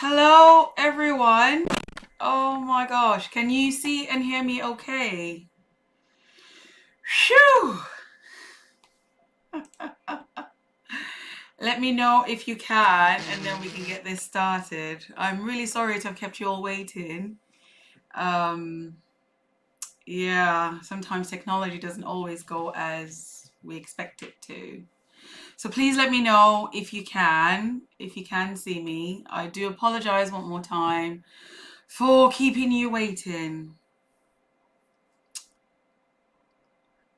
Hello, everyone. Oh my gosh, can you see and hear me okay? Phew! Let me know if you can, and then we can get this started. I'm really sorry to have kept you all waiting. Um, yeah, sometimes technology doesn't always go as we expect it to. So please let me know if you can see me. I do apologize one more time for keeping you waiting.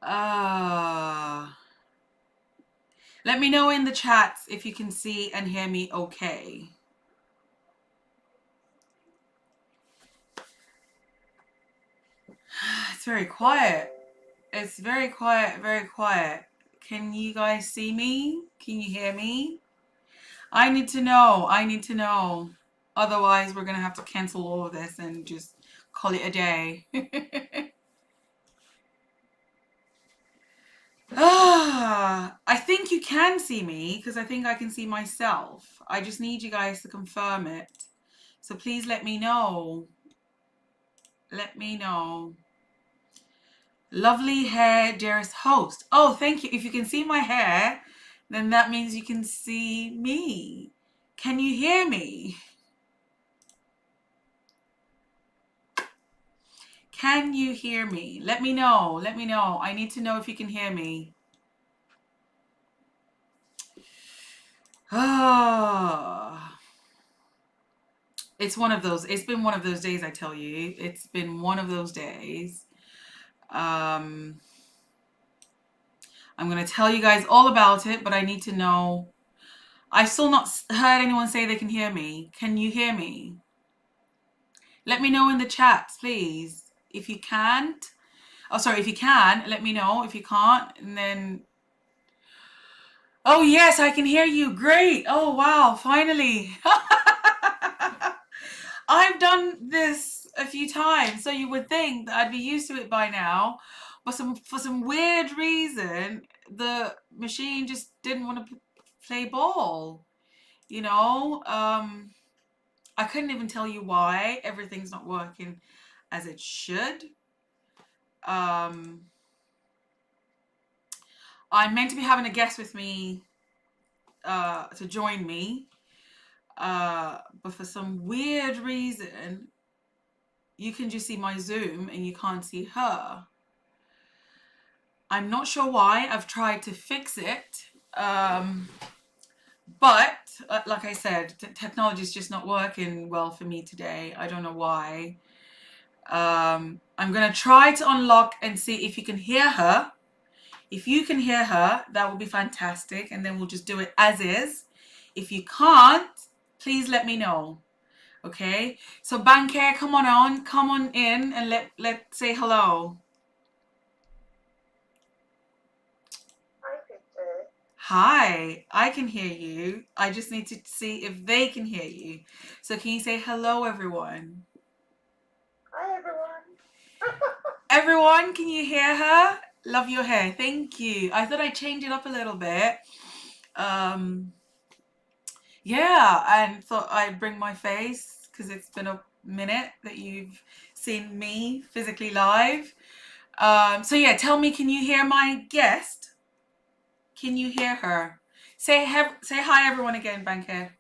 Uh, Let me know in the chats if you can see and hear me okay. It's very quiet. It's very quiet, very quiet. Can you guys see me? Can you hear me? I need to know. I need to know. Otherwise, we're going to have to cancel all of this and just call it a day. I think you can see me because I think I can see myself. I just need you guys to confirm it. So please let me know. Let me know. Lovely hair, dearest host. Oh, thank you. If you can see my hair, then that means you can see me. Can you hear me? Can you hear me? Let me know. Let me know. I need to know if you can hear me. Ah, it's one of those. It's been one of those days, I tell you. It's been one of those days. Um, I'm going to tell you guys all about it, but I need to know. I've still not heard anyone say they can hear me. Can you hear me? Let me know in the chats, please. If you can't, oh, sorry, if you can, let me know. If you can't, and then, oh, yes, I can hear you. Great. Oh, wow, finally. I've done this a few times, so you would think that I'd be used to it by now. But for some weird reason, the machine just didn't want to play ball. You know, I couldn't even tell you why everything's not working as it should. Um, I'm meant to be having a guest with me to join me, but for some weird reason, you can just see my Zoom and you can't see her. I'm not sure why. I've tried to fix it, but like I said, technology is just not working well for me today. I don't know why. I'm gonna try to unlock and see if you can hear her. If you can hear her, that would be fantastic, and then we'll just do it as is. If you can't, please let me know. Okay? So Banker, come on in, and let's say hello. Hi, Panther. Hi, I can hear you. I just need to see if they can hear you. So can you say hello, everyone? Hi, everyone. Everyone, can you hear her? Love your hair. Thank you. I thought I'd change it up a little bit. Um, Yeah, and thought I'd bring my face because it's been a minute that you've seen me physically live. So yeah, tell me, can you hear my guest? Can you hear her? Say hi everyone again, Banker.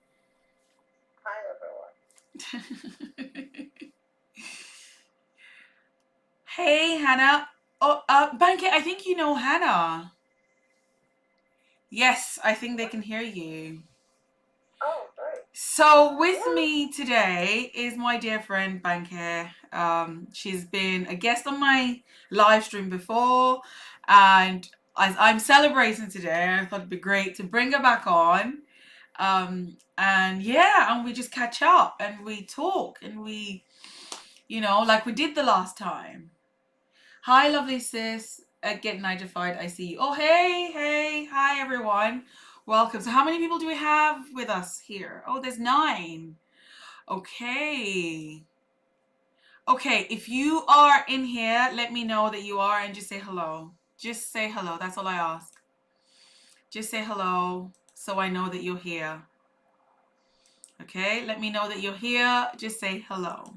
Hi, everyone. Hey, Hannah. Oh, Banker, I think you know Hannah. Yes, I think they can hear you. Oh, great. So with Yeah. me today is my dear friend Banker. She's been a guest on my live stream before, and as I'm celebrating today, I thought it'd be great to bring her back on. And yeah, and we just catch up and we talk and we, like we did the last time. Hi, lovely sis. Get Nigified, I see you. Oh, hey, hi everyone. Welcome. So, how many people do we have with us here? Oh, there's 9. Okay. Okay, if you are in here, let me know that you are and just say hello. Just say hello. That's all I ask. Just say hello so I know that you're here. Okay, let me know that you're here. Just say hello.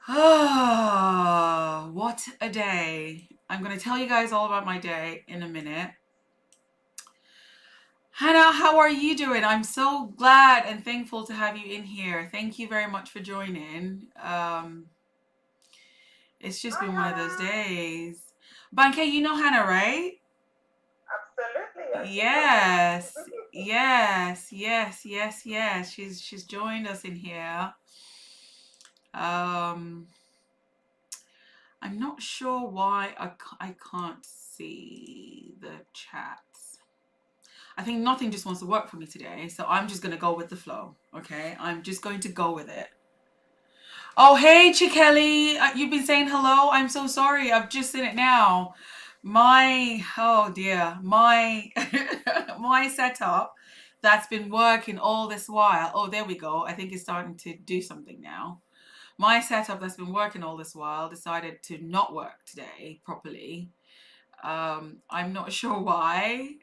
Ah, what a day. I'm going to tell you guys all about my day in a minute. Hannah, how are you doing? I'm so glad and thankful to have you in here. Thank you very much for joining. It's just Hi, been one of those Hannah. days. Banke, you know Hannah, right? Absolutely, I do know Hannah. Yes, yes. She's joined us in here. Um, I'm not sure why I can't see the chats. I think nothing just wants to work for me today, so I'm just gonna go with the flow. Okay, I'm just going to go with it. Oh, hey, Chikeli, you've been saying hello. I'm so sorry. I've just seen it now. Oh dear, my my setup that's been working all this while. Oh, there we go. I think it's starting to do something now. My setup that's been working all this while decided to not work today properly. I'm not sure why.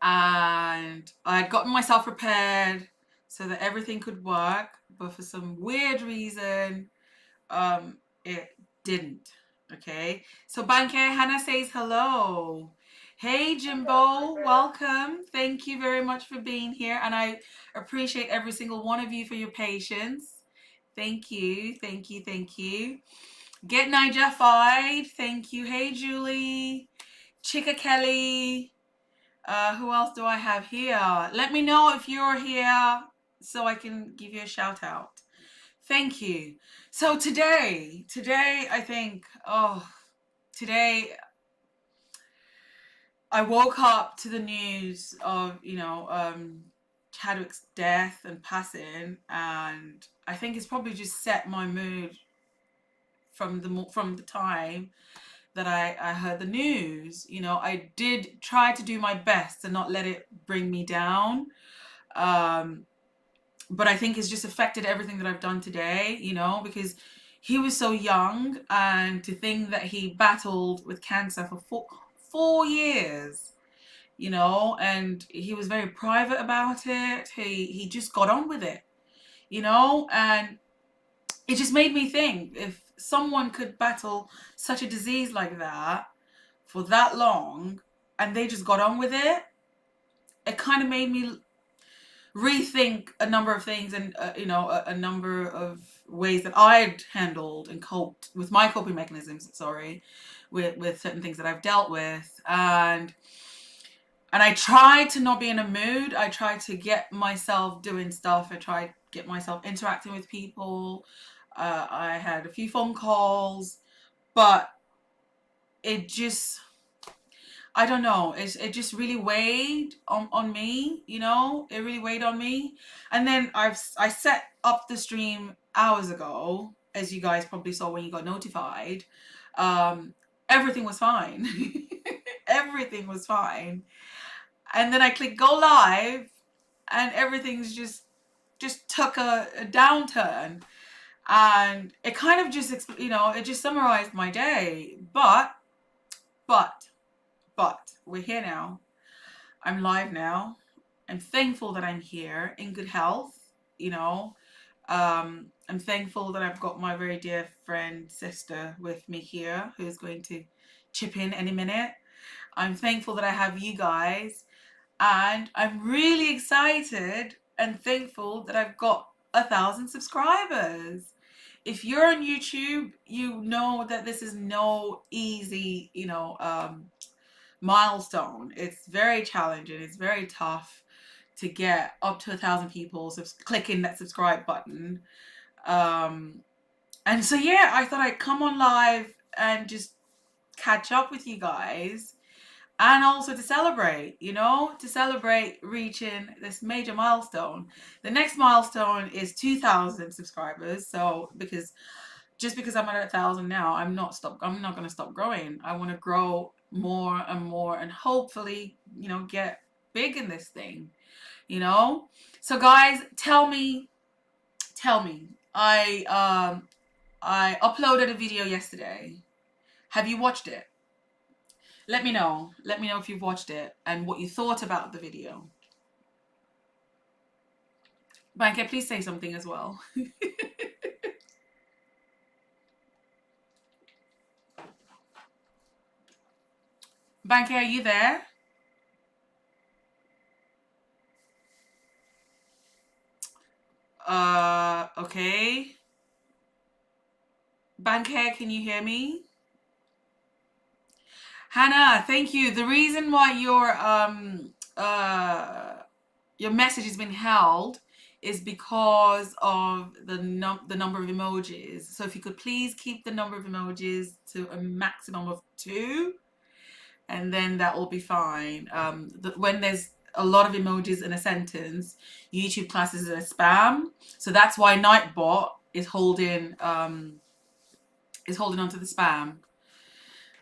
And I'd gotten myself prepared so that everything could work, but for some weird reason, it didn't. Okay, so Banke, Hannah says hello. Hey Hello, Jimbo, Banker. welcome. Thank you very much for being here, and I appreciate every single one of you for your patience. Thank you, thank you, thank you. Get Niger-fied. Thank you. Hey Julie, Chika Kelly. Who else do I have here? Let me know if you're here so I can give you a shout out. Thank you. So today I think, today I woke up to the news of, Chadwick's death and passing, and I think it's probably just set my mood from the time that I heard the news. I did try to do my best to not let it bring me down. Um, but I think it's just affected everything that I've done today, because he was so young, and to think that he battled with cancer for four years, and he was very private about it. He just got on with it, and it just made me think, if someone could battle such a disease like that for that long and they just got on with it, it kind of made me rethink a number of things, and a number of ways that I'd handled and coped with my coping mechanisms, with certain things that I've dealt with. And I tried to not be in a mood. I tried to get myself doing stuff. I tried to get myself interacting with people. I had a few phone calls, but it just, I don't know. It just really weighed on me, It really weighed on me. And then I set up the stream hours ago, as you guys probably saw when you got notified. Um, Everything was fine. Everything was fine. And then I clicked go live, and everything's just took a downturn. And it kind of just, it just summarized my day. But we're here now. I'm live now. I'm thankful that I'm here in good health. I'm thankful that I've got my very dear friend, sister with me here, who's going to chip in any minute. I'm thankful that I have you guys. And I'm really excited and thankful that I've got 1,000 subscribers. If you're on YouTube, you know that this is no easy, milestone. It's very challenging. It's very tough to get up to 1,000 people clicking that subscribe button. And so, yeah, I thought I'd come on live and just catch up with you guys, and also to celebrate, to celebrate reaching this major milestone. The next milestone is 2,000 subscribers. So because I'm at 1,000 now, I'm not going to stop growing. I want to grow more and more, and hopefully, get big in this thing, So guys, tell me. I uploaded a video yesterday. Have you watched it? Let me know. Let me know if you've watched it and what you thought about the video. Banker, please say something as well. Banker, are you there? Okay. Banker, can you hear me? Hannah, thank you. The reason why your message has been held is because of the number of emojis. So if you could please keep the number of emojis to a maximum of 2, and then that will be fine. When there's a lot of emojis in a sentence, YouTube classes it as spam. So that's why Nightbot is holding onto the spam.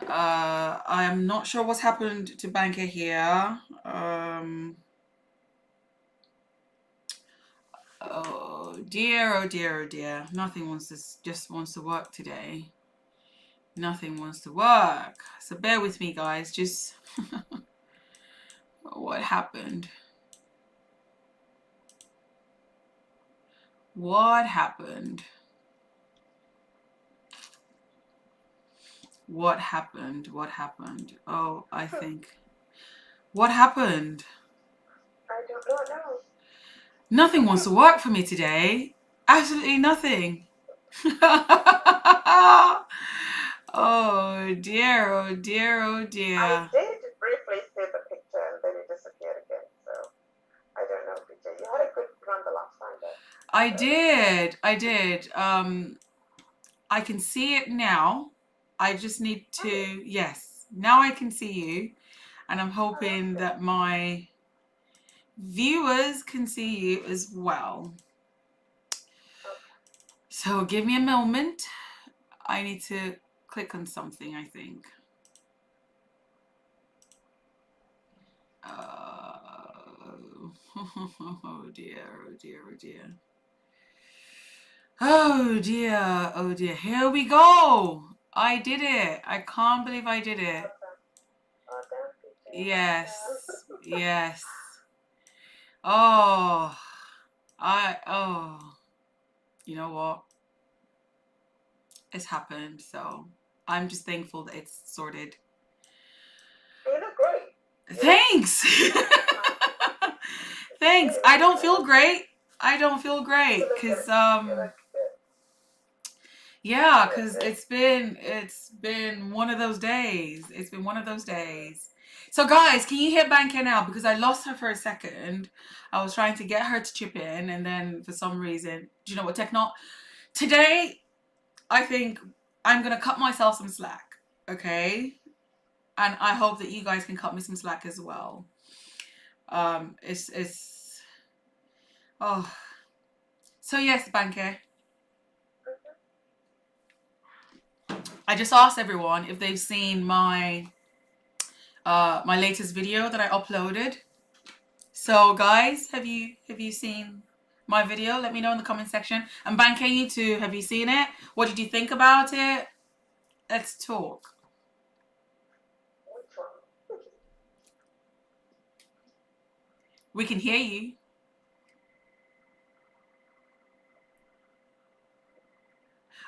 I am not sure what's happened to Banker here. Oh dear, oh dear, oh dear. Nothing just wants to work today. Nothing wants to work. So bear with me, guys. Just what happened? What happened? What happened? What happened? Oh, I think. What happened? I don't know. Nothing wants to work for me today. Absolutely nothing. Oh dear, oh dear, oh dear. I did briefly see the picture and then it disappeared again. So I don't know, PJ. You had a good run the last time though. I did. I can see it now. I just need to, yes, now I can see you. And I'm hoping that my viewers can see you as well. So give me a moment. I need to click on something, I think. Oh dear, oh dear, oh dear. Oh dear, oh dear. Here we go. I did it. I can't believe I did it. Yes, yes. Oh, you know what? It's happened, so I'm just thankful that it's sorted. You look great. Thanks. Thanks. I don't feel great. Because yeah, because it's been one of those days. It's been one of those days. So guys, can you hit Banker now? Because I lost her for a second. I was trying to get her to chip in, and then for some reason, do you know what? Today, I think I'm gonna cut myself some slack. Okay, and I hope that you guys can cut me some slack as well. It's oh. So yes, Banker. I just asked everyone if they've seen my latest video that I uploaded. So guys, have you seen my video? Let me know in the comment section. And Banker, you too, have you seen it? What did you think about it? Let's talk. We can hear you.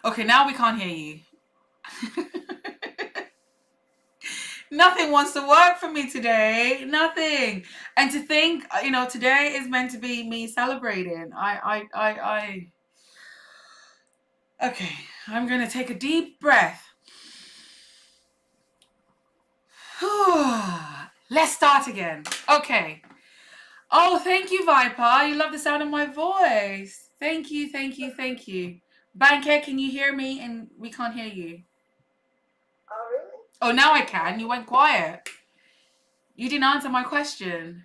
Okay, now we can't hear you. Nothing wants to work for me today. Nothing. And to think, today is meant to be me celebrating. Okay, I'm gonna take a deep breath. Let's start again. Okay. Oh, thank you, Viper. You love the sound of my voice. Thank you, thank you, thank you. Banker, can you hear me? And we can't hear you. Oh, really? Oh, now I can. You went quiet. You didn't answer my question.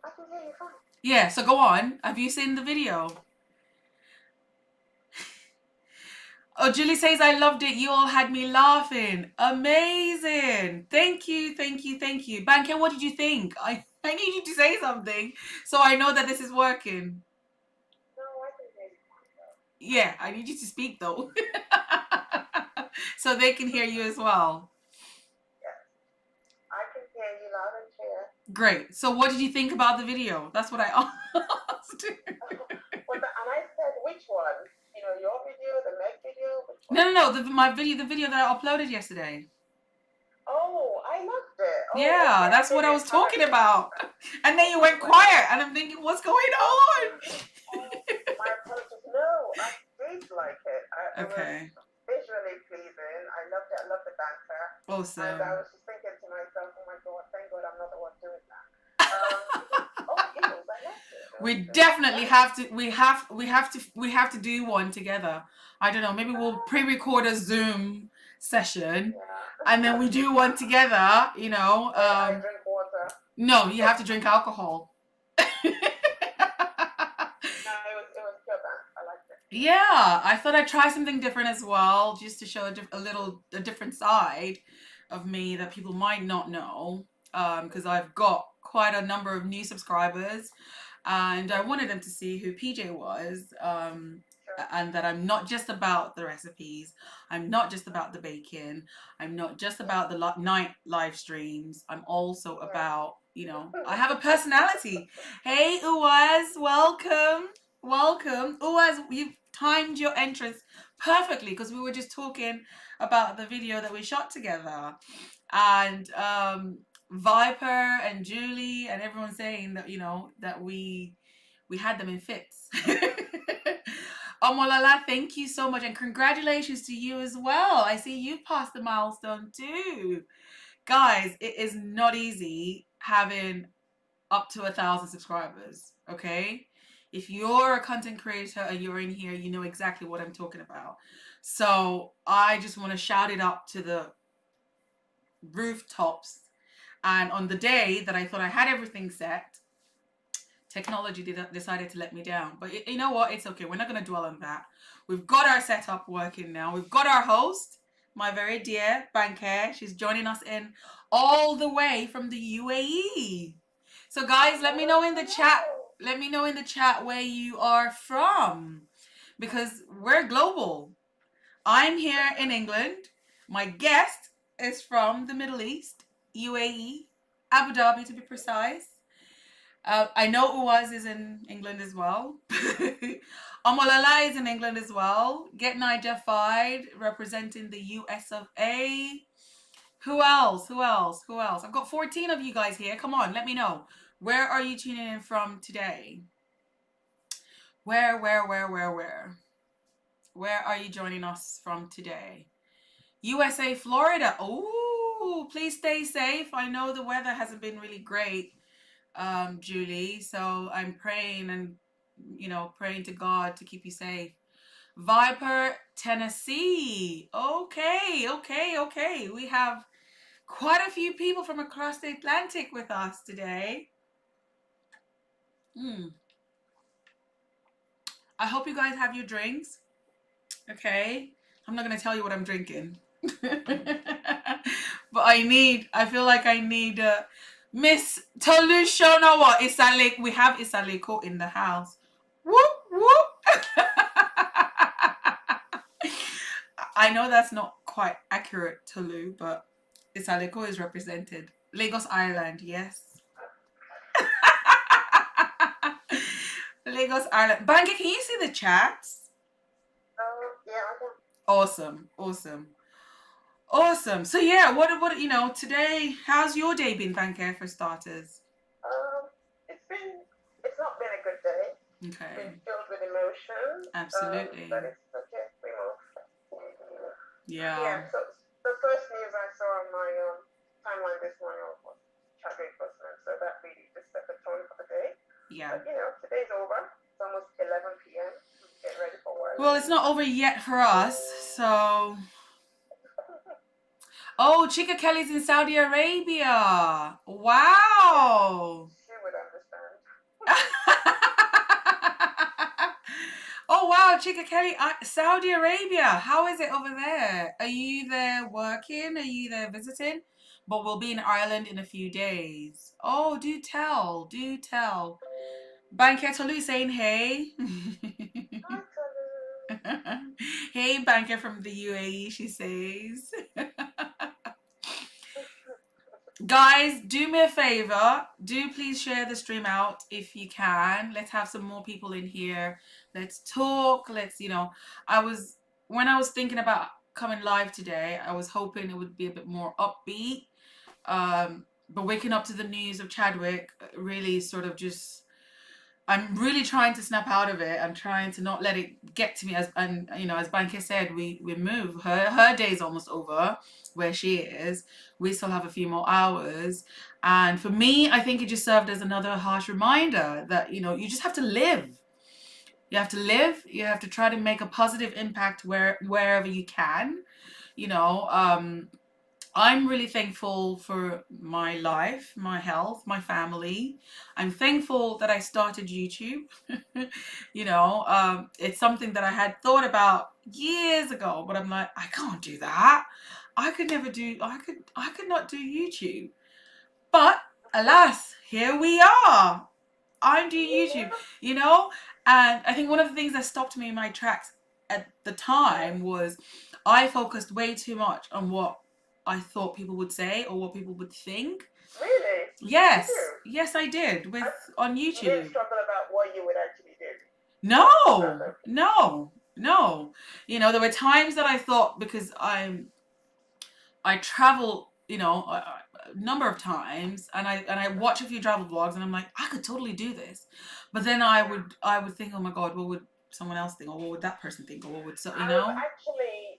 I can hear you fine. Yeah, so go on. Have you seen the video? Oh, Julie says, I loved it. You all had me laughing. Amazing. Thank you, thank you, thank you. Banker, what did you think? I need you to say something so I know that this is working. No, I can hear you fine though. Yeah, I need you to speak though. So they can hear you as well. Yes. Great. So what did you think about the video? That's what I asked. And I said, which one? You know, your video, the Meg video, which one? No. The video that I uploaded yesterday. Oh, I loved it. Oh, Yeah, okay. I that's what maybe I was haven't talking listened to about. that. And then you Okay, went let me quiet, listen. and I'm thinking, what's going on? Oh, my apologies. No, I did like it. It was Okay. visually pleasing. I loved it. I loved the banter. And I Awesome. was just thinking to myself, oh my God, thank God I'm not the one doing that. Because, oh, Eagles, I loved it. We It was definitely great. have to. We have to do one together. I don't know. Maybe we'll Ah, pre-record a Zoom session, yeah. and then we do one together. You know. Where I drink water. No, you have to drink alcohol. No, it was pure banter. I liked it. Yeah, I thought I'd try something different as well, just to show a different side of me that people might not know. Because I've got quite a number of new subscribers, and I wanted them to see who PJ was. Sure. And that I'm not just about the recipes. I'm not just about the baking. I'm not just Yeah. about the night live streams. I'm also Yeah. about, I have a personality. Hey, Uwaz, welcome. Welcome. Uwaz, you've timed your entrance perfectly because we were just talking about the video that we shot together. And Viper and Julie and everyone saying that, that we had them in fits. Omolala, thank you so much, and congratulations to you as well. I see you've passed the milestone too. Guys, it is not easy having up to 1,000 subscribers. Okay, if you're a content creator and you're in here, you know exactly what I'm talking about. So I just want to shout it up to the rooftops. And on the day that I thought I had everything set, technology decided to let me down. But you know what? It's okay. We're not going to dwell on that. We've got our setup working now. We've got our host, my very dear Banker. She's joining us in all the way from the UAE. So guys, let me know Hello, in the chat. hello. Let me know in the chat where you are from, because we're global. I'm here in England. My guest is from the Middle East, UAE, Abu Dhabi to be precise. I know Uwaz is in England as well. Omolala is in England as well. Get Nigerified, representing the US of A. Who else? Who else? Who else? I've got 14 of you guys here. Come on, let me know. Where are you tuning in from today? Where? Where are you joining us from today? USA, Florida. Oh, please stay safe. I know the weather hasn't been really great, Julie. So I'm praying and, praying to God to keep you safe. Viper, Tennessee. Okay. We have quite a few people from across the Atlantic with us today. I hope you guys have your drinks. Okay. I'm not going to tell you what I'm drinking. But I feel like I need Miss Tolushonawa Isalik. We have Isaliko in the house. Whoop whoop. I know that's not quite accurate, Tolu, but Isaliko is represented. Lagos Island, yes. Lagos Island. Bangi, can you see the chats? Yeah, I can. Awesome. So yeah, what today? How's your day been, Banker, for starters? Um, it's not been a good day. It's been Okay. filled with emotions. But Absolutely. it's okay. We move. Yeah. Yeah. So the first news I saw on my timeline this morning was Chadwick Boseman. So that really just set the tone for the day. Yeah. But today's over. It's almost 11 p.m. Get ready for work. Well, it's not over yet for us, so. Oh, Chica Kelly's in Saudi Arabia. Wow. She would understand. Oh wow, Chica Kelly, Saudi Arabia. How is it over there? Are you there working? Are you there visiting? But we'll be in Ireland in a few days. Oh, do tell, do tell. Banker Tolu saying hey. Hi, Tolu. Hey, Banker from the UAE, she says. Guys, do me a favor. Do please share the stream out if you can. Let's have some more people in here. Let's talk. I was, when I was thinking about coming live today, I was hoping it would be a bit more upbeat. But waking up to the news of Chadwick really sort of just, I'm really trying to snap out of it. I'm trying to not let it get to me. As Banker said, we move. Her day's almost over where she is. We still have a few more hours. And for me, I think it just served as another harsh reminder that, you just have to live. You have to live. You have to try to make a positive impact wherever you can. I'm really thankful for my life, my health, my family. I'm thankful that I started YouTube. It's something that I had thought about years ago, but I'm like, I can't do that. I could not do YouTube. But alas, here we are. I'm doing YouTube, And I think one of the things that stopped me in my tracks at the time was I focused way too much on what I thought people would say or what people would think. Really? Yes. Yes, I did on YouTube. You didn't struggle about what you would actually do? No. There were times that I thought, because I travel, a number of times, and I watch a few travel vlogs, and I'm like, I could totally do this. But then I would think, oh my God, what would someone else think, or what would that person think, or what would I was actually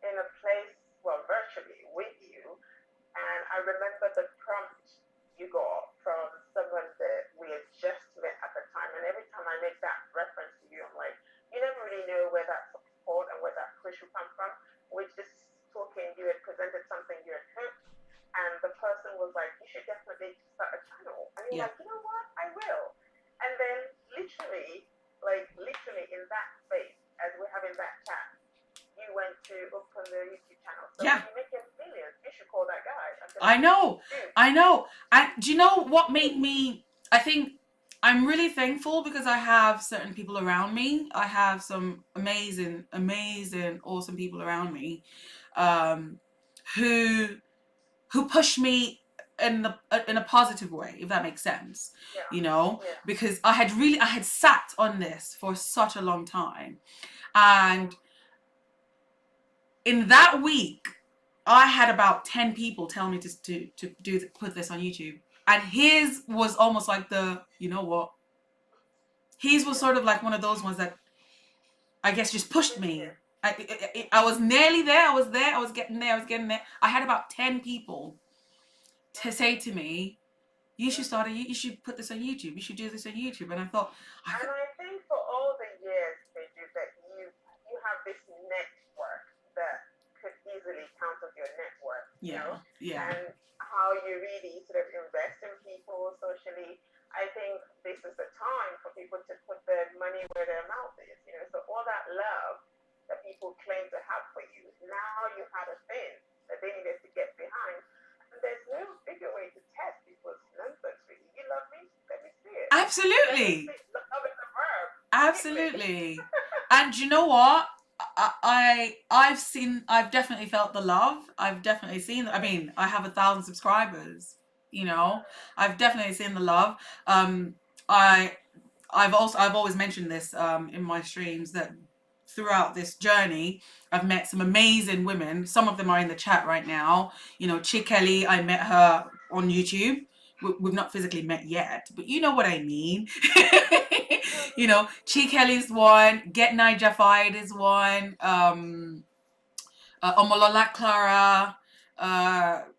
in a place, well, virtually with you, and I remember the prompt you got from someone that we had just met at the time, and every time I make that reference to you, I'm like, you never really know where that support and where that push will come from. We're just talking, you had presented something you had hoped, and the person was like, you should definitely start a channel. And you're like, you know what, I will. And then literally in that space, as we're having that chat, you went to open the YouTube channel. So when you make your millions, you should call that guy. I know. And do you know what made me, I think I'm really thankful because I have certain people around me. I have some amazing, awesome people around me who push me in a positive way, if that makes sense. Because I had sat on this for such a long time, and in that week I had about 10 people tell me to put this on YouTube, and his was almost like his was sort of like one of those ones that I guess just pushed me. I was nearly there. I was getting there. I had about 10 people to say to me, you should put this on YouTube. You should do this on YouTube. And I thought, and I think for all the years, Paige, that you have this network that could easily count as your network. Yeah. And how you really sort of invest in people socially. I think this is the time for people to put their money where their mouth is. So all that love that people claim to have for you, now you had a thing that they needed to get behind. There's no bigger way to test people's nonsense, really. You love me? Let me see it. Absolutely. Love is a verb. Absolutely. And you know what? I've definitely felt the love. I've definitely seen, I have 1,000 subscribers, I've definitely seen the love. I've always mentioned this in my streams, that throughout this journey, I've met some amazing women. Some of them are in the chat right now. Chick Kelly, I met her on YouTube. We've not physically met yet, but you know what I mean. Chick Kelly's one. Get Nigerified is one. Omolola Clara.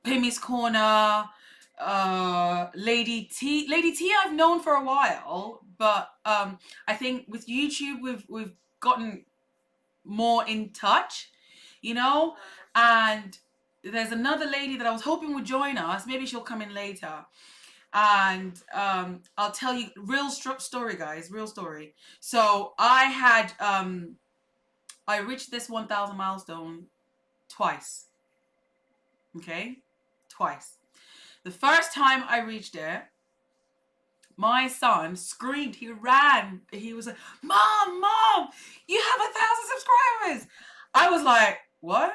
Pimmy's Corner. Lady T I've known for a while, but I think with YouTube we've gotten more in touch, and there's another lady that I was hoping would join us. Maybe she'll come in later, and I'll tell you real story, guys, real story. So I reached this 1,000 milestone twice. Okay, twice. The first time I reached it, my son screamed. He ran. He was like, Mom, you have 1,000 subscribers. I was like, what?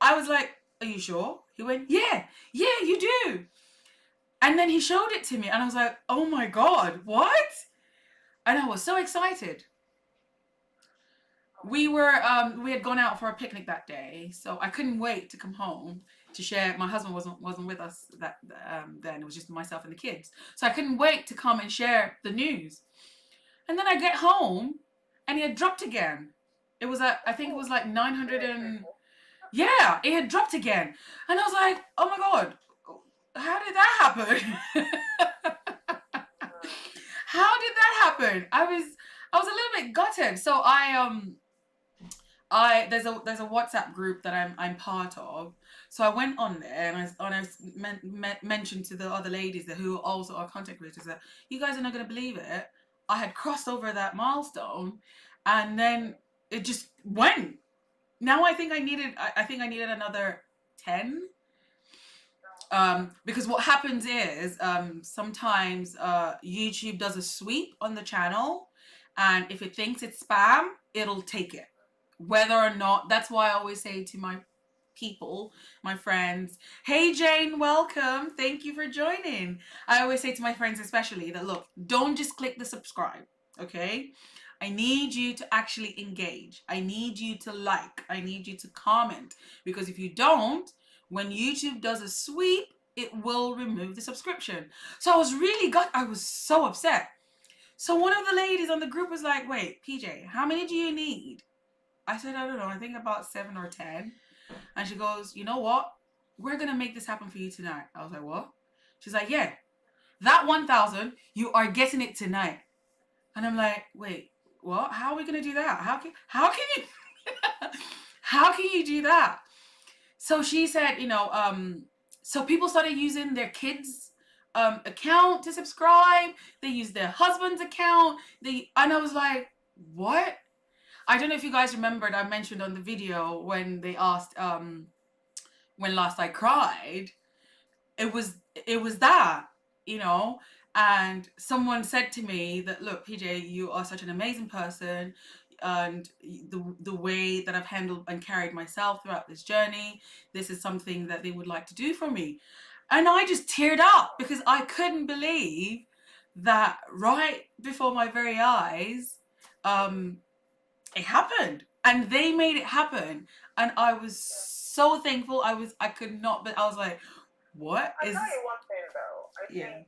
I was like, are you sure? He went, yeah, you do. And then he showed it to me, and I was like, oh my God, what? And I was so excited. We had gone out for a picnic that day, so I couldn't wait to come home to share. My husband wasn't with us then. It was just myself and the kids, so I couldn't wait to come and share the news. And then I get home, and he had dropped again. It was at, I think it was like 900 and yeah, it had dropped again, and I was like, oh my God, how did that happen? How did that happen? I was a little bit gutted. So there's a WhatsApp group that I'm part of. So I went on there, and I mentioned to the other ladies that who also are content creators that you guys are not going to believe it. I had crossed over that milestone, and then it just went. Now I think I needed another 10. Because what happens is sometimes YouTube does a sweep on the channel, and if it thinks it's spam, it'll take it. Whether or not, that's why I always say to my people, my friends, hey Jane, welcome. Thank you for joining. I always say to my friends especially that, look, don't just click the subscribe, okay? I need you to actually engage. I need you to like. I need you to comment. Because if you don't, when YouTube does a sweep, it will remove the subscription. So I was so upset. So one of the ladies on the group was like, wait, PJ, how many do you need? I said, I don't know, I think about 7 or 10. And she goes, you know what? We're going to make this happen for you tonight. I was like, what? She's like, yeah, that 1,000, you are getting it tonight. And I'm like, wait, what? How are we going to do that? How can you, how can you do that? So she said, so people started using their kids' account to subscribe. They used their husband's account. And I was like, what? I don't know if you guys remembered, I mentioned on the video when they asked when last I cried. It was that, and someone said to me that, look, PJ, you are such an amazing person, and the way that I've handled and carried myself throughout this journey, this is something that they would like to do for me. And I just teared up because I couldn't believe that right before my very eyes, it happened, and they made it happen, and I was so thankful. I could not, but I was like, what I'll is tell you one thing though. I think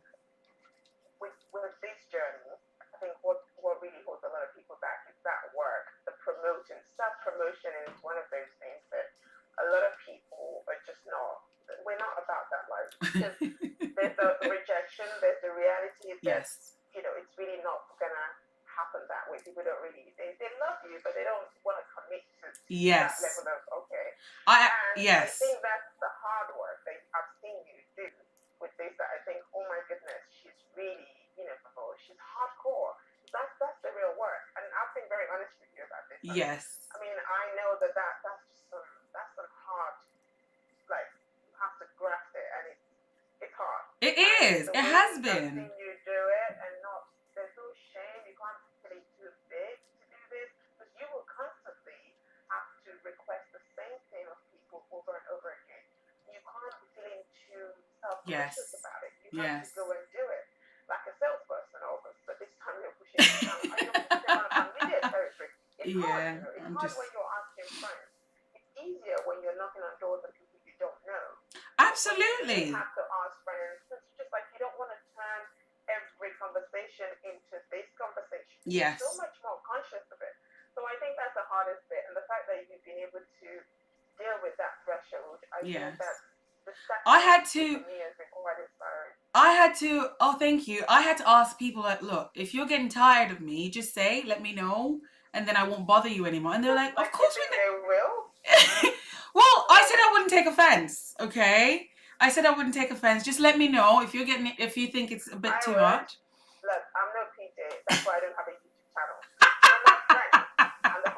with this journey, I think what really holds a lot of people back is that work, the promotion. Self-promotion is one of those things that a lot of people are just not. We're not about that life, because there's the rejection, there's the reality that yes, it's really not gonna happen that way. People don't really they love you, but they don't want to commit to that yes, level of okay. I And I yes, think that's the hard work that I've seen you do with this. That I think, oh my goodness, she's really, she's hardcore. That's the real work. And I've been very honest with you about this. And yes, I mean, I know that's just that's some hard, like, you have to grasp it, and it's hard. it And is, the it way has I've been, seen you do it, and not there's no shame. You can't feel too big to do this, because you will constantly have to request the same thing of people over and over again. You can't be feeling too self-conscious yes, about it. You have to yes, go and do it like a salesperson almost, but this time you're pushing it down. You're pushing it on a familiar territory. It's hard, yeah, It's I'm hard just when you're asking friends. It's easier when you're knocking on doors and people you don't know. But you really absolutely, have to ask friends. It's just like you don't want to turn every conversation into this conversation. You're so yes, much more conscious of it. So I think that's the hardest bit, and the fact that you've been able to deal with that threshold, I think yes. that the step I had for to me has been quite inspiring. oh, thank you. I had to ask people, like, look, if you're getting tired of me, just say, let me know, and then I won't bother you anymore. And they were like, of Like, you course think we they will? know. Well, I said I wouldn't take offense, okay? I said I wouldn't take offense. Just let me know if if you think it's a bit I too would. much. Look, I'm no PJ. That's why I don't have a YouTube channel. You're my friend. And the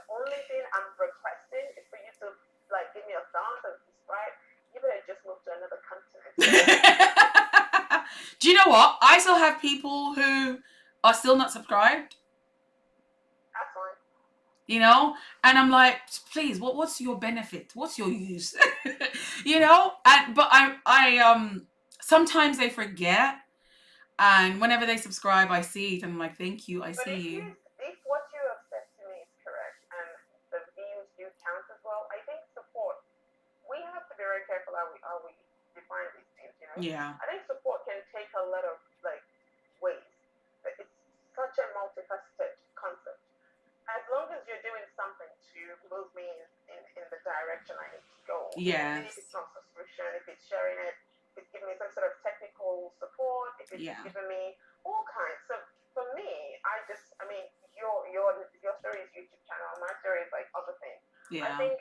only thing I'm requesting is for you to, like, give me a thumbs and subscribe. You better just move to another continent. Do you know what? I still have people who are still not subscribed. That's fine. you know. And I'm like, please, what's your benefit, what's your use? You know. And but I sometimes they forget, and whenever they subscribe I see it and I'm like, thank you, I But see you. if what you have said to me is correct and the views do count as well, I think support, we have to be very careful how we define these things, you know. Yeah. I think support can take a lot of like ways. It's such a multifaceted concept. As long as you're doing something to move me in the direction I need to go, even if it's Yes. not subscription, if it's sharing it, if it's giving me some sort of technical support, if it's Yeah. giving me all kinds. So for me, I mean, your story is YouTube channel, my story is like other things. I Yeah. think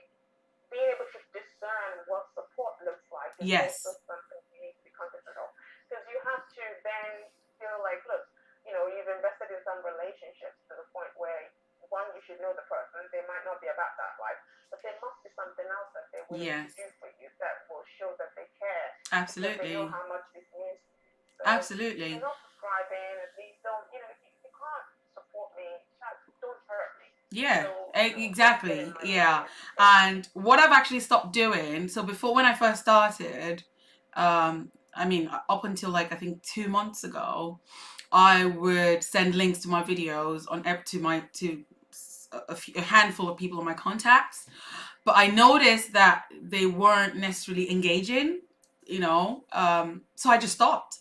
being able to discern what support looks like is also Yes. something you need to be cognizant of. Because you have to then feel like, look, you know, you've invested in some relationships to the point where, one, you should know the person. They might not be about that life, but there must be something else that they're willing to Yes. do for you that will show that they care because they know Absolutely. how much this means to you. So if you're Absolutely. not subscribing, at least don't, you know, if you can't support me, don't hurt me. Yeah, So, you know, don't get in exactly. my Yeah. way, basically. And what I've actually stopped doing, so before when I first started, I mean, up until like I think 2 months ago, I would send links to my videos on to a handful of people in my contacts, but I noticed that they weren't necessarily engaging, you know. So I just stopped.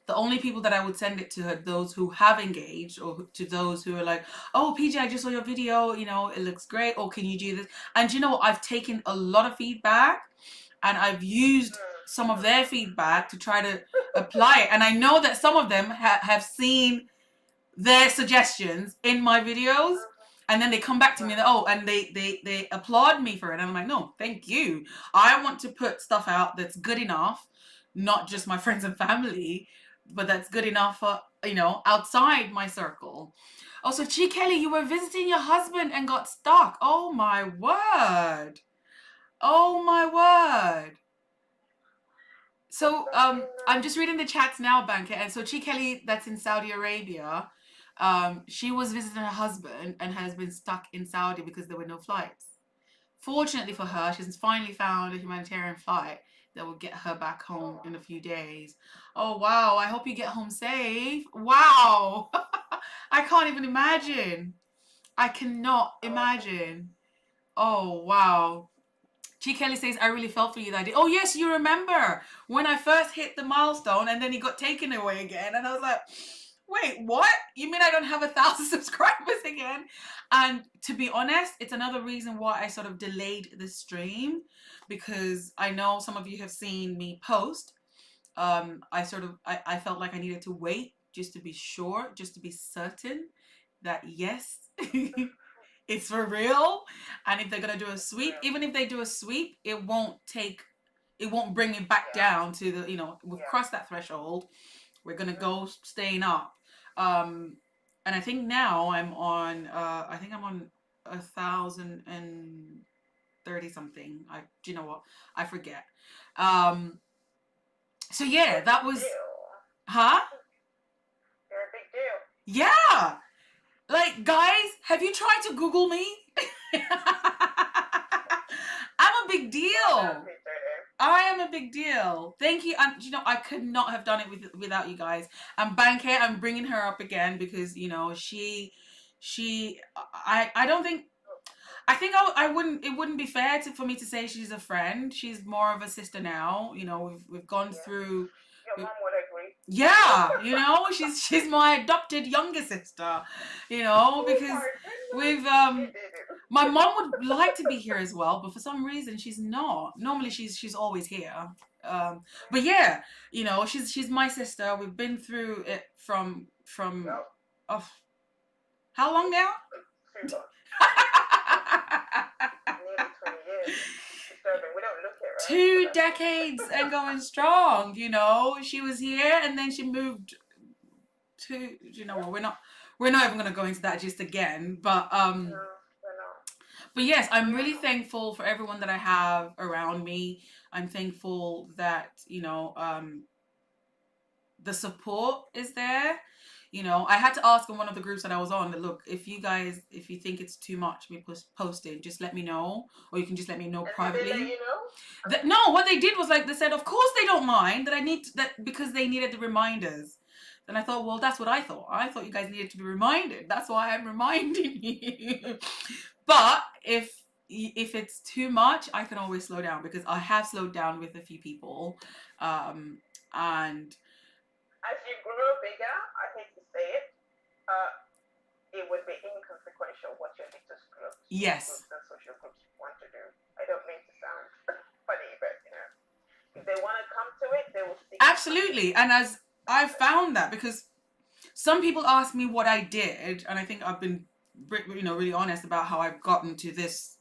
The only people that I would send it to are those who have engaged, or to those who are like, oh, PJ, I just saw your video, you know, it looks great, or can you do this? And you know, I've taken a lot of feedback and I've used some of their feedback to try to apply it. And I know that some of them have seen their suggestions in my videos, and then they come back to me and Right. they applaud me for it, and I'm like, no, thank you. I want to put stuff out that's good enough, not just my friends and family, but that's good enough for, you know, outside my circle. Also, Chi Kelly, you were visiting your husband and got stuck. Oh my word. Oh my word. So Stuck in I'm just reading the chats now, Banker. And so Chi Kelly, that's in Saudi Arabia, she was visiting her husband and has been stuck in Saudi because there were no flights. Fortunately for her, she's finally found a humanitarian flight that will get her back home in a few days. Oh wow, I hope you get home safe. Wow. I can't even imagine. I cannot imagine. Oh wow. G. Kelly says, I really felt for you that day. Oh, yes, you remember when I first hit the milestone and then he got taken away again. And I was like, wait, what? You mean I don't have 1,000 subscribers again? And to be honest, it's another reason why I sort of delayed the stream, because I know some of you have seen me post. I felt like I needed to wait just to be sure, just to be certain that yes, it's for real. And if they're gonna do a It's sweep, real. even if they do a sweep, it won't bring it back Yeah. down to the, you know, we've Yeah. crossed that threshold. We're gonna go staying up. Um, and I think now I think I'm on 1,030 something. Do you know what? I forget. Um, so yeah, You're a that big was, deal. huh? You're a big deal. Yeah. Like, guys, have you tried to Google me? I'm a big Well done, deal. Peter. I am a big deal. Thank you. And you know, I could not have done it without you guys. And Banker, I'm bringing her up again because you know I don't think I think I wouldn't it wouldn't be fair for me to say she's a friend. She's more of a sister now. You know, we've gone Yeah. through. Your mom would agree. Yeah, you know, she's my adopted younger sister, you know, Oh because my goodness. we've You did it. my mom would like to be here as well, but for some reason she's not. Normally she's always here. But yeah, you know, she's my sister. We've been through it from Yep. oh, how long now? Too long. Nearly 20 years. It's disturbing. We don't look it, right? But Two that's decades and going strong, you know. She was here and then she moved to, you know what, yep. we're not even going to go into that just again, No, we're not. but yes, I'm We are really not. thankful for everyone that I have around me. I'm thankful that, you know, the support is there. You know, I had to ask in one of the groups that I was on that, look, if you think it's too much me posting, just let me know, or you can just let me know And did they let privately. you know? No, what they did was like they said, of course they don't mind that I need that because they needed the reminders. And I thought, well, that's what I thought. I thought you guys needed to be reminded. That's why I'm reminding you. But if it's too much, I can always slow down because I have slowed down with a few people, and As you grow bigger, I hate to say it, it would be inconsequential what your little yes, groups and social groups want to do. I don't mean to sound funny, but if they want to come to it, they will stick. absolutely. And as I've found that because some people ask me what I did, and I think I've been, really honest about how I've gotten to this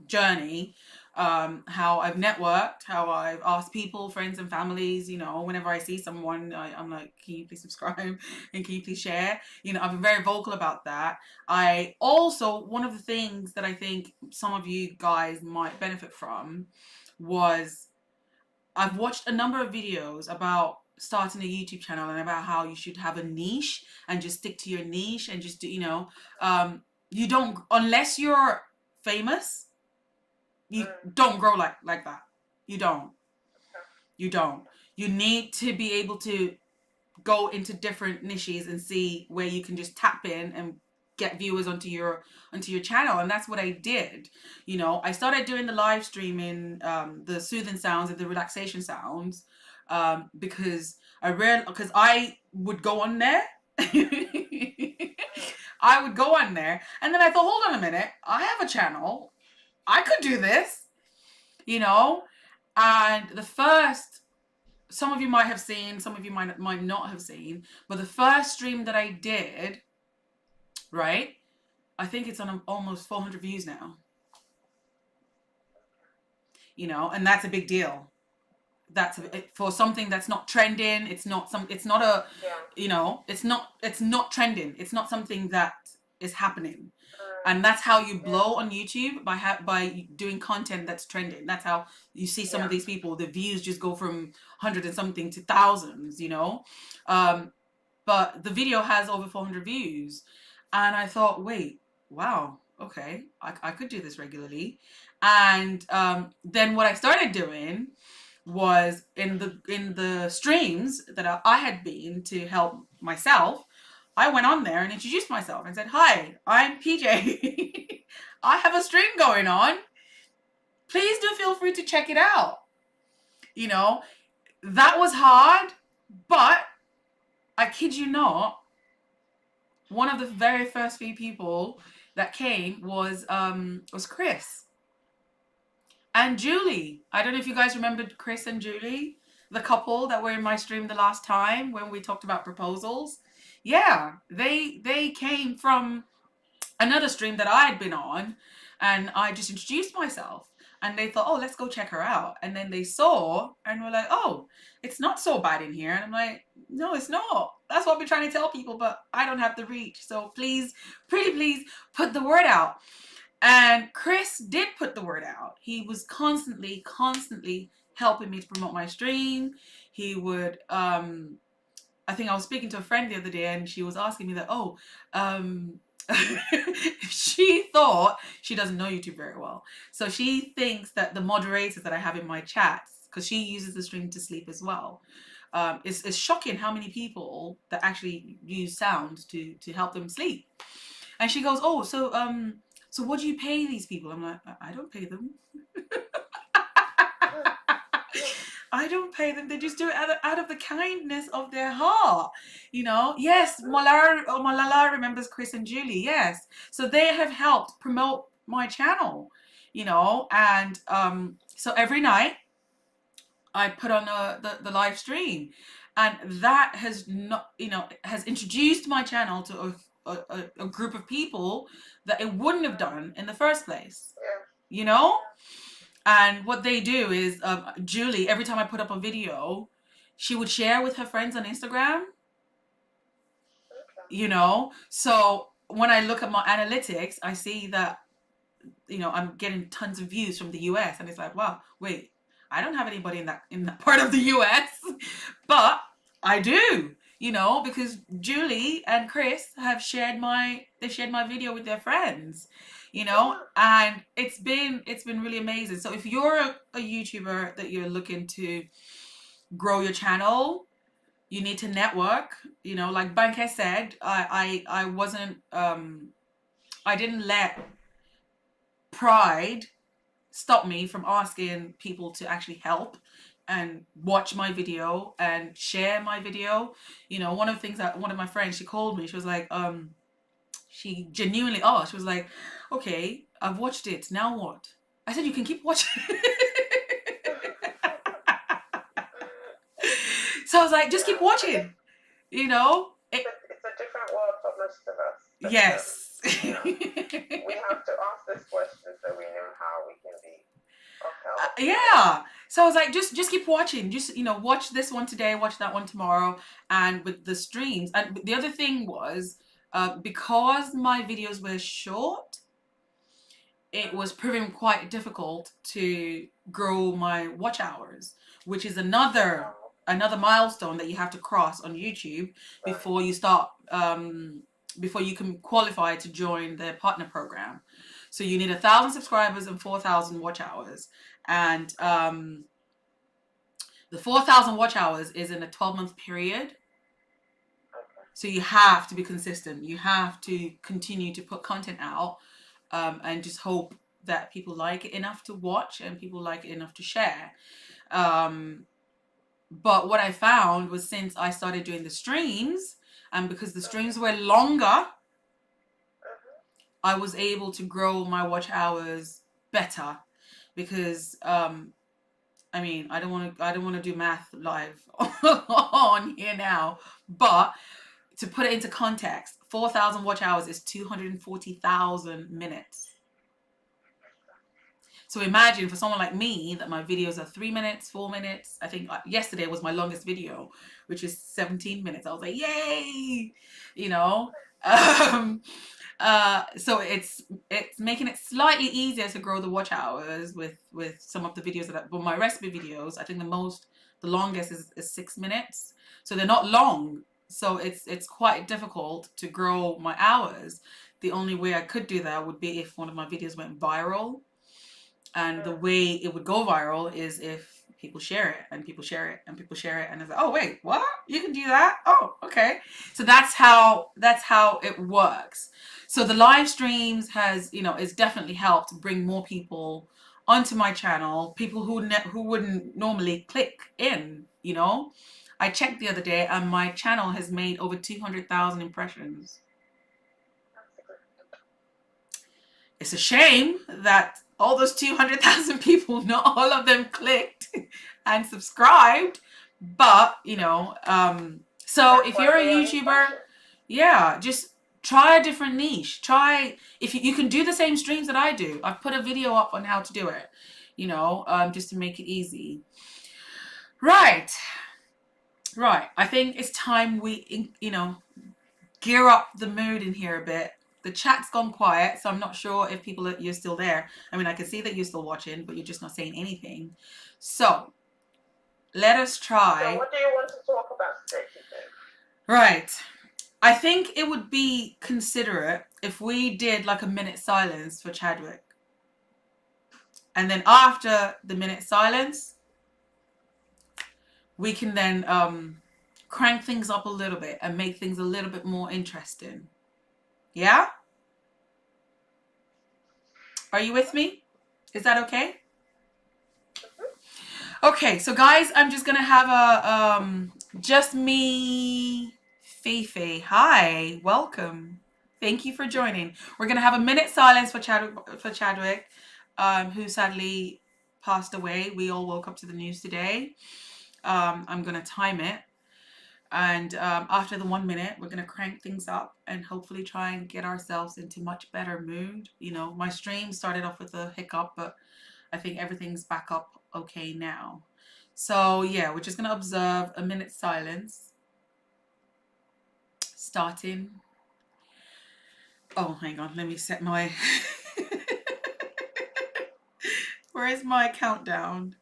journey, how I've networked, how I've asked people, friends and families, whenever I see someone, I'm like, can you please subscribe and can you please share? I've been very vocal about that. I also, one of the things that I think some of you guys might benefit from was I've watched a number of videos about starting a YouTube channel and about how you should have a niche and just stick to your niche and just do, you don't, unless you're famous, you don't grow like that. You don't. You don't. You need to be able to go into different niches and see where you can just tap in and get viewers onto your channel. And that's what I did. I started doing the live streaming, the soothing sounds and the relaxation sounds, because I would go on there. I would go on there and then I thought, hold on a minute, I have a channel, I could do this. And the first, some of you might have seen, some of you might not have seen, but the first stream that I did, right, I think it's on almost 400 views now. And that's a big deal. That's for something that's not trending. It's not a, it's not trending. It's not something that is happening. And that's how you blow on YouTube, by doing content that's trending. That's how you see some of these people, the views just go from 100 and something to thousands, but the video has over 400 views. And I thought, wait, wow, okay, I could do this regularly. And then what I started doing was in the streams that I had been to help myself, I went on there and introduced myself and said, hi, I'm PJ. I have a stream going on. Please do feel free to check it out. That was hard, but I kid you not, one of the very first few people that came was Chris and Julie. I don't know if you guys remembered Chris and Julie, the couple that were in my stream the last time when we talked about proposals. Yeah, they came from another stream that I had been on, and I just introduced myself, and they thought, oh, let's go check her out. And then they saw and were like, oh, it's not so bad in here. And I'm like, no, it's not. That's what I've been trying to tell people, but I don't have the reach. So please, pretty please, put the word out. And Chris did put the word out. He was constantly helping me to promote my stream. He would, I think I was speaking to a friend the other day and she was asking me that, she thought, she doesn't know YouTube very well, so she thinks that the moderators that I have in my chats, because she uses the stream to sleep as well, it's shocking how many people that actually use sound to help them sleep. And she goes, oh, so what do you pay these people? I'm like, I don't pay them. I don't pay them. They just do it out of the kindness of their heart. Yes, Malala remembers Chris and Julie. Yes. So they have helped promote my channel, and so every night I put on the live stream, and that has not, has introduced my channel to a group of people that it wouldn't have done in the first place. And what they do is, Julie, every time I put up a video, she would share with her friends on Instagram. So when I look at my analytics, I see that, I'm getting tons of views from the US, and it's like, wow, wait, I don't have anybody in that part of the US, but I do. you know, because Julie and Chris have shared my video with their friends, you know, Mhm. and it's been really amazing. So if you're a YouTuber that you're looking to grow your channel, you need to network, you know, like Banker said, I wasn't I didn't let pride stop me from asking people to actually help and watch my video and share my video. You know, one of the things that one of my friends, she called me, she was like, she genuinely asked, she was like, okay, I've watched it, now what? I said, you can keep watching. So I was like, just keep Yeah, I guess watching, you know? it's a different world for most of us, but Yes. you know, we have to ask this question so we know how we can be of help. Yeah. So I was like, just keep watching. Just, you know, watch this one today, watch that one tomorrow, and with the streams. And the other thing was, because my videos were short, it was Mhm. proving quite difficult to grow my watch hours, which is another milestone that you have to cross on YouTube Right. before you start before you can qualify to join the partner program. So you need 1,000 subscribers and 4,000 watch hours, and the 4,000 watch hours is in a 12-month period. Okay. So you have to be consistent. You have to continue to put content out, and just hope that people like it enough to watch and people like it enough to share. Um, but what I found was since I started doing the streams, and because the streams were longer, Mhm. I was able to grow my watch hours better because I mean, I don't want to do math live on here now, but to put it into context, 4,000 watch hours is 240,000 minutes. So imagine for someone like me that my videos are 3 minutes, 4 minutes. I think yesterday was my longest video, which is 17 minutes. I was like, yay, you know. Um, so it's making it slightly easier to grow the watch hours with some of the videos but my recipe videos, I think the longest is 6 minutes. So they're not long. So it's quite difficult to grow my hours. The only way I could do that would be if one of my videos went viral, and the Mhm. way it would go viral is if people share it and people share it and people share it, and it's like, oh wait, what? You can do that? Oh, okay. So that's how it works. So the live streams has, you know, it's definitely helped bring more people onto my channel, people who wouldn't normally click in, you know. I checked the other day and my channel has made over 200,000 impressions. That's significant. It's a shame that all those 200,000 people, not all of them clicked and subscribed. But, you know, so That's if why you're a they are YouTuber, impatient. yeah, just try a different niche. Try, if you can do the same streams that I do. I've put a video up on how to do it, you know, just to make it easy. Right, right. I think it's time we, you know, gear up the mood in here a bit. The chat's gone quiet, so I'm not sure if you're still there. I mean, I can see that you're still watching, but you're just not saying anything. So let us So, try. what do you want to talk about today, TJ? Right. I think it would be considerate if we did like a minute silence for Chadwick. And then after the minute silence, we can then crank things up a little bit and make things a little bit more interesting. Yeah? Are you with me? Is that okay? Okay, so guys, I'm just gonna have a just me, Fifi. Hi, welcome. Thank you for joining. We're gonna have a minute silence for Chadwick, who sadly passed away. We all woke up to the news today. I'm gonna time it, and after the 1 minute, we're gonna crank things up and hopefully try and get ourselves into much better mood. You know, my stream started off with a hiccup, but I think everything's back up okay now. So yeah, we're just gonna observe a minute silence. Starting. Oh, hang on, let me set my where's my countdown?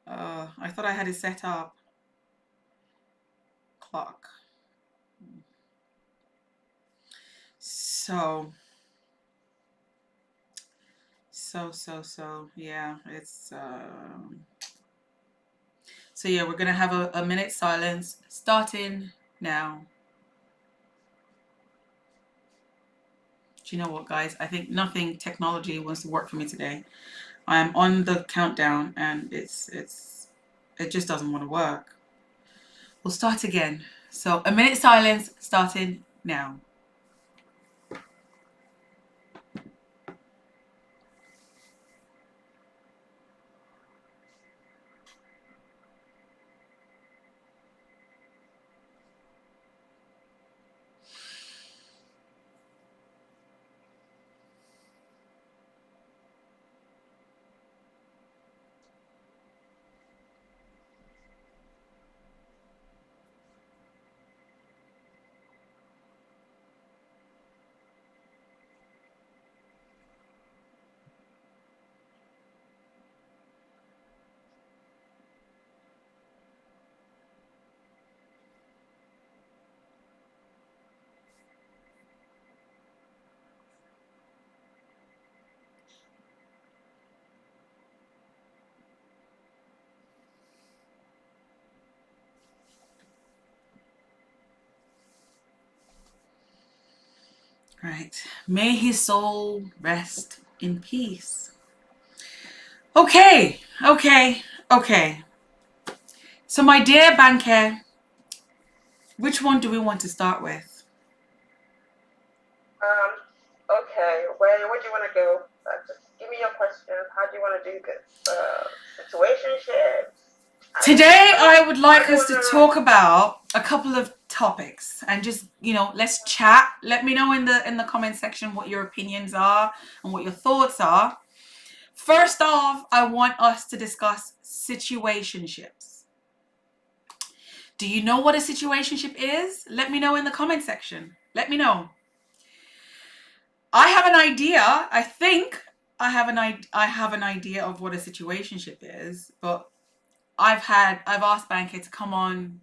I thought I had it set up. Clock. Yeah, it's so yeah, we're gonna have a minute silence starting now. Do you know what, guys? I think nothing technology wants to work for me today. I'm on the countdown and it just doesn't want to work. We'll start again. So a minute silence starting now. Right. May his soul rest in peace. Okay, okay, okay. So my dear Banker, which one do we want to start with? Okay, where do you want to go? Just give me your questions. How do you want to do this? Situationships? Today, I would like us to talk about a couple of topics and just, let's chat. Let me know in the comment section what your opinions are and what your thoughts are. First off, I want us to discuss situationships. Do you know what a situationship is? Let me know in the comment section. Let me know. I have an idea. I think I have an idea of what a situationship is, but I've asked Banker to come on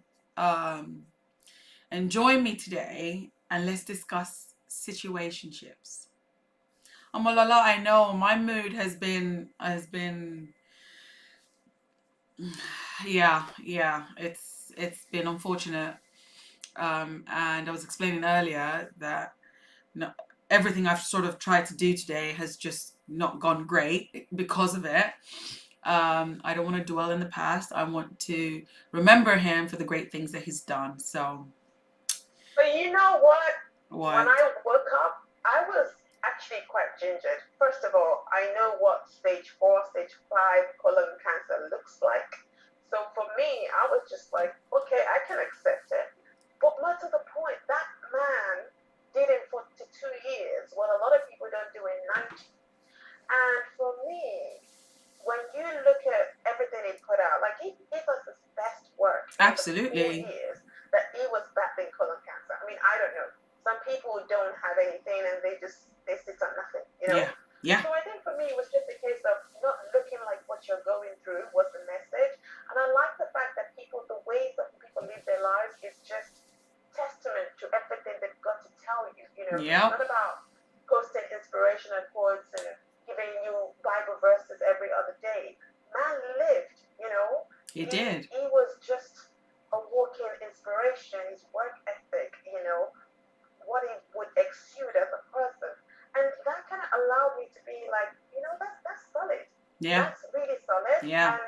and join me today and let's discuss situationships. Malala, I know my mood has been yeah, it's been unfortunate. And I was explaining earlier that no, everything I've sort of tried to do today has just not gone great because of it. I don't want to dwell in the past. I want to remember him for the great things that he's done. So, but you know what? What? When I woke up, I was actually quite gingered. First of all, I know what stage 4, stage 5 colon cancer looks like. So for me, I was just like, okay, I can accept it. But more to the point, that man did in 42 years what a lot of people don't do in 90. And for me, when you look at everything he put out, like he gave us his best work. Absolutely. In the 4 years that he was battling colon cancer. I mean, I don't know. Some people don't have anything and they sit on nothing, you know? Yeah. So I think for me, it was just a case of not looking like what you're going through was the message. And I like the fact that the ways that people live their lives is just testament to everything they've got to tell you. You know, Yep. It's not about posting inspirational quotes and giving you Bible verses every other day. Man lived, you know. He did. He was just a walking inspiration, his work ethic, you know, what he would exude as a person. And that kind of allowed me to be like, you know, that's solid. Yeah. That's really solid. Yeah. And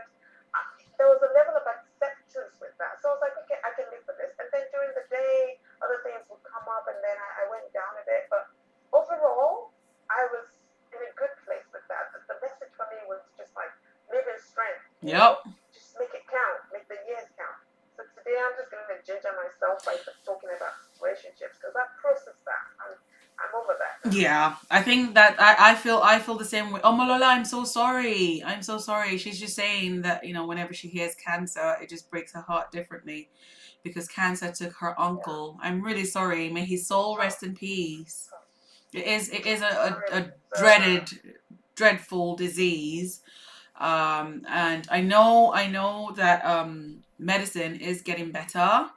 there was a level of acceptance with that. So I was like, okay, I can live with this. And then during the day, other things would come up and then I went down a bit. But overall, I was in a good place with that. The message for me was just like, live in strength. Yep. Just make it count. Make the years count. So today I'm just going to ginger myself by talking about situationships because I've processed that. I'm over that now. Yeah, I think that I feel the same way. Oh, Malola, I'm so sorry. I'm so sorry. She's just saying that, whenever she hears cancer, it just breaks her heart differently because cancer took her uncle. Yeah. I'm really sorry. May his soul rest in peace. It is a dreadful disease. And I know that medicine is getting better,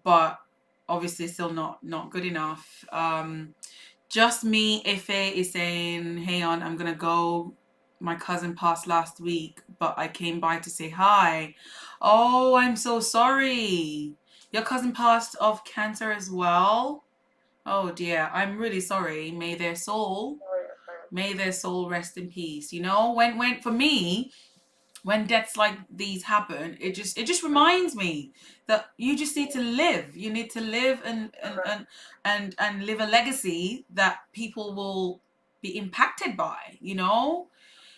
but obviously still not good enough. Just me, Ife is saying, hey on, I'm gonna go. My cousin passed last week, but I came by to say hi. Oh, I'm so sorry. Your cousin passed of cancer as well? Oh dear, I'm really sorry. Sorry, friend. May their soul rest in peace. You know, when for me, when deaths like these happen, it just reminds me that you just need to live. You need to live and live a legacy that people will be impacted by. You know,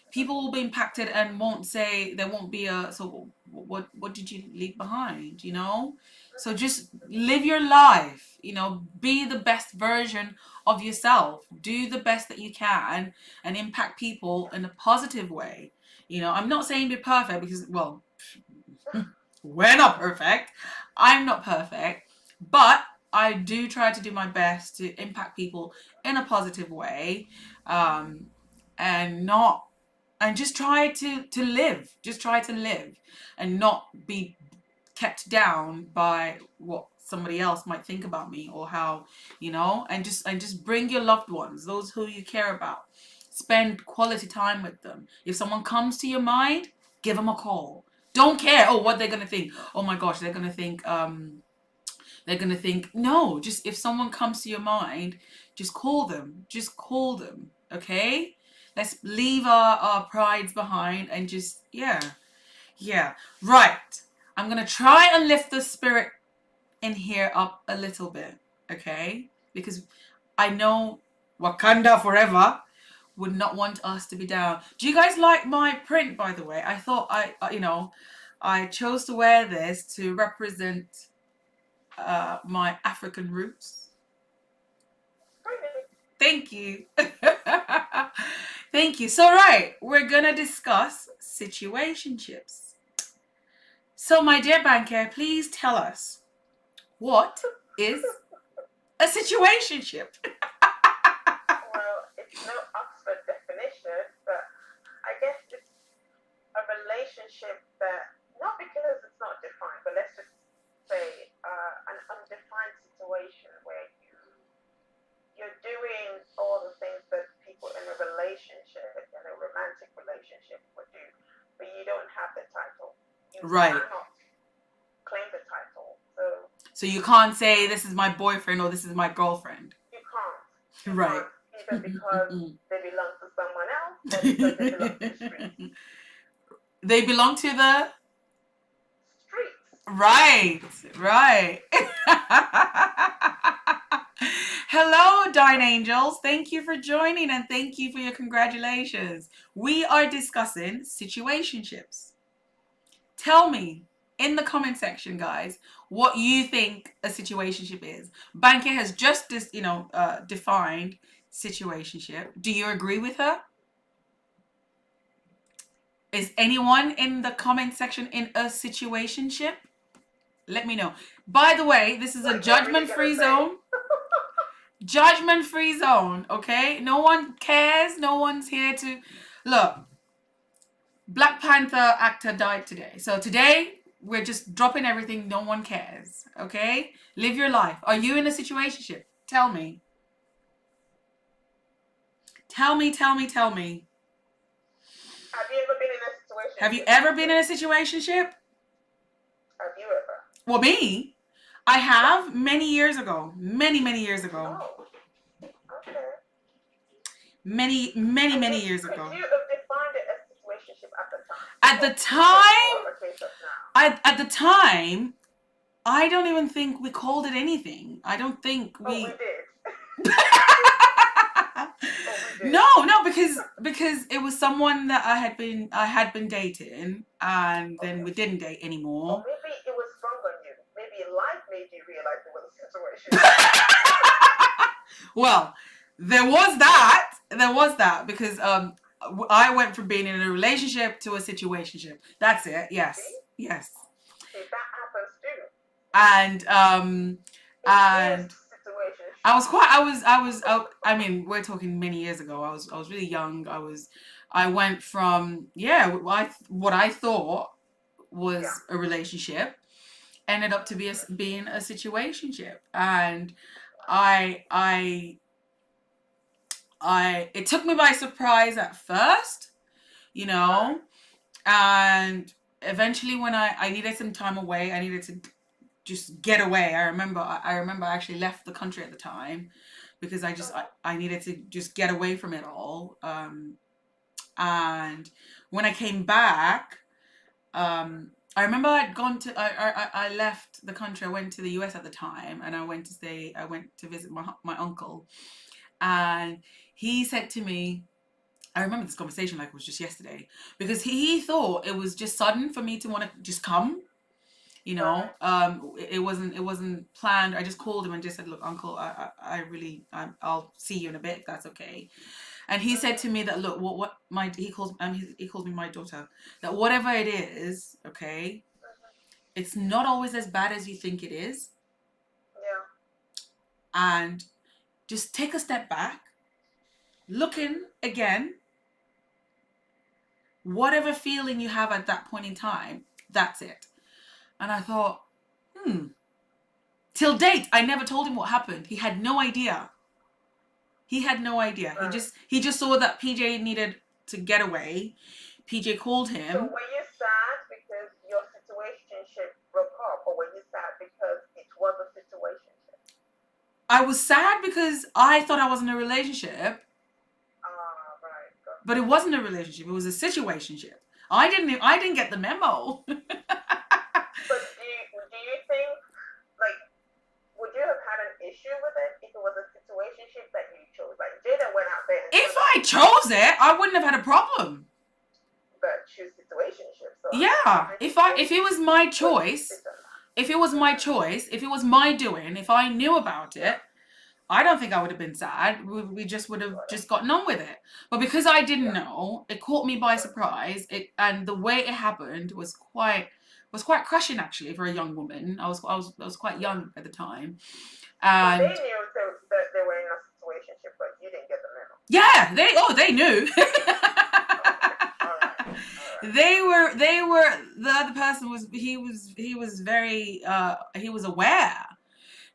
people will be impacted and won't say, there won't be a, so what did you leave behind, you know? So just live your life, you know, be the best version of yourself, do the best that you can and impact people in a positive way. You know, I'm not saying be perfect because, well, we're not perfect, I'm not perfect, but I do try to do my best to impact people in a positive way, um, and not and just try to live, just try to live and not be kept down by what somebody else might think about me or how, you know, and just bring your loved ones, those who you care about, spend quality time with them. If someone comes to your mind, give them a call. Don't care, oh, what they're gonna think, oh my gosh, they're gonna think, no, just if someone comes to your mind, just call them. Just call them. Okay? Let's leave our prides behind and just, yeah. Yeah. Right. I'm gonna try and lift the spirit in here up a little bit. Okay? Because I know Wakanda forever would not want us to be down. Do you guys like my print, by the way? I thought I chose to wear this to represent my African roots. Really? Thank you. Thank you. So, right, we're going to discuss situationships. So, my dear banker, please tell us, what is a situationship? Well, it's no Oxford definition, but I guess it's a relationship that, not because it's not defined, but let's just say an undefined situation where you're doing all the things that people in a relationship, in a romantic relationship, would do, but you don't have the title. You Right. cannot claim the title, so So, you can't say, this is my boyfriend or this is my girlfriend. you can't. You Right. can't, either because they belong to someone else or because they belong to the streets. They belong to the. Streets. Right, right. Hello, Dine Angels. Thank you for joining and thank you for your congratulations. We are discussing situationships. Tell me in the comment section, guys, what you think a situationship is. Banky has just defined situationship. Do you agree with her? Is anyone in the comment section in a situationship? Let me know. By the way, this is a judgment-free zone. Judgment-free zone, okay? No one cares. No one's here to... Look, Black Panther actor died today. So today, we're just dropping everything. No one cares, okay? Live your life. Are you in a situationship? Tell me. Tell me, tell me, tell me. Have you ever been in a situation? Have you ever been in a situationship? Have you ever? Well, me, I have many years ago. Many, many years ago. Oh, okay. Many years Could ago. you have defined it as situationship at the time? At the time, at the time, I don't even think we called it anything. I don't think we. Oh, we did. No, because it was someone that I had been dating, and then we didn't date Or anymore. maybe it was sprung on you. Maybe life made you realize it was a situation. Well, there was that because I went from being in a relationship to a situationship. That's it. Yes. See? Yes. See, that happens too. And It is situationship. I mean, we're talking many years ago. I was really young. I went from what I thought was a relationship ended up to being a situationship, and I it took me by surprise at first, you know, and eventually when I needed some time away, I needed to just get away. I remember I actually left the country at the time because I needed to just get away from it all. And when I came back, I remember I left the country. I went to the US at the time, and I went to visit my uncle, and he said to me, I remember this conversation like it was just yesterday, because he thought it was just sudden for me to want to just come. It wasn't planned. I just called him and just said, look, uncle, I really, I'll see you in a bit if that's okay. And he said to me that, look, what my he calls me my daughter, that whatever it is, okay, it's not always as bad as you think it is. Yeah. And just take a step back, look in again, whatever feeling you have at that point in time, that's it. And I thought, till date, I never told him what happened. He had no idea. He had no idea. Right. He just saw that PJ needed to get away. PJ called So him. were you sad because your situationship broke up, or were you sad because it was a situationship? I was sad because I thought I was in a relationship, Right. Got but it wasn't a relationship. It was a situationship. I didn't get the memo. But do you think, like, would you have had an issue with it if it was a situationship that you chose? Like, Jada went out there and If I chose it, I wouldn't have had a problem. but choose situationship. So Yeah, if it was my choice, if it was my choice, if it was my doing, if I knew about it, I don't think I would have been sad. We just would have just gotten on with it. But because I didn't know, it caught me by surprise. And the way it happened was quite crushing, actually, for a young woman. I was quite young at the time, and they knew that they were in a situationship, but you didn't get the memo. Yeah, they knew. All right. The other person was very he was aware.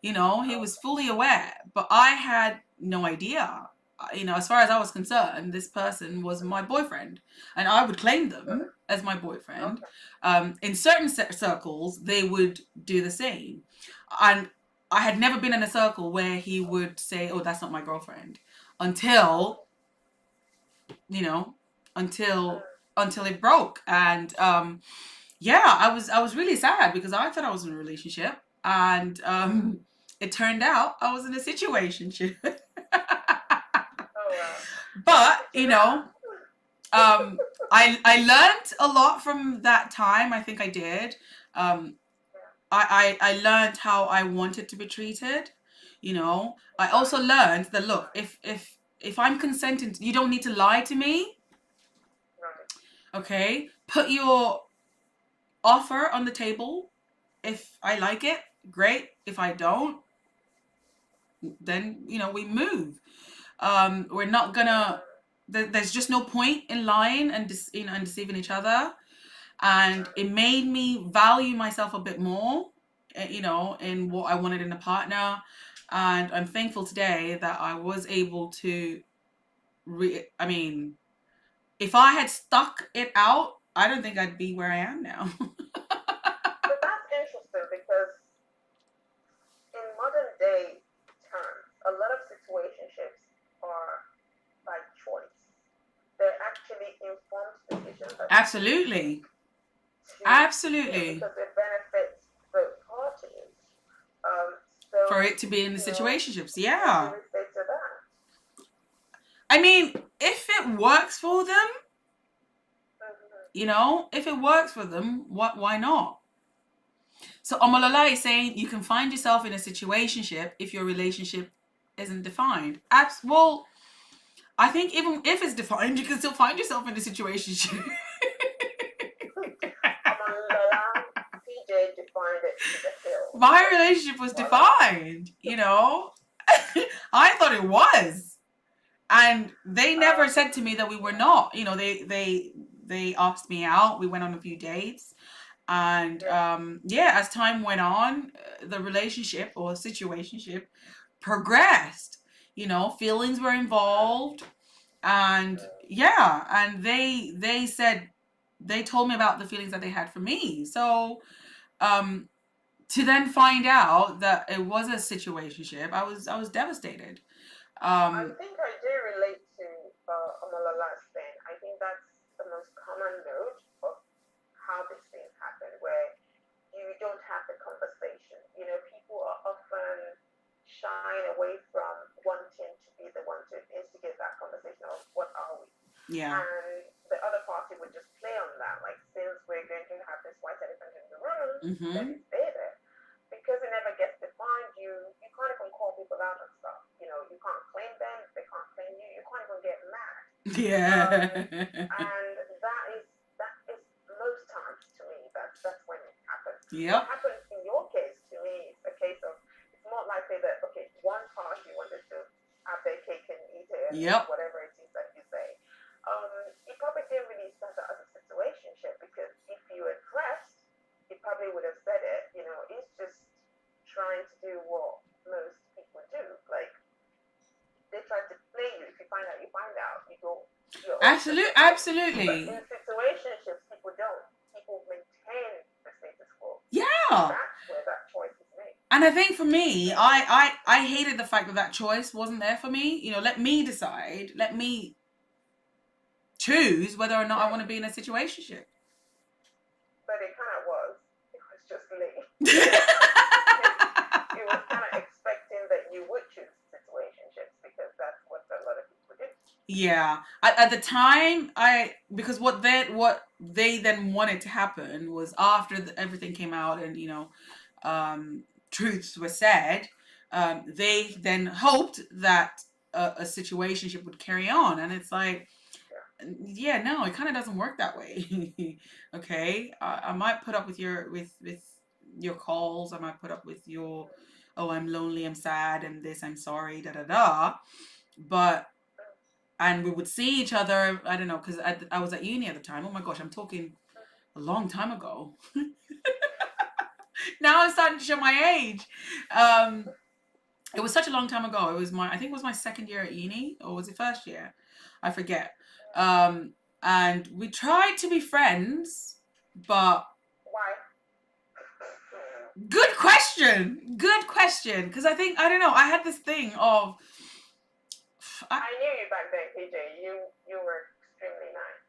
He was fully aware, but I had no idea. As far as I was concerned, this person was my boyfriend, and I would claim them as my boyfriend. In certain circles, they would do the same, and I had never been in a circle where he would say, "Oh, that's not my girlfriend," until until it broke. And I was really sad because I thought I was in a relationship, and it turned out I was in a situationship. But I learned a lot from that time. I think I did. I learned how I wanted to be treated. I also learned that, look, if I'm consenting, you don't need to lie to me. Okay, put your offer on the table. If I like it, great. If I don't, then we move. We're not gonna. There's just no point in lying and and deceiving each other. And it made me value myself a bit more, in what I wanted in a partner. And I'm thankful today that I was able to. If I had stuck it out, I don't think I'd be where I am now. But that's interesting because in modern day terms, a lot of situationships are by choice. They're actually informed decisions. Absolutely. Absolutely. Because it benefits both parties. For it to be in the situationships, yeah. To that. I mean, if it works for them, if it works for them, why not? So Omalala is saying you can find yourself in a situationship if your relationship isn't defined. Well, I think even if it's defined, you can still find yourself in a situationship. PJ defined it to the hill. My relationship was defined, I thought it was. And they never said to me that we were not. They asked me out. We went on a few dates. And as time went on, the relationship or situationship progressed. feelings were mm, involved. And mm. yeah, and they told me about the feelings that they had for me. So um to then find out that it was a situationship, I was devastated. I um think I do relate to Omalala's thing. I think that's the most common note of how these things happen, where you don't have the conversation. People are often shying away from wanting to be the one to instigate that conversation of what are we? yeah. And the other party would just play on that, like, since we're going to have this white elephant in the room, let Mm-hmm. it stay there. Because it never gets defined, you can't even call people out on stuff. You can't claim them, they can't claim you, you can't even get mad. Um, Yeah. and that is most times, to me, that's when it happens. What Yep. happens in your case, to me, is a case of, it's more likely that, okay, one party wanted to have their cake and eat it and Yep. whatever it is that you say. It probably didn't really start out as a situationship, because if you were pressed, he probably would have said it. It's just trying to do what most people do. Like, they try to play you. If you find out, you find out. You go your own Absolutely. separate way. But in Absolutely. situationships, people don't. People maintain the status quo, and Yeah. that's where that choice is made. And I think for me, I hated the fact that that choice wasn't there for me. Let me decide. Let me choose whether or not I want to be in a situationship. But it kind of was. It was just late. It was kind of expecting that you would choose situationships, because that's what a lot of people do. Yeah. At the time, because what they then wanted to happen was after everything came out and truths were said. They then hoped that a situationship would carry on, and it's like, Yeah. yeah, no, it kind of doesn't work that way. Okay, I might put up with your calls. I might put up with your, oh, I'm lonely, I'm sad, and this, I'm sorry, da da da. But and we would see each other. I don't know, because I was at uni at the time. Oh my gosh, I'm talking a long time ago. Now I'm starting to show my age. It was such a long time ago. I think it was my second year at uni, or was it first year? I forget. And we tried to be friends, but Why? good question. Good question. Because I don't know, I had this thing of, I, I knew you back then, KJ. You were extremely nice.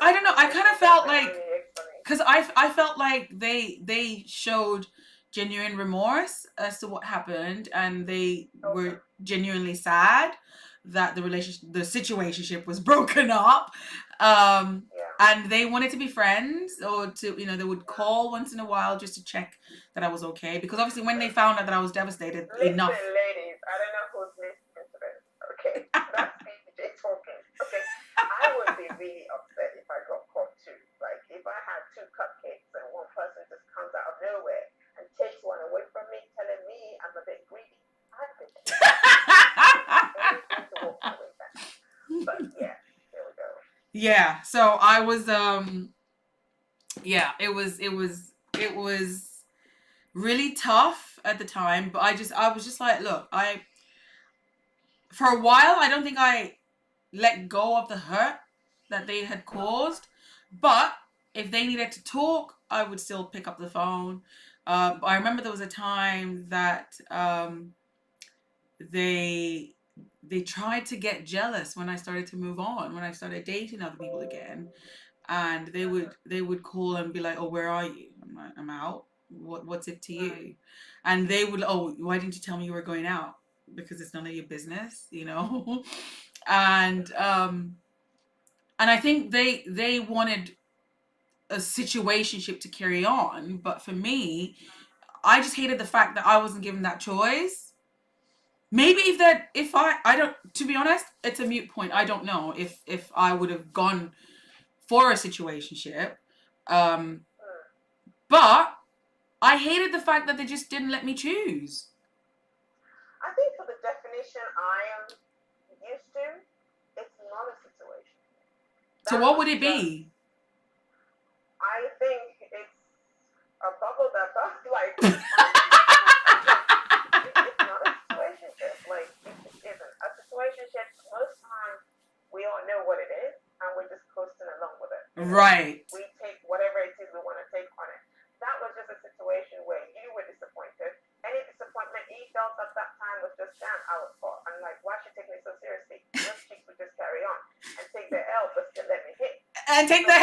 I don't know. I kind of That's felt the like, only because explanation. I felt like they showed genuine remorse as to what happened, and they Okay. were genuinely sad that the situationship was broken up. um Yeah. and they wanted to be friends, or to they would Yeah. call once in a while just to check that I was okay, because obviously when they found out that I was devastated Listen, enough. ladies. I don't know who's listening to this. Okay, that's PJ talking. Okay, I would be really upset if I got caught too. Like, if I had two cupcakes and one person just comes out of nowhere and takes one away from me, telling me I'm a bit greedy, I'd be pissed. Anything to walk my way back. But yeah, there we go. Yeah, so I was yeah, it was really tough at the time, but I was just like, look, I for a while I don't think I let go of the hurt that they had caused, but if they needed to talk, I would still pick up the phone. I remember there was a time that they they tried to get jealous when I started to move on, when I started dating other people again, and they would call and be like, "Oh, where are you?" I'm like, "I'm out. What's it to you?" And they would, "Oh, why didn't you tell me you were going out?" Because it's none of your business. and and I think they wanted a situationship to carry on, but for me, I just hated the fact that I wasn't given that choice. Maybe if I don't, to be honest, it's a mute point. I don't know if I would have gone for a situationship. Um, but I hated the fact that they just didn't let me choose. I think for the definition I am used to, it's not a situation. So That what was would it just, be? I think it's a bubble that does like on its Right. We take whatever it is we want to take on it. That was just a situation where you were disappointed. Any disappointment he felt at that time was just, damn, I was caught. I'm like, why should take me so seriously? Most chicks would just carry on and take their L, but still let me hit. And take So, the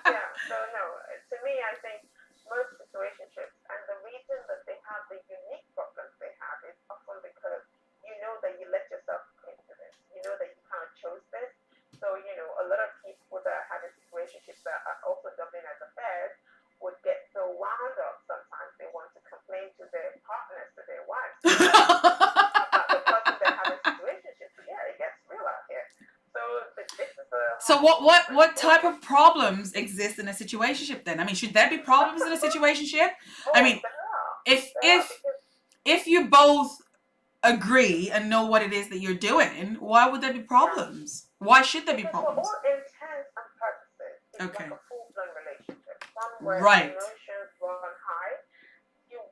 yeah, so no, to me, I think most situationships, and the reason that they have the unique problems they have is often because you know that you let yourself into this. You know that you kind of chose this. So, a lot of people that have a situationships that are also dubbing as affairs would get so wound up sometimes they want to complain to their partners, to their wives, about the person they're having situationships with. Yeah, it gets real out here. So this is a So whole different what type ballgame. of problems exist in a situationship then? I mean, should there be problems in a situationship? I Oh, mean, there are. if There are if because if you both agree and know what it is that you're doing, why would there be yeah, problems? Why should there be because for problems? all intents and purposes, it's like Okay. a full-blown relationship, one where Right. emotions run high. You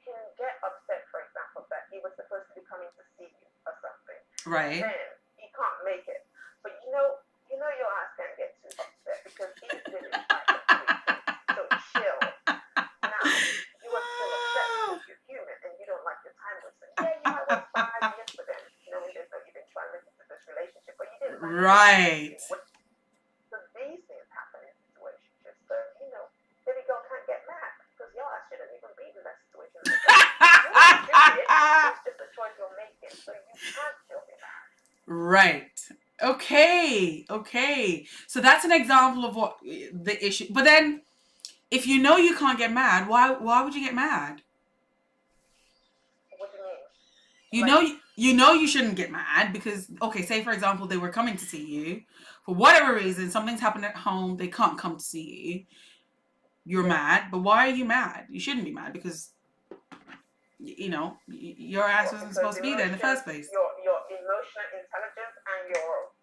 can get upset, for example, that he was supposed to be coming to see you or something, and Right. then he can't make it. But your ass can't get too upset because he's busy trying to sweet things. So chill. Now, you are still upset because you're human and you don't like your time wasted. Yeah, you might waste 5 years for them, knowing there's no eventuality to this relationship, but you didn't like your time Right. being wasted. So these things happen in situationships. So, baby girl can't get mad because your ass shouldn't even be in that situation in the first place. You're not stupid. It's just a choice you're making. So you can't still be mad. Right. Okay. Okay. So that's an example of what the issue. But then, if you know you can't get mad, why would you get mad? What do you mean? You Like, know you shouldn't get mad because okay, say for example they were coming to see you for whatever reason, something's happened at home, they can't come to see you. You're yeah. mad, but why are you mad? You shouldn't be mad because your ass What? wasn't Because supposed to be there in the emotions, first place. your emotional intelligence and your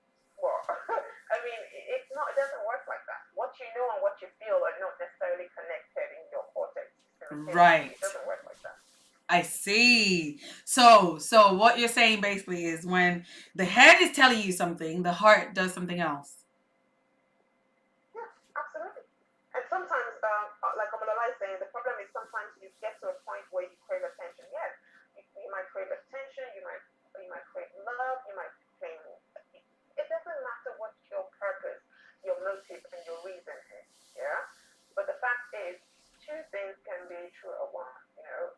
what? I mean, it's not. It doesn't work like that. What you know and what you feel are not necessarily connected in your cortex simultaneously. Right. It doesn't work like that. I see. So what you're saying basically is when the head is telling you something, the heart does something else. Yeah, absolutely. And sometimes, like Omolola is saying, the problem is sometimes you get to a point where you crave attention. Yes, you might crave attention. You might crave love. You might crave. It doesn't matter what your purpose, your motive, and your reason is. Yeah. But the fact is, two things can be true at once.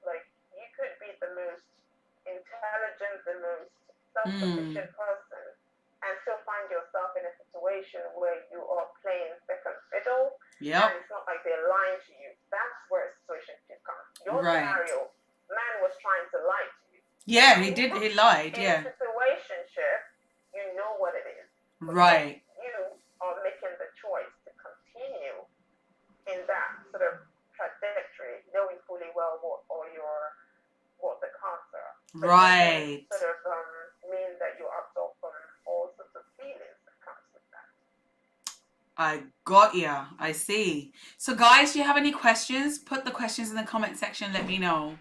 Like you could be the most intelligent, the most Hmm. self-sufficient person, and still find yourself in a situation where you are playing second fiddle, and Yep. it's not like they're lying to you. That's where a situationship comes. Your Right. scenario, man was trying to lie to you. Yeah, he did. He lied. In a Yeah. situationship, you know what it is, but yet Right. you are making the choice to continue in that sort of trajectory, knowing fully well what the cards are. So it doesn't Right. sort of mean that you're absolved from all sorts of feelings that comes with that. I got ya. I see. So, guys, do you have any questions? Put the questions in the comment section. Let me know.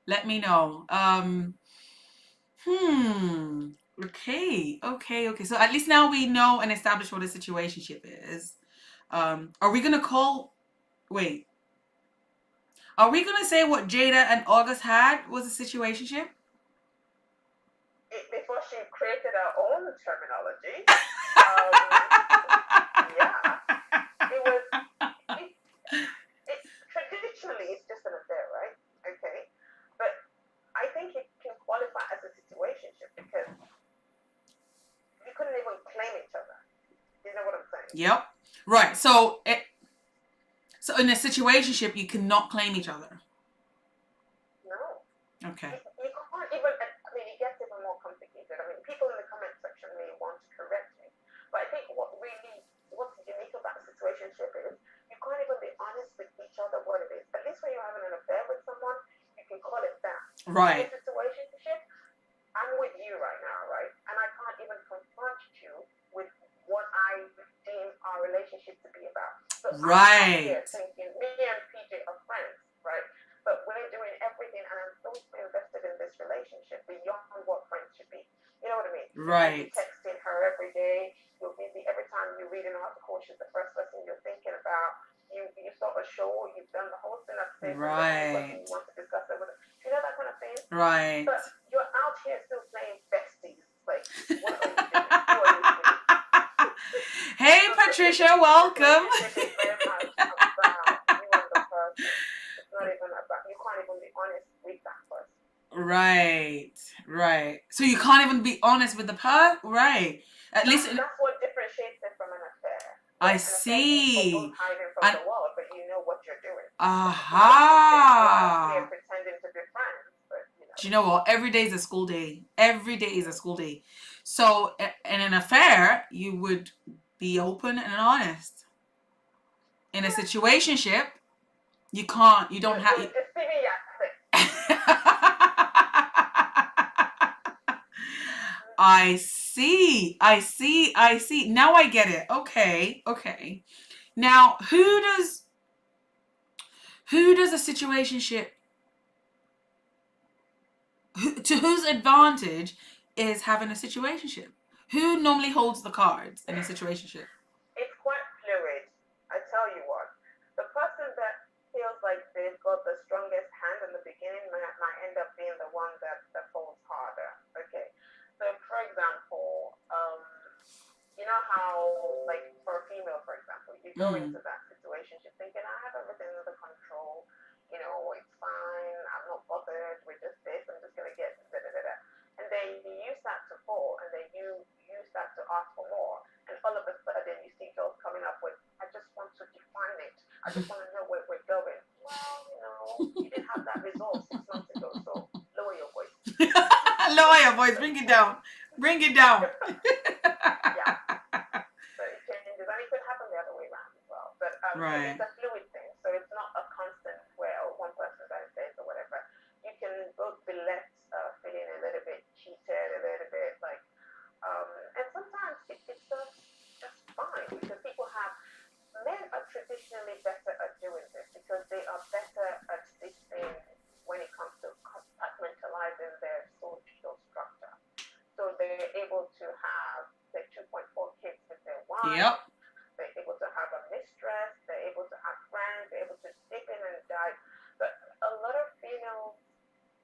Let me know. Hmm. Okay. Okay. Okay. So at least now we know and establish what a situationship is. Are we gonna call? Wait. Are we gonna say what Jada and August had was a situationship? Before she created her own terminology, um, yeah, it was. It traditionally it's just an affair, right? Okay, but I think it can qualify as a situationship because you couldn't even claim each other. You know what I'm saying? Yep. Right. So in a situationship, you cannot claim each other. No. Okay. You can't even, I mean, it gets even more complicated. I mean, people in the comment section may want to correct me, but I think what's unique about a situationship is you can't even be honest with each other what it is. At least when you're having an affair with someone, you can call it that. In a Right. situationship, I'm with you right now, right? And I can't even confront you with what I deem our relationship to be about. So I'm out Right. here thinking me and PJ are friends, right? But we're doing everything, and I'm so invested in this relationship beyond what friends should be. You know what I mean? So you'll be Right. texting her every day. You'll be every time it from the end, but Right. you want to discuss it with, you know, that kind of thing. Right. But you're out here still playing besties. Like, what are you doing? Who are you fooling? Hey, So Patricia, the welcome. relationship is very much about you and the person. It's not even about, you can't even be honest with that person. Right, right. So you can't even be honest with the person, right? At least That's what differentiates it from an affair. I An affair means we're see. both hiding from And the world, but you know what you're doing. Relationship, we're out here aha. pretending to be friends, but you know. Do you know what? Every day is a school day. Every day is a school day. So in an affair, you would be open and honest. In a situationship, you can't. You don't have. You're deceiving yourself. I see. I see. I see. Now I get it. Okay. Okay. Now, who does a situationship, to whose advantage is having a situationship? Who normally holds the cards in a situationship? It's quite fluid. I tell you what, the person that feels like they've got the strongest hand in the beginning might end up being the one that falls harder. Okay, so for example, you know how, like, for a female, for example, you go into Mm. that situation thinking, I have everything under control, you know, it's fine, I'm not bothered, we're just this, I'm just gonna get da da da da. And then you start to fall, and then you start to ask for more, and all of a sudden you see girls coming up with, I just want to define it, I just want to know where we're going. Well, you know, you didn't have that resolve 6 months ago, so lower your voice. Lower your voice. Bring it down. Bring it down. Yeah. So it changes, and it could happen the other way around as well. But it's Right. a fluid thing, so it's not a constant where one person says this or whatever. You can both be left feeling a little bit cheated, a little bit like, and sometimes it's just fine, because people have, men are traditionally better at doing this because they are better at this thing when it comes to compartmentalizing their social structure. So they're able to have their 2.4 kids with their wife, Yep. they're able to have a mistress, they're able to have friends, they're able to dip in and dive. But a lot of females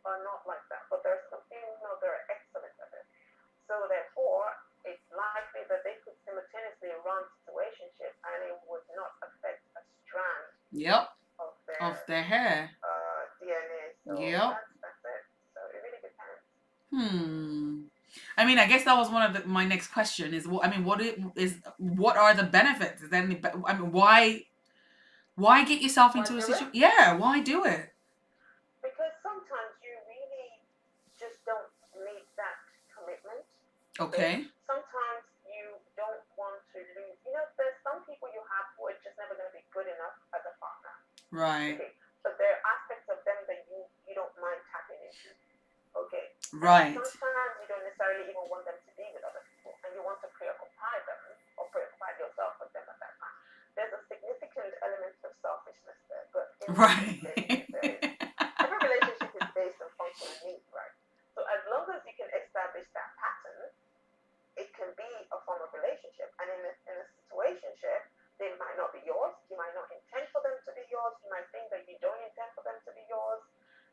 are not like that. But there's some females that are excellent at it. So therefore, it's likely that they could simultaneously run situationship and it would not affect a strand Yep. of Of their their hair. DNA. So Yep. that's it. So it really depends. I mean, I guess that was one of my next question is, I mean, what are the benefits? Is there any, I mean, why get yourself Why into a do it? situation? Yeah, why do it? Because sometimes you really just don't need that commitment. Okay. Okay. Sometimes you don't want to lose. You know, there's some people you have who are just never going to be good enough as a partner. Right. Okay. But there are aspects of them that you don't mind tapping into. Okay. Right. And sometimes you don't necessarily even want them to be with other people, and you want to preoccupy them or preoccupy yourself with them at that time. There's a significant element of selfishness there, but in Right. business, every relationship is based on functional needs, right? So as long as you can establish that pattern, it can be a form of relationship. And in a situationship, they might not be yours. You might not intend for them to be yours. You might think that you don't intend for them to be yours,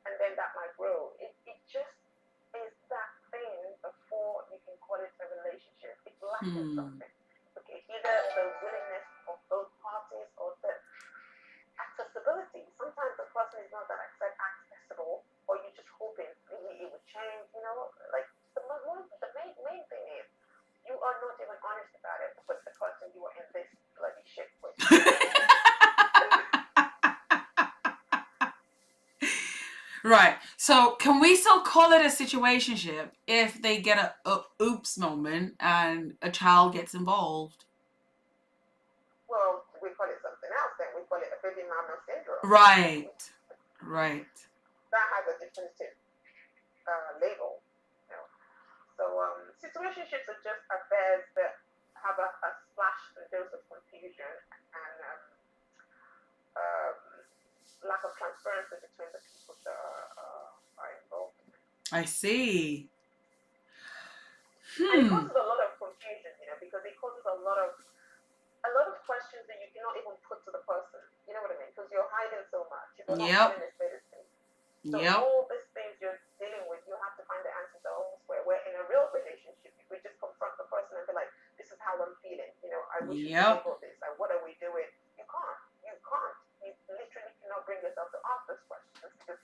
and then that might grow. It just is that thing before you can call it a relationship. It's lacking Hmm. something. Okay, either the willingness of both parties or the accessibility. Sometimes the person is not that accessible, or you're just hoping maybe it would change. You know, like the main thing is you are not even honest about it with the person you are in this bloody shit with. Right. So can we still call it a situationship if they get a oops moment and a child gets involved? Well, we call it something else then. We call it a baby mama syndrome. Right. Right. That has a definitive label. You know? So situationships are just affairs that have a splash and dose of confusion and um, lack of transparency between the people that are involved. I see. And it causes a lot of confusion, you know, because it causes a lot of questions that you cannot even put to the person. You know what I mean? Because you're hiding so much. If you're not Yep. calling a spade a spade. So Yep. all these things you're dealing with, you have to find the answers elsewhere. Where in a real relationship, you could just confront the person and be like, "This is how I'm feeling. I wish you could Yep. table this. Like, what are we doing?" You can't. You can't. You literally cannot bring yourself to ask those questions because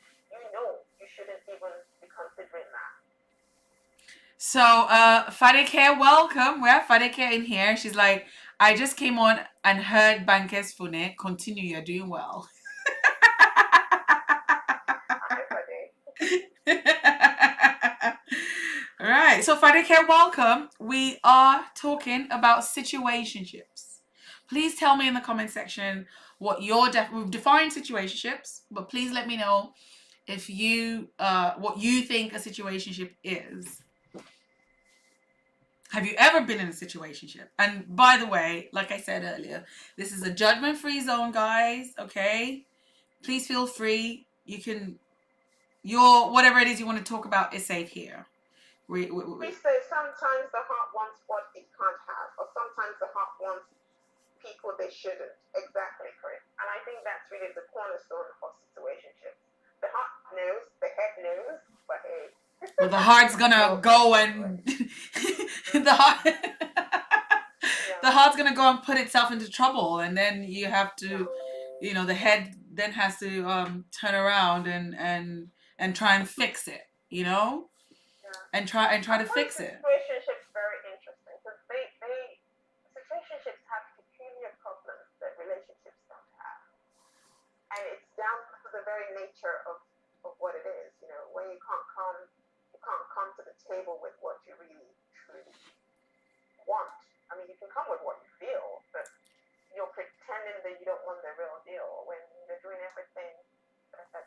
you shouldn't even be considering that. So, Fadike, welcome. We have Fadike in here. She's like, I just came on and heard Bankers Fune. Continue, you're doing well. Hi, buddy. All right. So, Fadike, welcome. We are talking about situationships. Please tell me in the comment section what we've defined situationships, but please let me know if you what you think a situationship is. Have you ever been in a situationship? And by the way, like I said earlier, this is a judgment-free zone, guys. Okay, please feel free. You can whatever it is you want to talk about is safe here. We say sometimes the heart wants what it can't have, or sometimes the heart wants people they shouldn't. Exactly correct. And I think that's really the cornerstone of situationships. The heart knows, the head knows, but hey. Well, the heart's gonna go and the heart the heart's gonna go and put itself into trouble, and then you have to, the head then has to turn around and try and fix it, and try to fix it. Situationships very interesting because situationships have peculiar problems that relationships don't have, and it's down to the very nature of what it is. When you can't come to the table with what you really truly want. I mean, you can come with what you feel, but you're pretending that you don't want the real deal when you're doing everything that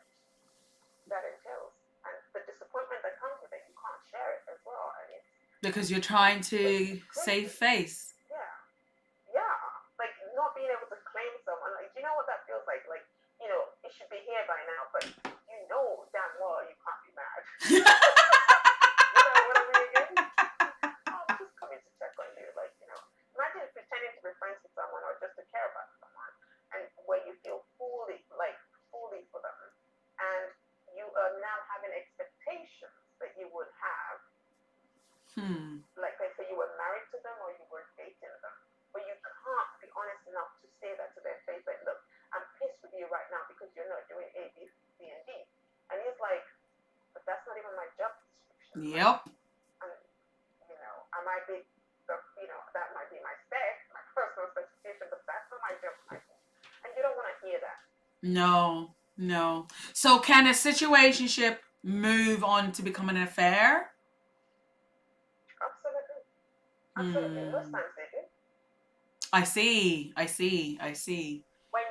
entails, and the disappointment that comes with it, you can't share it as well. I mean, because you're trying to save face. Yeah, like not being able to claim someone. Like, you know what that feels like? Like, it should be here by now, but damn well you can't be mad. You know what I mean? Oh, I'm just coming to check on you. Like, imagine pretending to be friends with someone or just to care about someone, and where you feel fully for them, and you are now having expectations that you would have. Like, let's say you were married to them or you were dating them, but you can't be honest enough to say that to their face. Like, look, I'm pissed with you right now because you're not doing A, B, C, and D. And he's like, but that's not even my job description. Yep. And, I might be, that might be my spec, my personal specification, but that's not my job title. And you don't want to hear that. No. So can a situationship move on to become an affair? Absolutely. Most times they do. I see. When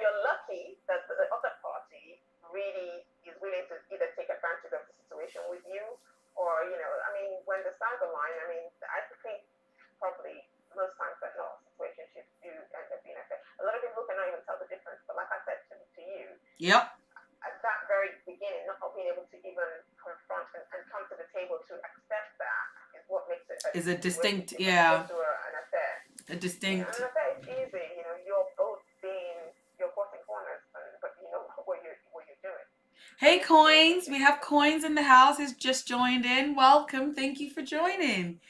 you're lucky that the other party really is willing to either take advantage of the situation with you, or, when the stars align, I think probably most times that no, situationships do end up being affair. A lot of people cannot even tell the difference, but like I said to you, yep, at that very beginning, not being able to even confront and come to the table to accept that is what makes it a distinct, to an affair. A distinct. An affair is easy, you're both you're crossing corners, but you know what you're doing. Hey, Coins, we have Coins in the house. Has just joined in. Welcome, thank you for joining.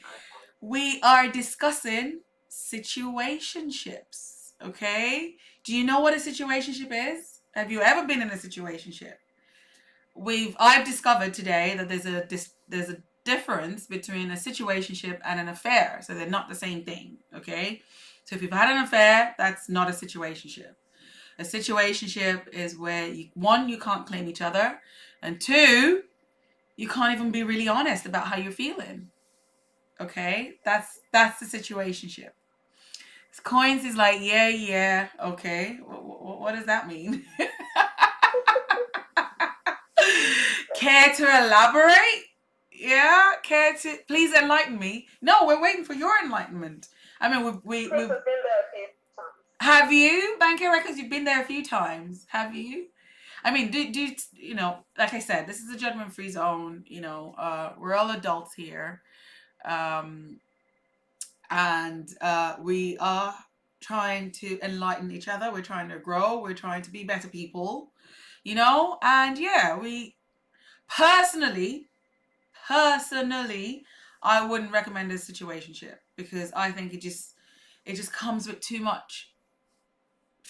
We are discussing situationships. Okay, do you know what a situationship is? Have you ever been in a situationship? I've discovered today that there's a difference between a situationship and an affair. So they're not the same thing. Okay, so if you've had an affair, that's not a situationship. A situationship is where you can't claim each other, and two, you can't even be really honest about how you're feeling. Okay, that's the situationship. Coins is like, yeah, okay. What does that mean? Care to elaborate? Yeah, care to please enlighten me? No, we're waiting for your enlightenment. I mean, we've been there a few times. Have you, Banker Records? You've been there a few times. Have you? I mean, do like I said, this is a judgment-free zone. We're all adults here, and we are trying to enlighten each other. We're trying to grow. We're trying to be better people, you know? And yeah, we personally, personally, I wouldn't recommend a situationship because I think it just comes with too much.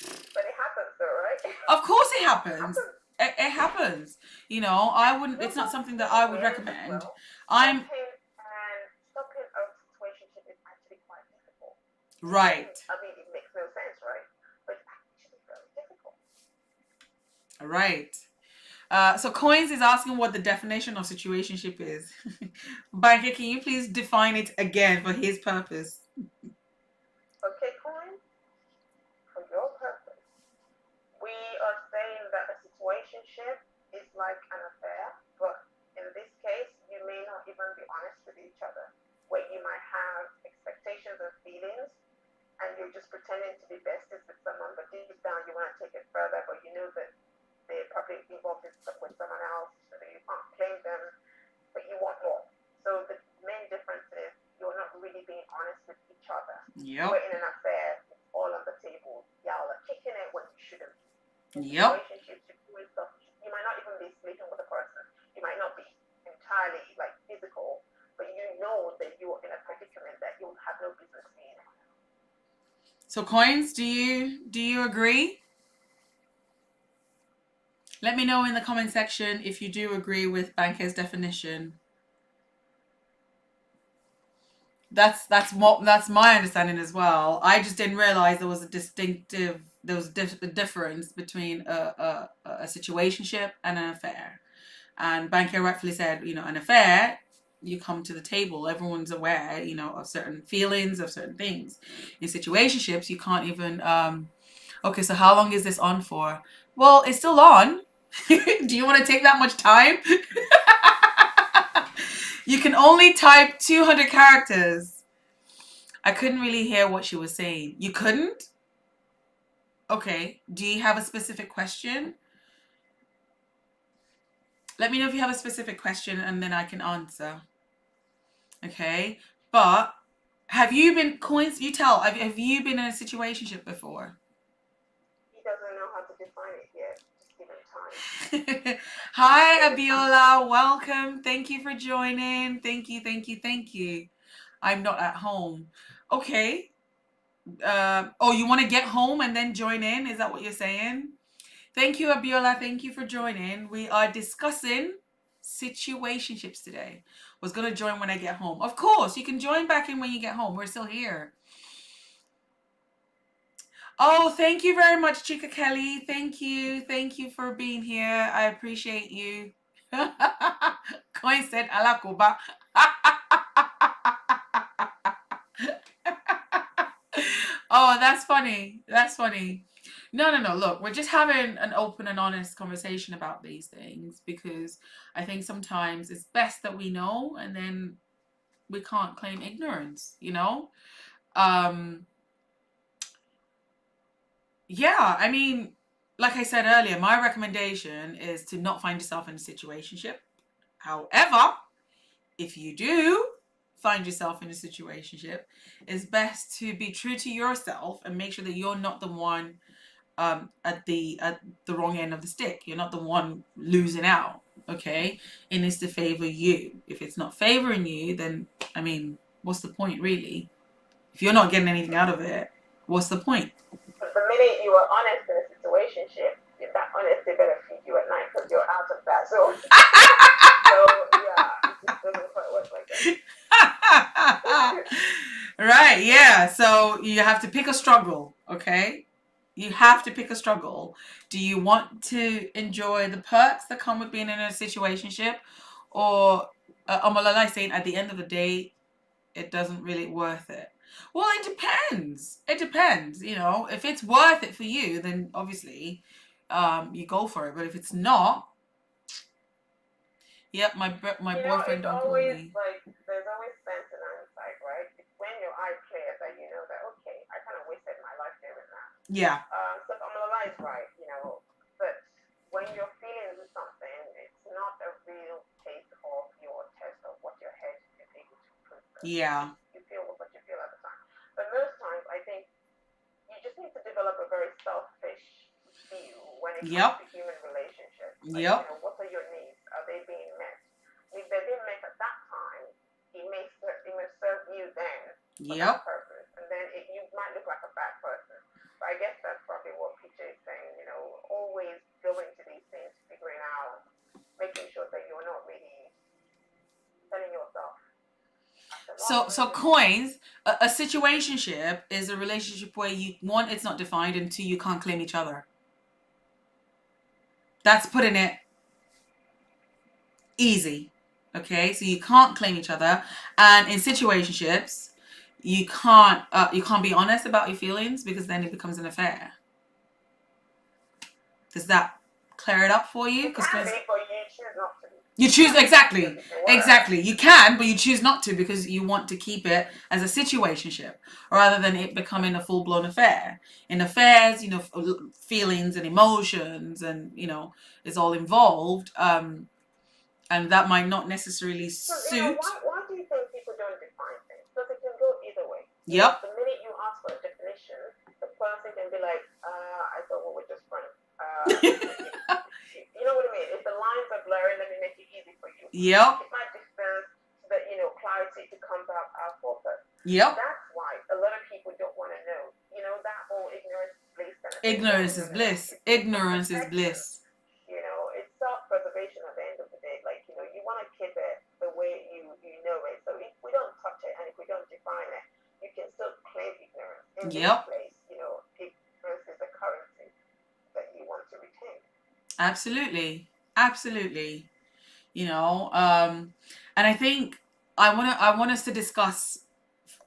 But it happens though, right? Of course it It happens. happens. It happens. You know, I wouldn't, No, it's not but something in that I would fairness as recommend. well, I'm stopping a situationship is actually quite difficult. right. I mean, it makes no sense, right? But it's actually very difficult. Right. So Coins is asking what the definition of situationship is. Banker, can you please define it again for his purpose? Okay, Coin, for your purpose, we are saying that a situationship is like an affair, but in this case, you may not even be honest with each other, where you might have expectations and feelings, and you're just pretending to be besties with someone, but deep down you want to take it further, but you know that they're probably involved with someone else, so you can't claim them, but you want more. So the main difference is you're not really being honest with each other. Yep. Where in an affair, it's all on the table. Y'all are kicking it when you shouldn't. In Yep. relationships, you're doing stuff. You might not even be sleeping with a person. You might not be entirely like physical, but you know that you're in a predicament that you have no business being in. So Coins, do you agree? Let me know in the comment section if you do agree with Banker's definition. That's my understanding as well. I just didn't realize there was a difference between a situationship and an affair. And Banker rightfully said, you know, an affair, you come to the table, everyone's aware, you know, of certain feelings, of certain things. In situationships, you can't even. Okay, so how long is this on for? Well, it's still on. Do you want to take that much time? You can only type 200 characters. I couldn't really hear what she was saying. You couldn't? Okay. Do you have a specific question? Let me know if you have a specific question and then I can answer. Okay. But have you been, Coins, you tell, have you been in a situationship before? He doesn't know how to define it yet. Just give him time. Hi, Abiola. Welcome. Thank you for joining. Thank you, thank you, thank you. I'm not at home. Okay. Oh, you want to get home and then join in? Is that what you're saying? Thank you, Abiola. Thank you for joining. We are discussing situationships today. Was going to join when I get home. Of course, you can join back in when you get home. We're still here. Oh, thank you very much, Chica Kelly. Thank you. Thank you for being here. I appreciate you. Coin said Alakoba. Oh, that's funny. That's funny. No. Look, we're just having an open and honest conversation about these things because I think sometimes it's best that we know and then we can't claim ignorance, you know? Yeah, I mean, like I said earlier, my recommendation is to not find yourself in a situationship. However, if you do find yourself in a situationship, it's best to be true to yourself and make sure that you're not the one at the wrong end of the stick. You're not the one losing out. Okay, it needs to favor you. If it's not favoring you, then I mean, what's the point really? If you're not getting anything out of it, what's the point? But the minute you are honest in a situationship, that honesty better feed you at night because you're out of that zone. So yeah, it just doesn't quite work like that. Right, yeah. So you have to pick a struggle, okay? You have to pick a struggle. Do you want to enjoy the perks that come with being in a situationship? Or, Omalala is saying at the end of the day, it doesn't really worth it. Well, it depends. It depends, you know. If it's worth it for you, then obviously you go for it. But if it's not, yep, my boyfriend It's don't call always me. like there's always sense in hindsight, right? It's when your eye clear that you know that okay, I kind of wasted my life doing that. Yeah. So Amala is right, but when you're feeling something, it's not a real case of your test of what your head is able to process. Yeah. You feel what you feel at the time. But most times, I think it comes Yep. to human relationships. Like, Yep. what are your needs? Are they being met? If they're being met at that time, it may serve you then for that Yep. purpose, and then you might look like a bad person. But I guess that's probably what PJ is saying. Always going to these things, figuring out, making sure that you're not really selling yourself at the wrong So person. coins, a situationship is a relationship where one, it's not defined, and two, you can't claim each other. That's putting it easy. Okay, so you can't claim each other, and in situationships, you can't be honest about your feelings because then it becomes an affair. Does that clear it up for you? You can be, but you choose not to. You choose exactly. Exactly. You can, but you choose not to because you want to keep it as a situationship rather than it becoming a full blown affair. In affairs, feelings and emotions and is all involved. And that might not necessarily So, suit. why do you think people don't define things? Because it can go either way. Yep. The minute you ask for a definition, the person can be like, I thought we were just friends. You know what I mean? If the lines are blurry, let me make it easy for you. Yep. Keep my distance so that, clarity to come to our focus. Yep. That's why a lot of people don't want to know. That whole ignorance is bliss. Ignorance is bliss. Ignorance is bliss. It's self-preservation at the end of the day. Like, you want to keep it the way you know it. So if we don't touch it and if we don't define it, you can still claim ignorance. In this place, ignorance is a currency that you want to retain. Absolutely. Absolutely. And I think I want us to discuss.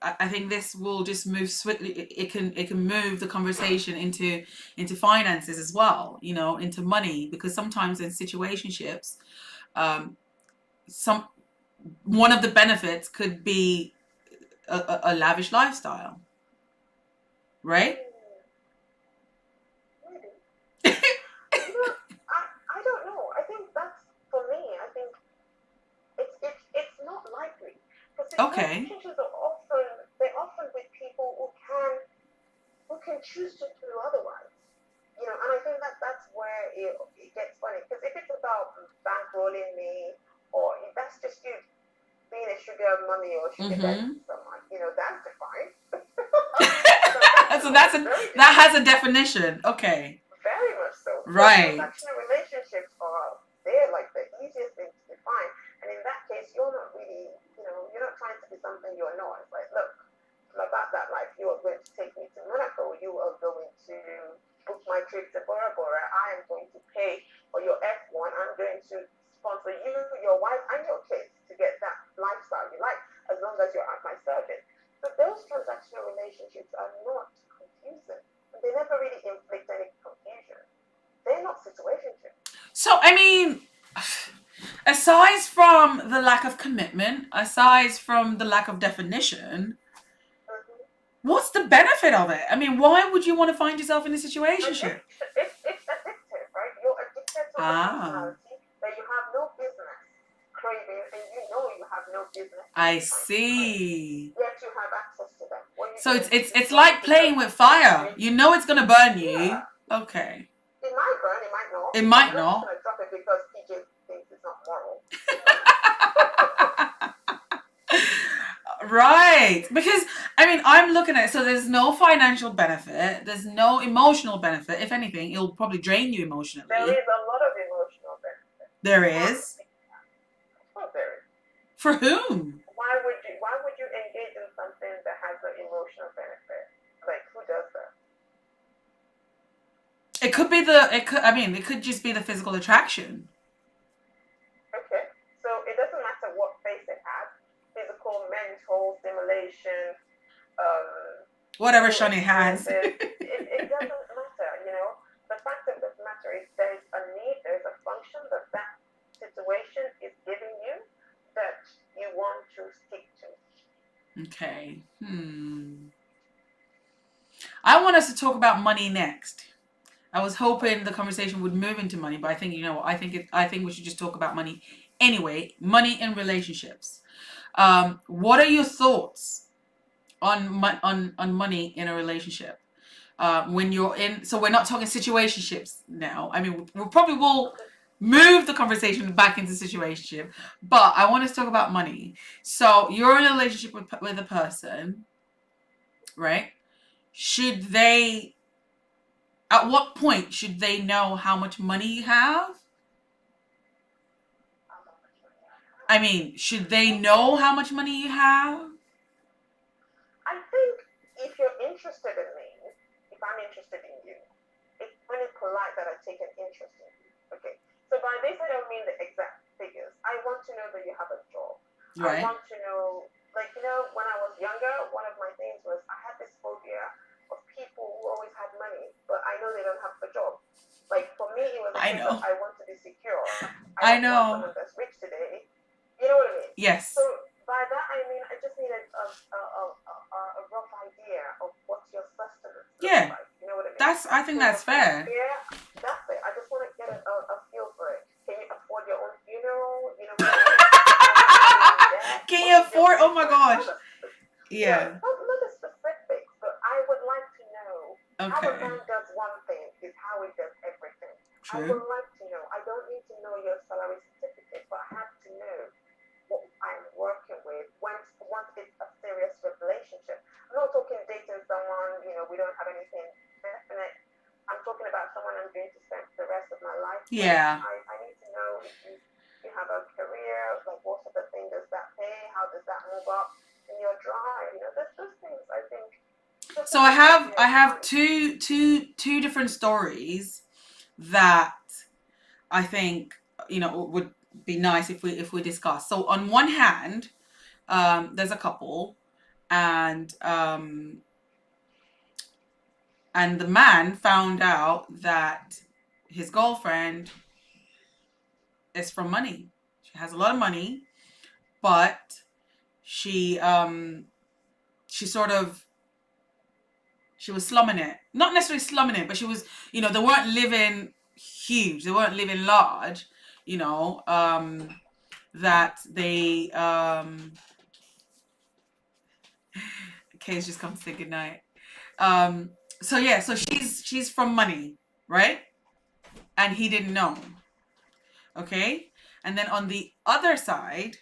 I think this will just move swiftly. It can move the conversation into finances as well. Into money, because sometimes in situationships, one of the benefits could be a lavish lifestyle, right? Maybe. I don't know. I think that's, for me, I think it's not likely. Because Okay. relationships are often with people who can choose to do otherwise. And I think that's where it gets funny. Because if it's about bankrolling me, or if that's just you being a sugar mommy or sugar daddy to someone, that's defined. So that has a definition. Okay. Very much so. Right. Transactional relationships are they're like the easiest thing to define. And in that case, you're not really, you're not trying to be something you're not. It's like, look, about that life, you are going to take me to Monaco. You are going to book my trip to Bora Bora. I am going to pay for your F1. I'm going to sponsor you, your wife, and your kids to get that lifestyle you like, as long as you're at my service. So those transactional relationships are not confusing. They never really inflict any confusion. They're not situationships. So, I mean, aside from the lack of commitment, aside from the lack of definition, what's the benefit of it? I mean, why would you want to find yourself in a situationship? It's addictive, right? You're addicted to a personality that you have no business craving, and you have no business. I see. Yet you have access to them. So it's like playing with fire. You know it's gonna burn you. Yeah. Okay. It might burn. It might not. It might I'm not. just gonna drop it because PJ thinks it's not moral. Right. Because, I mean, I'm looking at it, so there's no financial benefit, there's no emotional benefit. If anything, it'll probably drain you emotionally. There is a lot of emotional benefit. There is? Well, there is. For whom? Why would you engage in something that has an emotional benefit? Like, who does that? It could just be the physical attraction. Okay. So it doesn't matter what face it has. Physical, mental, stimulation, whatever Shani has. it doesn't matter, The fact of the matter is there's a need, there's a function that situation is giving you that you want to stick to. Okay. I want us to talk about money next. I was hoping the conversation would move into money, but I think I think we should just talk about money anyway. Money in relationships. What are your thoughts on money in a relationship? when you're in. So we're not talking situationships now. I mean, we probably will move the conversation back into situationship, but I want us to talk about money. So you're in a relationship with a person, right? Should they? At what point should they know how much money you have? I mean, should they know how much money you have? I think if you're interested in me, if I'm interested in you, it's only polite that I take an interest in you. Okay. So by this I don't mean the exact figures. I want to know that you have a job. I Right. want to know, like, when I was younger, one of my things was I had this phobia of people who always had money, but I know they don't have a job. Like for me, it was a I case of know. I want to be secure. I I don't want know. someone that's rich today. You know what I mean? So Yes. by that I mean I just need a rough idea of what your sustenance looks Yeah. like. You know what I mean? I think So that's fair. yeah, that's it. I just want to get a feel for it. Can you afford your own funeral? You know what I mean? Are you in debt? Can What you is your afford? Oh my comfort? gosh. Yeah. Not the specifics, but I would like to know how a Okay. man does one thing is how he does everything. I True. would like to know. I don't need to know your salary certificate, but I have to know what I'm working with once it's a serious relationship. I'm not talking dating someone, we don't have anything definite. I'm talking about someone I'm going to spend the rest of my life with. Yeah. I need to know if you have a career, like what sort of thing does that pay? How does that move up in your drive? Those things I think just So to get an I idea of have money. two different stories that I think would be nice if we discuss. So on one hand, there's a couple, and the man found out that his girlfriend is from money. She has a lot of money, but she sort of she was slumming it. Not necessarily slumming it, but she was, they weren't living huge. They weren't living large, you know, that they, Kay's just come to say goodnight. Um, so yeah, so she's from money, right? And he didn't know. Okay. And then on the other side,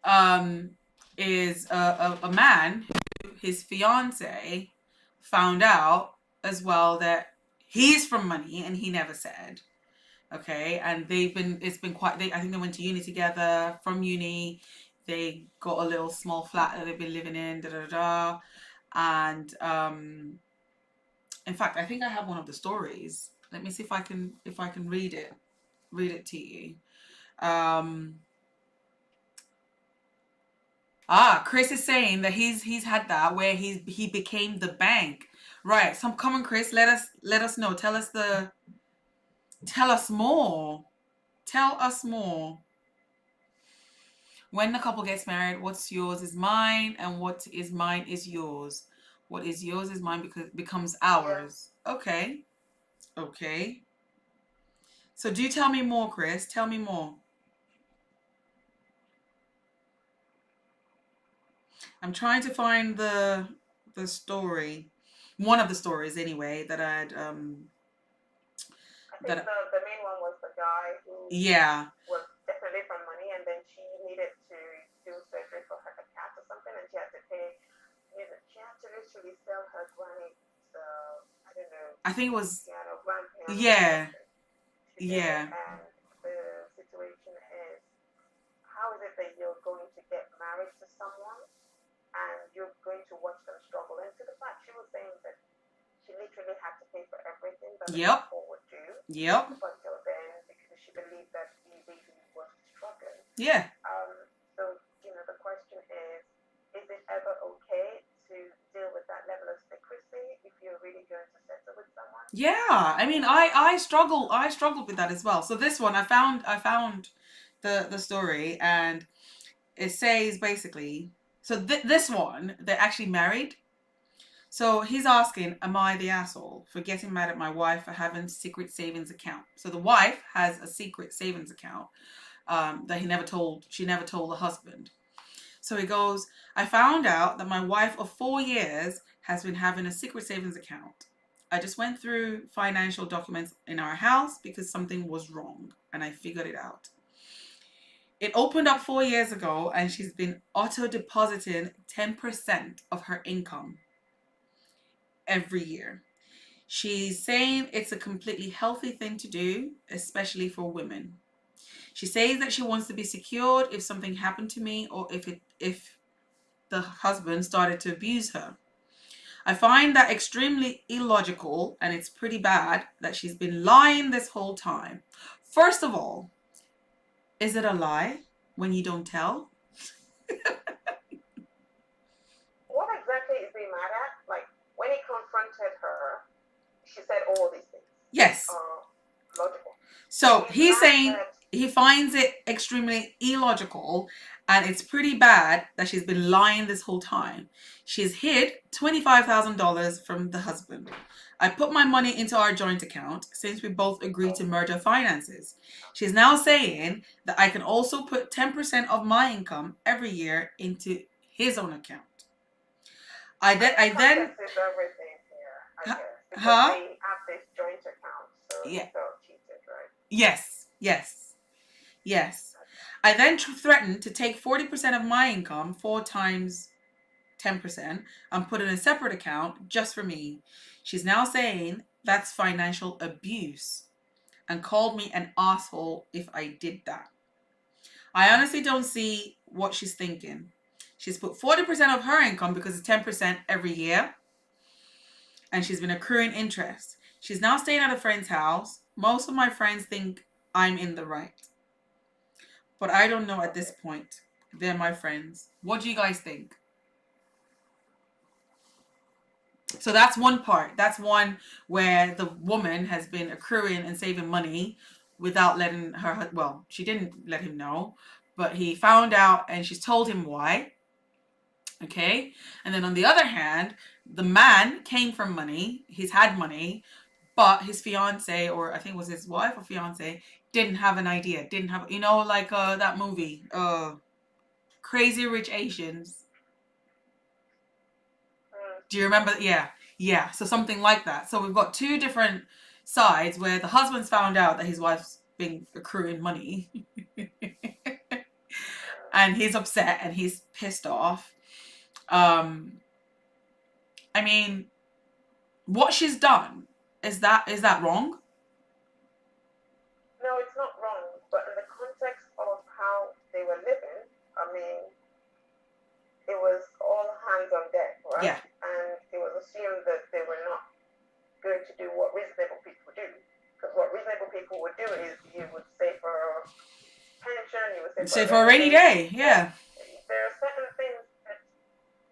um, is a man who his fiance found out as well that he's from money and he never said. Okay, and it's been quite. I think they went to uni together. From uni, they got a little small flat that they've been living in. Da da da. And in fact, I think I have one of the stories. Let me see if I can read it to you. Um, Chris is saying that he's had that where he became the bank. Right. So come on, Chris. Let us know. Tell us more. Tell us more. When the couple gets married, what's yours is mine, and what is mine is yours. What is yours is mine because it becomes Yeah. ours. Okay. Okay. So do tell me more, Chris. Tell me more. I'm trying to find the story. One of the stories anyway that I think that the main one was the guy who yeah. was definitely from money, and then she needed to do surgery for her cat or something, and she had to pay. She had to literally sell her granny, I don't know, I think it was piano, grand piano or yeah. something to get it. Yeah. And the situation is, how is it that you're going to get married to someone and you're going to watch them struggle? And to the fact she was saying that she literally had to pay for everything that the Yep. couple would do Yep. up until then because she believed that the baby was struggling. Yeah. So, the question is it ever okay to deal with that level of secrecy if you're really going to settle with someone? Yeah. I mean, I struggled with that as well. So this one, I found the story, and it says basically, so this one, they're actually married. So he's asking, am I the asshole for getting mad at my wife for having secret savings account? So the wife has a secret savings account that she never told the husband. So he goes, I found out that my wife of 4 years has been having a secret savings account. I just went through financial documents in our house because something was wrong and I figured it out. It opened up 4 years ago and she's been auto depositing 10% of her income every year. She's saying it's a completely healthy thing to do, especially for women. She says that she wants to be secured if something happened to me or if the husband started to abuse her. I find that extremely illogical and it's pretty bad that she's been lying this whole time. First of all, is it a lie when you don't tell? What exactly is he mad at? Like, when he confronted her, she said all these things, which Yes. are logical. So He's he's mad saying that, he finds it extremely illogical and it's pretty bad that she's been lying this whole time. She's hid $25,000 from the husband. I put my money into our joint account since we both agreed to merge our finances. She's now saying that I can also put 10% of my income every year into his own account. I think I then, context is everything here, I guess, because huh? they have this joint account, so he Yeah. felt cheated, right? Yes. Yes. Yes. I then threatened to take 40% of my income, 4 times 10%, and put in a separate account just for me. She's now saying that's financial abuse and called me an asshole if I did that. I honestly don't see what she's thinking. She's put 40% of her income because it's 10% every year, and she's been accruing interest. She's now staying at a friend's house. Most of my friends think I'm in the right, but I don't know at this Okay. point. They're my friends. What do you guys think? So that's one part. That's one where the woman has been accruing and saving money without letting her, well, she didn't let him know, but he found out and she's told him why. Okay. And then on the other hand, the man came from money. He's had money, but his fiance, or I think it was his wife or fiance, didn't have an idea. Didn't have, like that movie, Crazy Rich Asians. Do you remember? Yeah. Yeah. So something like that. So we've got two different sides where the husband's found out that his wife's been accruing money and he's upset and he's pissed off. Um, I mean, what she's done, is that wrong? No, it's not wrong, but in the context of how they were living, I mean, it was all hands on deck, right? Yeah. And it was assumed that they were not going to do what reasonable people do. Because what reasonable people would do is you would save for pension, you would save for Say a for a rainy rainy day. day. But Yeah. there are certain things that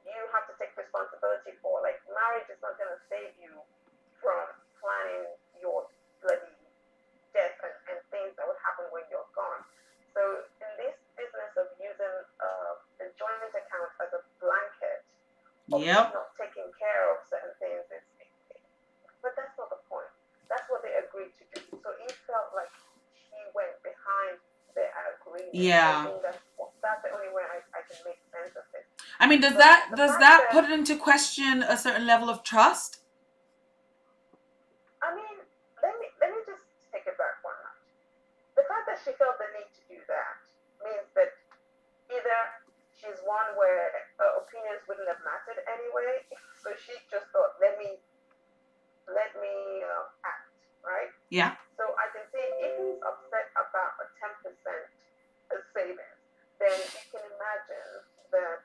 you have to take responsibility for. Like, marriage is not going to save you from planning your bloody death and things that would happen when you're gone. So in this business of using the joint account as a blanket of Yep. not taking care of certain things, but that's not the point. That's what they agreed to do. So he felt like he went behind their agreement. I Yeah. think that's the only way I can make sense of it. I mean, does But that the does fact that that, put it into question a certain level of trust? I mean, let me just take it back one notch. The fact that she felt the need to do that means that either she's one where her opinions wouldn't have mattered anyway, so she just thought, let me act, right? Yeah. So I can see if he's upset about a 10% savings, then you can imagine that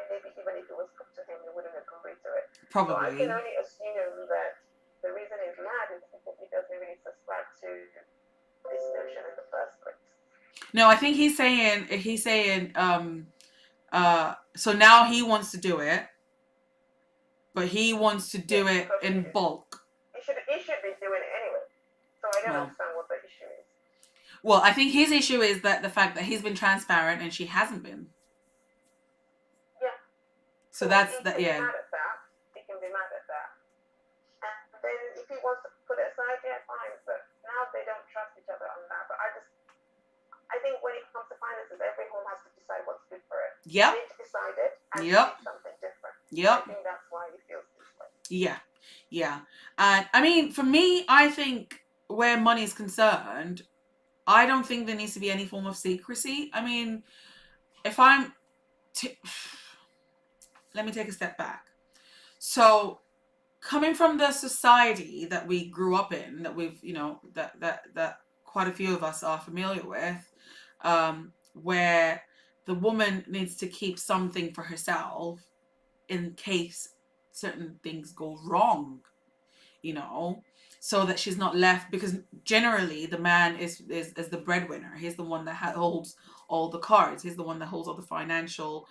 maybe even if it was put to him, he wouldn't agree to it. So I can Probably. only assume that the reason he's mad is because he doesn't really subscribe to this notion in the first place. No, I think he's saying so now he wants to do it, but he wants to do Yes, it because in bulk. he should be doing it anyway. So I don't Well, understand what the issue is. well, I think his issue is that the fact that he's been transparent and she hasn't been. Yeah. So So that's he that. can be Yeah. mad at that. He can be mad at that. And then if he wants to put it aside, yeah, fine. But now they don't trust each other on that. But I think when it comes to finances, every home has to decide what's good for it. Yep. They decided and he Yep. did something different. I Yep. think that's why he feels Yeah, yeah. And I mean, for me, I think where money is concerned, I don't think there needs to be any form of secrecy. I mean, if I'm, t- let me take a step back. So, coming from the society that we grew up in, that we've, that quite a few of us are familiar with, where the woman needs to keep something for herself in case certain things go wrong, you know, so that she's not left, because generally the man is the breadwinner. He's the one that holds all the cards. He's the one that holds all the financial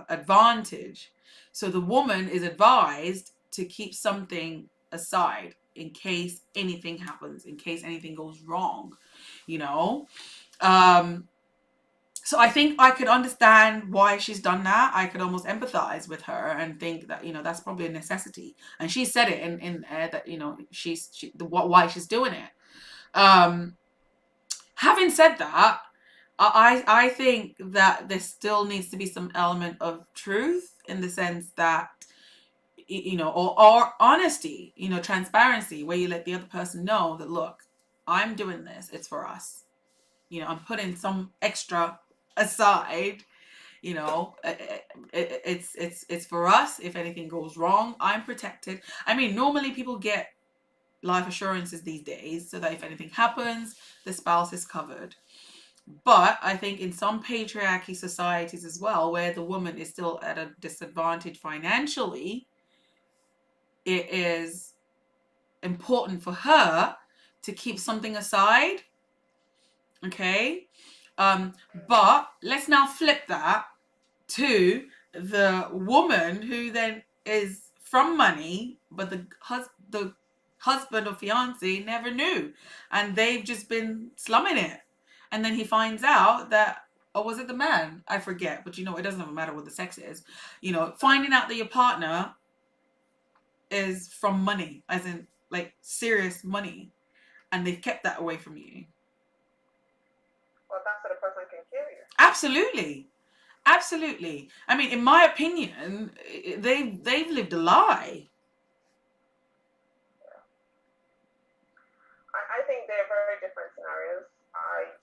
advantage. So the woman is advised to keep something aside in case anything happens, in case anything goes wrong, you know. um so I think I could understand why she's done that. I could almost empathize with her and think that, that's probably a necessity. And she said it in that, why she's doing it. Um, Having said that, I think that there still needs to be some element of truth, in the sense that, or honesty, transparency, where you let the other person know that, look, I'm doing this. It's for us. I'm putting some extra aside. It's for us. If anything goes wrong, I'm protected. I mean, normally people get life assurances these days, so that if anything happens, the spouse is covered. But I think in some patriarchy societies as well, where the woman is still at a disadvantage financially, it is important for her to keep something aside. Okay. But let's now flip that to the woman who then is from money, but the husband or fiance never knew, and they've just been slumming it, and then he finds out that, or was it the man? I forget, but it doesn't even matter what the sex is. Finding out that your partner is from money, as in like serious money, and they've kept that away from you. Well, that's what a person can kill you. Absolutely. Absolutely. I mean, in my opinion, they've lived a lie. Yeah. I think they're very different scenarios.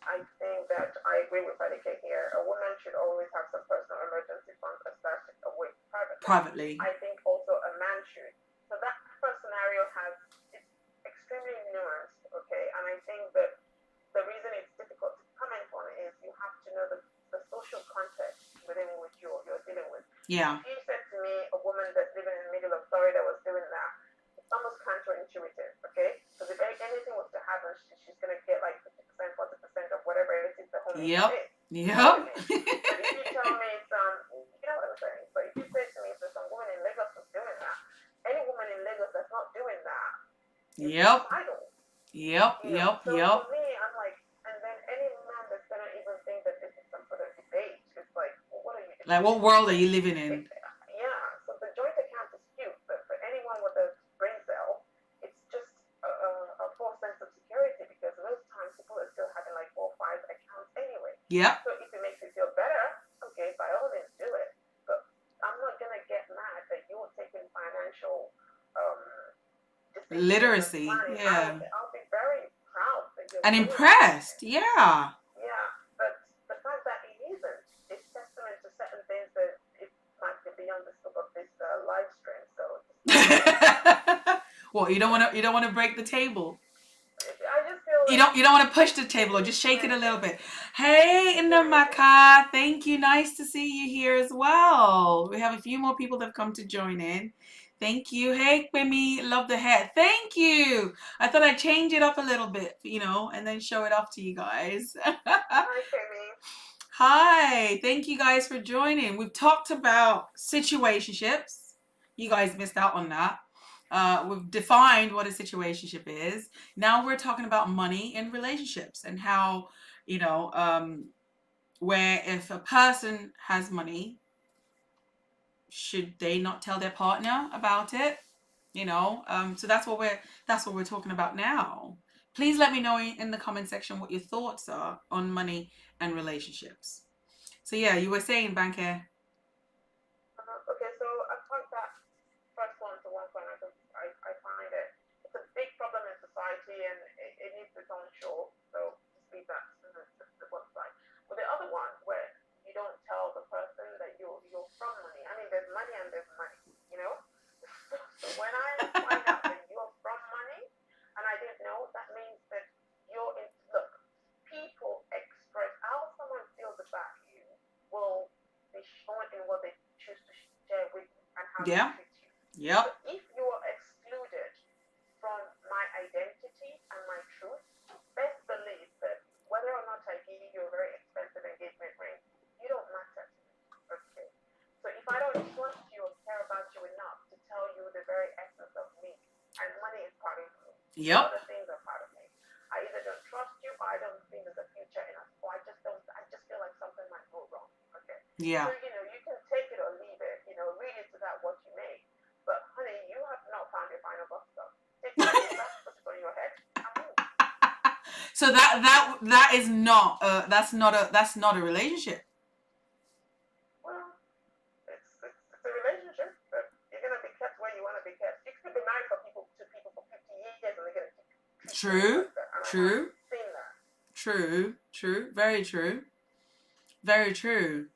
I think that I agree with Radike here. A woman should always have some personal emergency funds established away privately. Privately. I think also a man should. So that first scenario it's extremely nuanced, okay? And I think that the reason it's difficult to comment on is you have to know the social context within which you're dealing with. Yeah. If you said to me a woman that's living in the middle of Florida was doing that, it's almost counterintuitive, okay? Because if anything was to happen, she's going to get like 50%, 40% of whatever it is the home income Yep. is. You know what I Yep. mean? But if you tell me you know what I'm saying? But if you say to me there's some woman in Lagos that's doing that, any woman in Lagos that's not doing that is Yep. suicidal. Yep. Yep. So Yep. for me, I'm like, and then any man that's gonna even think that this is some sort of debate, it's like, well, what are you Like, what debating? world are you living in? Yeah. So the joint account is cute, but for anyone with a brain cell, it's just a false sense of security, because most times people are still having like 4 or 5 accounts anyway. Yep. So if it makes you feel better, okay, by all means do it. But I'm not gonna get mad that you're taking financial decisions and Literacy. planning. Yeah. I'll be very proud that you're And doing that. impressed. Yeah. Yeah, but the fact that it isn't is testament to certain things that it might be beyond the scope of this live stream. So What, you don't want to break the table? I just feel You like don't want to push the table, or just shake it a little bit. Hey, Indamaka, thank you. Nice to see you here as well. We have a few more people that have come to join in. Thank you. Hey, Kwemi, love the hair. Thank you. I thought I'd change it up a little bit, and then show it off to you guys. hi, Kimmy. Hi. Thank you guys for joining. We've talked about situationships. You guys missed out on that. We've defined what a situationship is. Now we're talking about money in relationships, and how, where if a person has money, should they not tell their partner about it? So that's what we're talking about now. Please let me know in the comment section what your thoughts are on money and relationships. So yeah, you were saying, Banker. Okay, so I thought that how to Yeah. treat you. So Yep. if you are excluded from my identity and my truth, best believe that whether or not I give you a very expensive engagement ring, you don't matter to me. Okay. So if I don't trust you or care about you enough to tell you the very essence of me, and money is part of me, Yep. other things are part of me. I either don't trust you or I don't think there's a future in us, or I just feel like something might go wrong. Okay. So, Yeah. you can take it or leave it, read into that what you may. But honey, you have not found your final bus stop. Take your visa, put it on your head, and move. So that is not that's not a relationship. Well, it's a relationship, but you're gonna be kept where you wanna be kept. You could be married to people for 50 years and they're gonna treat you True. like that. And I have True. seen that. True. True. Very true. Very true.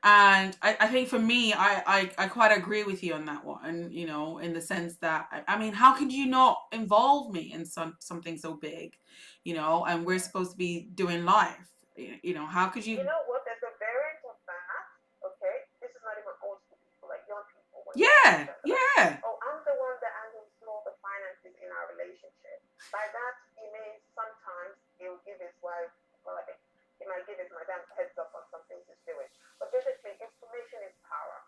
And I think for me, I quite agree with you on that one, in the sense that, I mean, how could you not involve me in something so big, and we're supposed to be doing life, how could You you? know what? There's a variant of that. Okay, this is not even old school people, like young people. When you talk to Yeah, them, they're like, yeah, "Oh, I'm the one that handles all the finances in our relationship." By that, he means sometimes he'll give his wife, well, like, he might give his madam heads up on some things he's doing. But basically, information is power.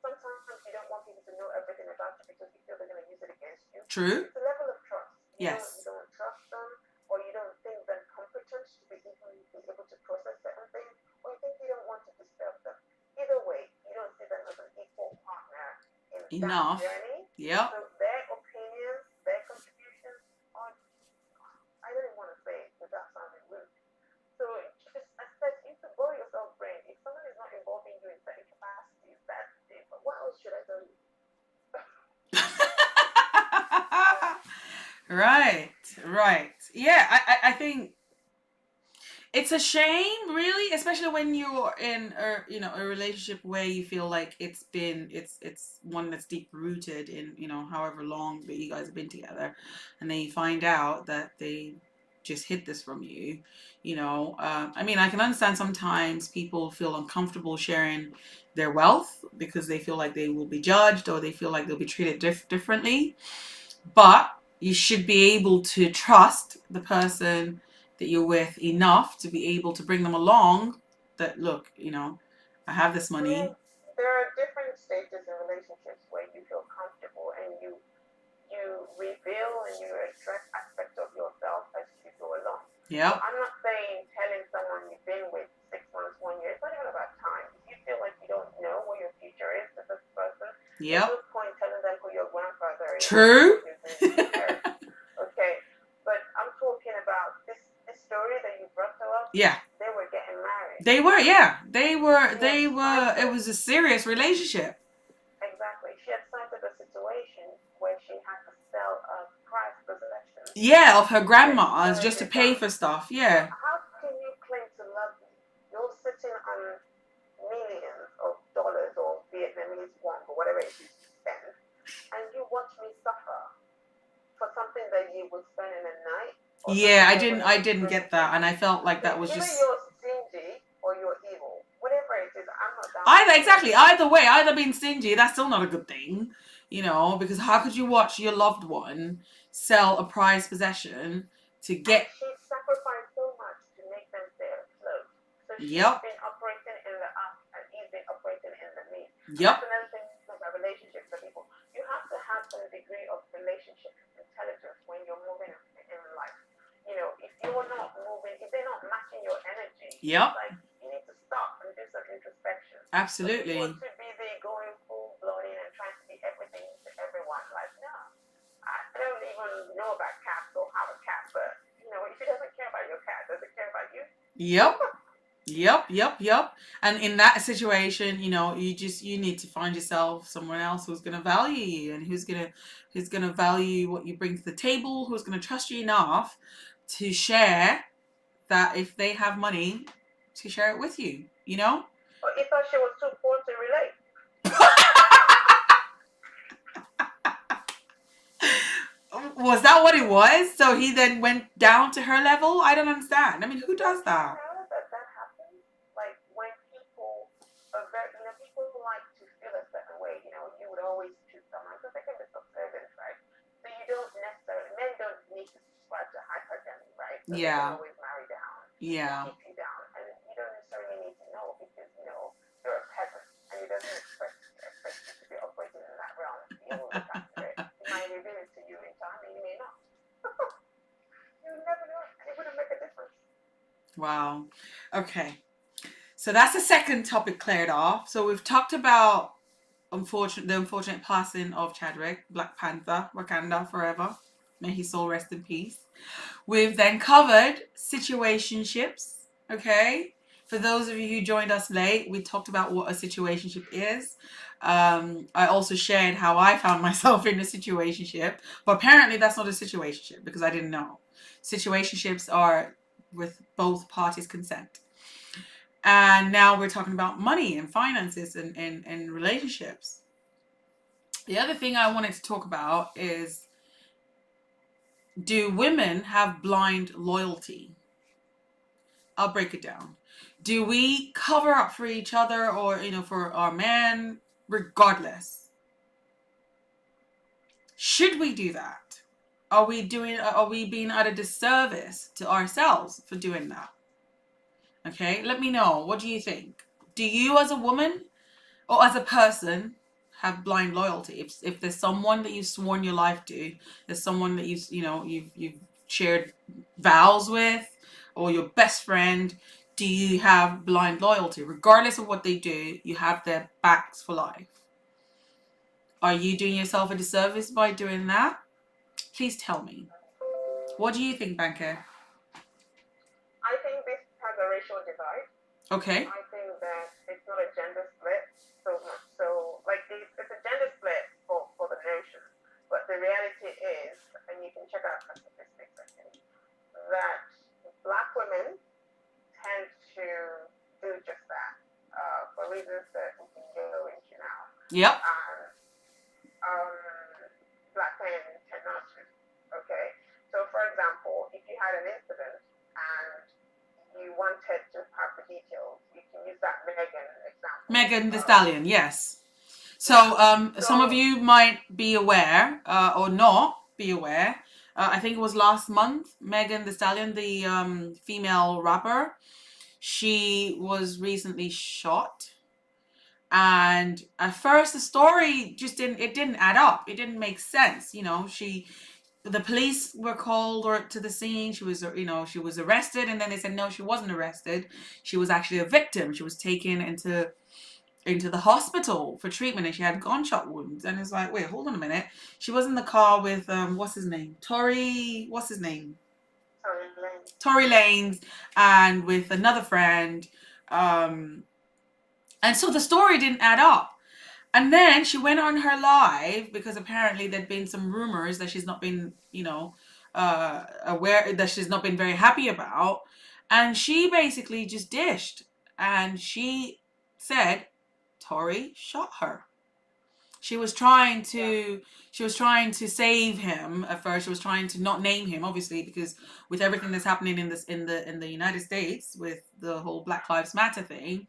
Sometimes you don't want people to know everything about you because you feel they're going to use it against you. true, It's a level of trust. You yes, don't trust them, or you don't think they're competent to be able to process certain things, or you think you don't want to disturb them. Either way, you don't see them as an equal partner in that enough, journey. yep. So their opinions, their contributions are, I don't even want to say it without sounding rude. So just assess, you to borrow yourself brain. If someone is not involving you in certain capacities, that's it. But what else should I tell you? Right, right, yeah, I think it's a shame, really, especially when you're in a relationship where you feel like it's one that's deep rooted in, however long that you guys have been together, and then you find out that they just hid this from you. I mean, I can understand sometimes people feel uncomfortable sharing their wealth because they feel like they will be judged, or they feel like they'll be treated differently, but you should be able to trust the person that you're with enough to be able to bring them along, that, look, I have this money. Well, there are different stages in relationships where you feel comfortable and you reveal and you address aspects of yourself as you go along. So Yep. I'm not saying telling someone you've been with 6 months, 1 year. It's not even about time. If you feel like you don't know what your future is with this person, there's Yep. no point telling them who your grandfather is and True. what you're going to inherit. Okay, but I'm talking about this story that you brought to us. Yeah. They were getting married. They were, yeah. She had It cited was a serious relationship. exactly. She had cited a situation where she had to sell a prized possession Yeah, of her to get grandma's, bury just to her pay dad. for stuff. So Yeah. how can you claim to love me? You're sitting on millions of dollars or Vietnamese won or whatever it is you spend, and you watch me suffer for something that you would spend in a night or Yeah, something I that didn't would I not didn't bring get you joy. that, and I felt like So that was either just you're stingy or you're evil. Whatever it is, I'm not down for either, any of exactly, it. either way, either being stingy, that's still not a good thing, because how could you watch your loved one sell a prized possession to And get? she sacrificed so much to make them stay afloat. So she's Yep. been operating in the up and he's been operating in the me. And that's Yep. another thing about relationships with people. You have to have some degree of relationship intelligence when you're moving in life. If you're not moving, if they're not matching your energy, it's Yep. like you need to stop and do some introspection. But people are Absolutely. too busy going full blown in and trying to be everything to everyone. Like, no. I don't even know about cats or have a cat, but if he doesn't care about your cat, does it care about you? Yep. Yep. Yep. Yep. And in that situation, you need to find yourself someone else who's going to value you, and who's going to value what you bring to the table, who's going to trust you enough to share that, if they have money, to share it with you, Or he thought she was too poor to relate. Was that what it was? So he then went down to her level? I don't understand. I mean, who Don't does you that? know that happens? Like when people are very, people like to feel a certain way. You would always choose someone because they can be subservient, right? So you don't necessarily, men don't need to subscribe to hypergamy, right? So they can Yeah. always marry down and Yeah. keep you down. And you don't necessarily need to know because, you're a peasant and he doesn't expect you to be operating in that realm. You will look after it. He might reveal it to you in time and you may not. You never know. And it wouldn't make a difference. Wow. Okay. So that's the second topic cleared off. So we've talked about the unfortunate passing of Chadwick, Black Panther, Wakanda forever. May his soul rest in peace. We've then covered situationships. Okay. For those of you who joined us late, we talked about what a situationship is. I also shared how I found myself in a situationship, but apparently that's not a situationship because I didn't know. Situationships are with both parties' consent. And now we're talking about money and finances and relationships. The other thing I wanted to talk about is, do women have blind loyalty? I'll break it down. Do we cover up for each other or, for our men, regardless? Should we do that? Are we being at a disservice to ourselves for doing that? Okay, let me know. What do you think? Do you as a woman or as a person have blind loyalty? If there's someone that you've sworn your life to, there's someone that you've shared vows with, or your best friend, do you have blind loyalty? Regardless of what they do, you have their backs for life. Are you doing yourself a disservice by doing that? Please tell me. What do you think, Banker? I think this has a racial divide. Okay. I think that it's not a gender split so much. So, like, it's a gender split for the notion. But the reality is, and you can check out the statistics, I think, that Black women tend to do just that for reasons that we can go into now. Yep. Black men tend not to. Okay? So, for example, if you had an incident and you wanted to have the details, you can use that Megan example. Megan Thee Stallion, yes. So, some of you might be aware, or not be aware. I think it was last month, Megan Thee Stallion, the female rapper, she was recently shot. And at first, the story just didn't add up. It didn't make sense. The police were called to the scene. She was arrested, and then they said no, she wasn't arrested. She was actually a victim. She was taken into the hospital for treatment, and she had gunshot wounds. And it's like, wait, hold on a minute. She was in the car with what's his name? Tory Lanez, and with another friend. And so the story didn't add up. And then she went on her live because apparently there'd been some rumors that she's not been, aware, that she's not been very happy about. And she basically just dished. And she said Tory shot her. She was trying to save him at first. She was trying to not name him, obviously, because with everything that's happening in the United States with the whole Black Lives Matter thing,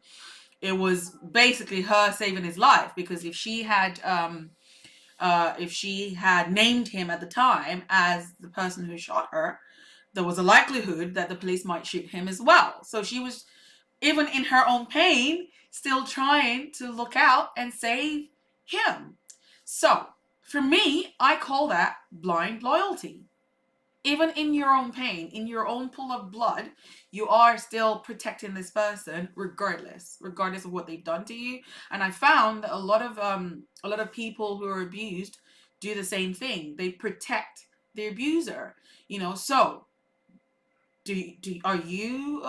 it was basically her saving his life, because if she had named him at the time as the person who shot her, there was a likelihood that the police might shoot him as well. So she was, even in her own pain, still trying to look out and save him. So for me, I call that blind loyalty. Even in your own pain, in your own pool of blood, you are still protecting this person regardless of what they've done to you. And I found that a lot of people who are abused do the same thing. They protect the abuser. So are you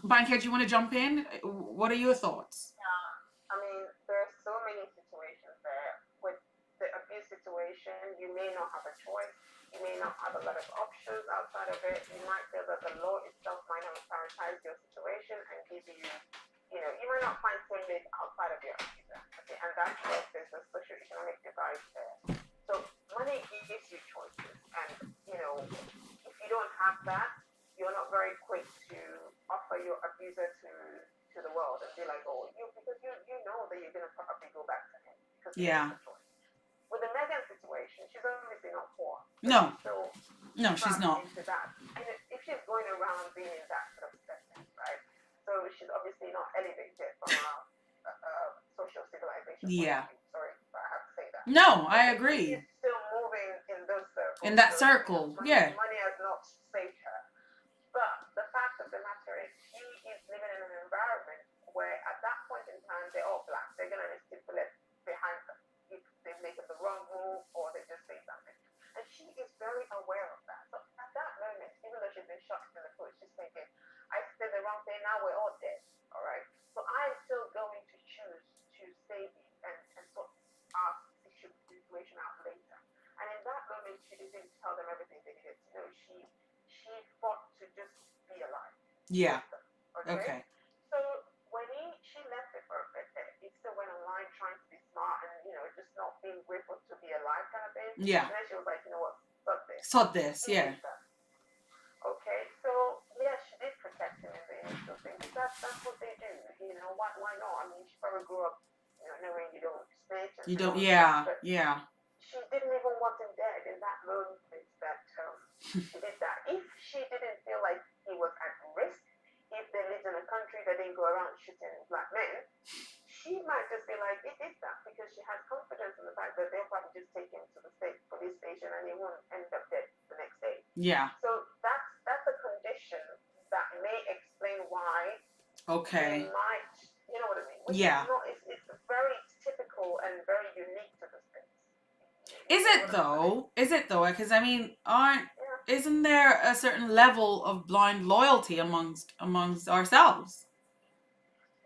Banker, do you want to jump in? What are your thoughts? Yeah, I mean, there are so many situations there. With the abuse situation, you may not have a choice. You may not have a lot of options outside of it. You might feel that the law itself might not prioritize your situation and give you, you might not find solace outside of your abuser. Okay, and that's where there's a socio-economic divide there. So money gives you choices, and if you don't have that, you're not very quick to offer your abuser to the world and be like, oh, because he makes Yeah. a choice. With the Megan situation, she's obviously not poor, but No. she's still No, she's trapped not. into that. And if she's going around being in that sort of setting, right? So she's obviously not elevated from a social civilization point of Yeah. view. Sorry, but I have to say that. No, I Okay, so she's agree. still moving in those In circles. that So circle. Yeah. money has not saved her. But the fact of the matter is, she is living in an environment where, at that point in time, they're all black. They're going to stipulate behind them if they make the wrong move or they just say something. And she is very aware of that. So at that moment, even though she's been shot in the foot, she's thinking, I said the wrong thing, now we're all dead. All right. So I'm still going to choose to save you and sort our situation out later. And in that moment, she didn't tell them everything they needed to know. She fought to just be alive Yeah. with them. Okay? Okay. So when she left it for a bit, he still went online trying to be smart and, just not being grateful to be alive kind of thing. Yeah. And then she was like, you know what, fuck this. Sort this. He Yeah. did that. Okay, so yeah, she did protect him in the initial thing because that's what they do. Why not? I mean, she probably grew up, knowing you don't snitch You and don't. all that, Yeah. but Yeah. she didn't even want him dead in that moment that she did that. If she didn't feel like he was at risk, if they lived in a country that didn't go around shooting black men, she might just be like, he did that because she has confidence in the fact that they'll probably just take him to the state police station and he won't end up dead the next day. Yeah. So that's a condition that may explain why Okay. they might, you know what I mean? Which Yeah. is not, it's very typical and very unique to the States. Is it though? Is it though? Because I mean, isn't there a certain level of blind loyalty amongst ourselves?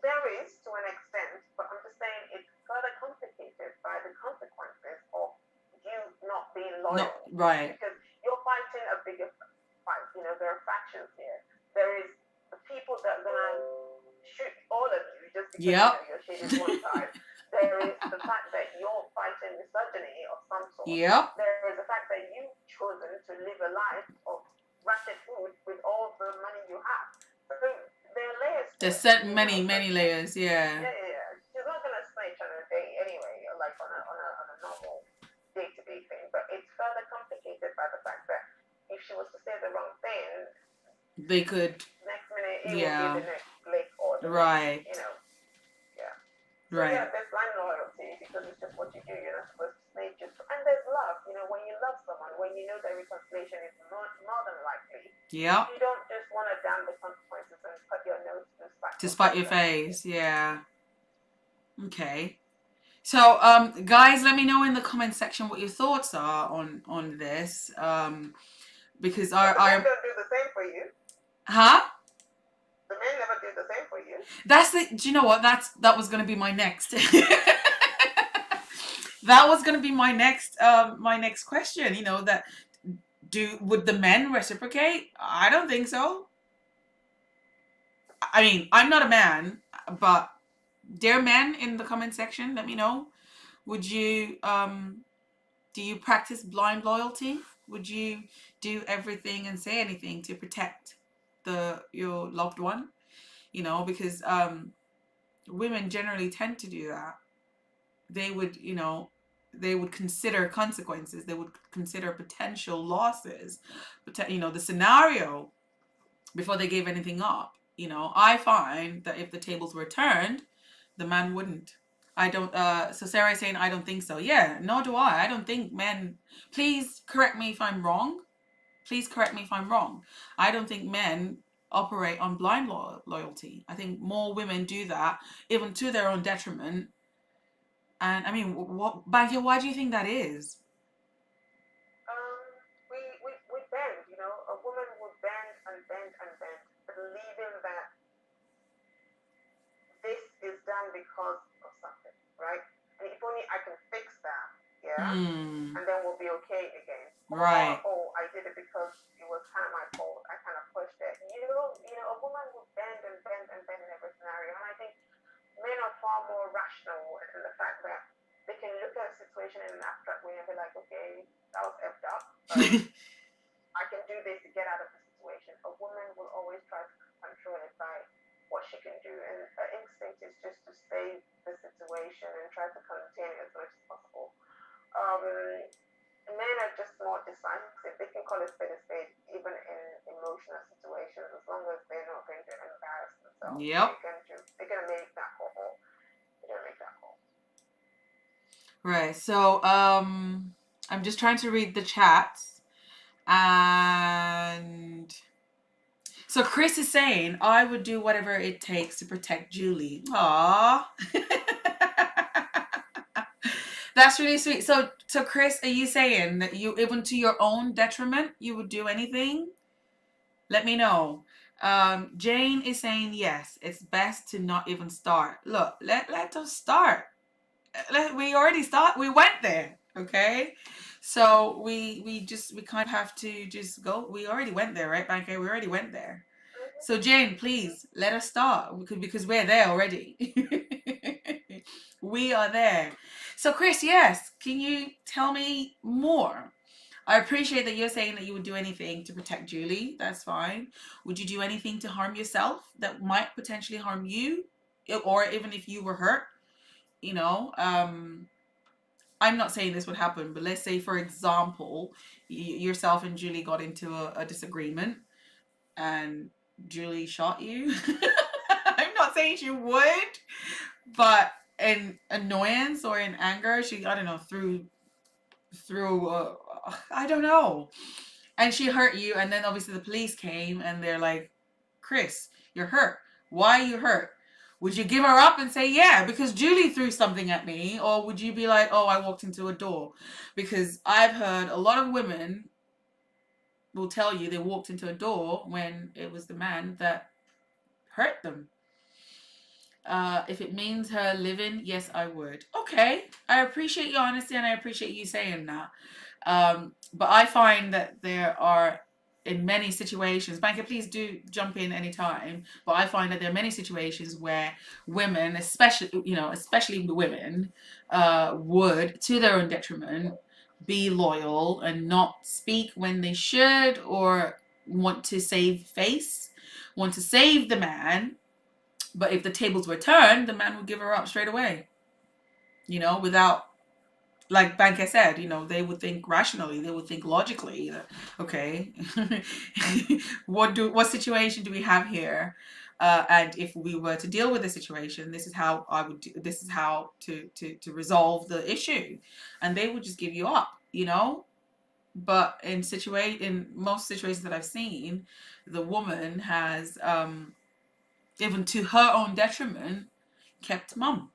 There is to an extent, but I'm just saying it's further complicated by the consequences of you not being loyal. No, right. Because you're fighting a bigger fight. There are factions here. There is the people that are gonna shoot all of you just because you're shaded one side. There is the fact that you're fighting misogyny of some sort. Yep. There is the fact that you've chosen to live a life of ratchet food with all the money you have. So there are layers. There's many layers. Yeah. Yeah. She's not gonna snitch on a day anyway, like on a normal day-to-day thing. But it's further complicated by the fact that if she was to say the wrong thing, they could. Next minute it will be the next Blake or the right. Next, yeah. So right. yeah, there's blind loyalty because it's just what you do. You're not supposed to snitch. And there's love. When you love someone, when you know that reconciliation is more than likely. Yeah. You don't just want to damn the consequences and cut your nose to spite your face. Yeah. Okay. So, guys, let me know in the comment section what your thoughts are on this. Because the men don't do the same for you. Huh? The men never do the same for you. Do you know what? That was gonna be my next. That was gonna be my next question. Would the men reciprocate? I don't think so. I mean, I'm not a man, but dear men in the comment section, let me know. Would you do you practice blind loyalty? Would you do everything and say anything to protect your loved one? Because women generally tend to do that. They would consider consequences. They would consider potential losses, the scenario before they gave anything up. I find that if the tables were turned, the man wouldn't. I don't, so Sarah is saying, I don't think so. Yeah, nor do I. I don't think men, please correct me if I'm wrong. I don't think men operate on blind loyalty. I think more women do that, even to their own detriment. And I mean, Bankia, why do you think that is? We bend, a woman would bend and bend and bend, believing that this is done because of something, right? And if only I can fix that, and then we'll be okay again. Right. Or, I did it because it was kind of my fault. I kind of pushed it. A woman would bend and bend and bend in every scenario. And I think men are far more rational in the fact that they can look at a situation in an abstract way and be like, okay, that was effed up. I can do this to get out of the situation. A woman will always try to control it by what she can do, and her instinct is just to save the situation and try to contain it as much as they can call a spade, even in emotional situations, as long as they're not going to embarrass themselves. Yep. They're gonna make that call. They're gonna make that call. Right. So I'm just trying to read the chats. And so Chris is saying, I would do whatever it takes to protect Julie. Aww. That's really sweet. So Chris, are you saying that you, even to your own detriment, you would do anything? Let me know. Jane is saying, yes, it's best to not even start. Look, let us start. We already start. We went there. Okay. So we kind of have to just go. We already went there, right, Banker? We already went there. So Jane, please let us start because we're there already. We are there. So Chris, yes, can you tell me more? I appreciate that you're saying that you would do anything to protect Julie. That's fine. Would you do anything to harm yourself that might potentially harm you, or even if you were hurt? You know, I'm not saying this would happen, but let's say, for example, yourself and Julie got into a disagreement and Julie shot you. I'm not saying she would, but in annoyance or in anger, she, I don't know, through I don't know, and she hurt you, and then obviously the police came and they're like, Chris, you're hurt. Why are you hurt? Would you give her up and say, yeah, because Julie threw something at me? Or would you be like, oh, I walked into a door? Because I've heard a lot of women will tell you they walked into a door when it was the man that hurt them. If it means her living, yes, I would. Okay, I appreciate your honesty and I appreciate you saying that. But I find that there are, in many situations, Banker, please do jump in anytime. But I find that there are many situations where women, especially women, would, to their own detriment, be loyal and not speak when they should, or want to save face, want to save the man. But if the tables were turned, the man would give her up straight away. Without, like Banker said, they would think rationally, they would think logically. Okay, what situation do we have here? And if we were to deal with the situation, this is how I would do. This is how to resolve the issue, and they would just give you up. But in most situations that I've seen, the woman has, even to her own detriment, kept mum.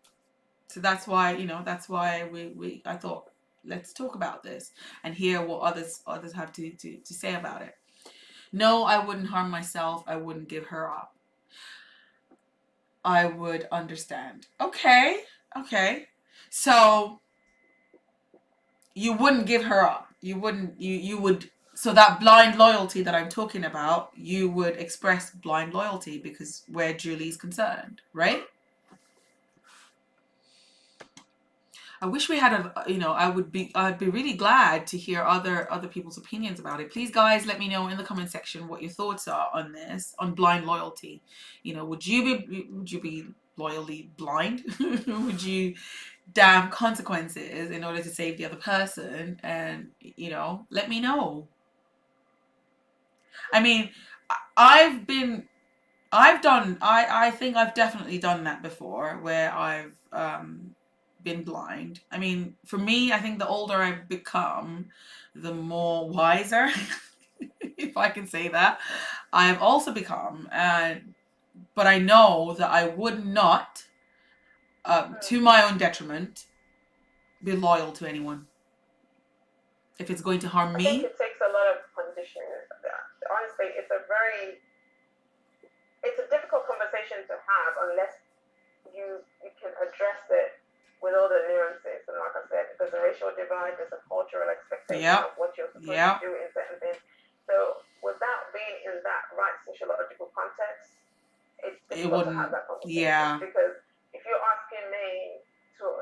So that's why we I thought, let's talk about this and hear what others have to say about it. No, I wouldn't harm myself. I wouldn't give her up. I would understand. Okay. So you wouldn't give her up. You wouldn't. You would. So that blind loyalty that I'm talking about, you would express blind loyalty because where Julie's concerned, right? I wish we had I'd be really glad to hear other people's opinions about it. Please, guys, let me know in the comment section what your thoughts are on this, on blind loyalty. Would you be loyally blind? Would you damn consequences in order to save the other person? And let me know. I mean, I think I've definitely done that before, where I've been blind. I mean, for me, I think the older I've become, the more wiser, if I can say that, I have also become. But I know that I would not, to my own detriment, be loyal to anyone. If it's going to harm me. I think it takes a lot of conditioning. Honestly, it's a difficult conversation to have unless you can address it with all the nuances. And like I said, there's a racial divide, there's a cultural expectation of what you're supposed to do in certain things. So without being in that right sociological context, it's difficult to have that conversation. Yeah. Because if you're asking me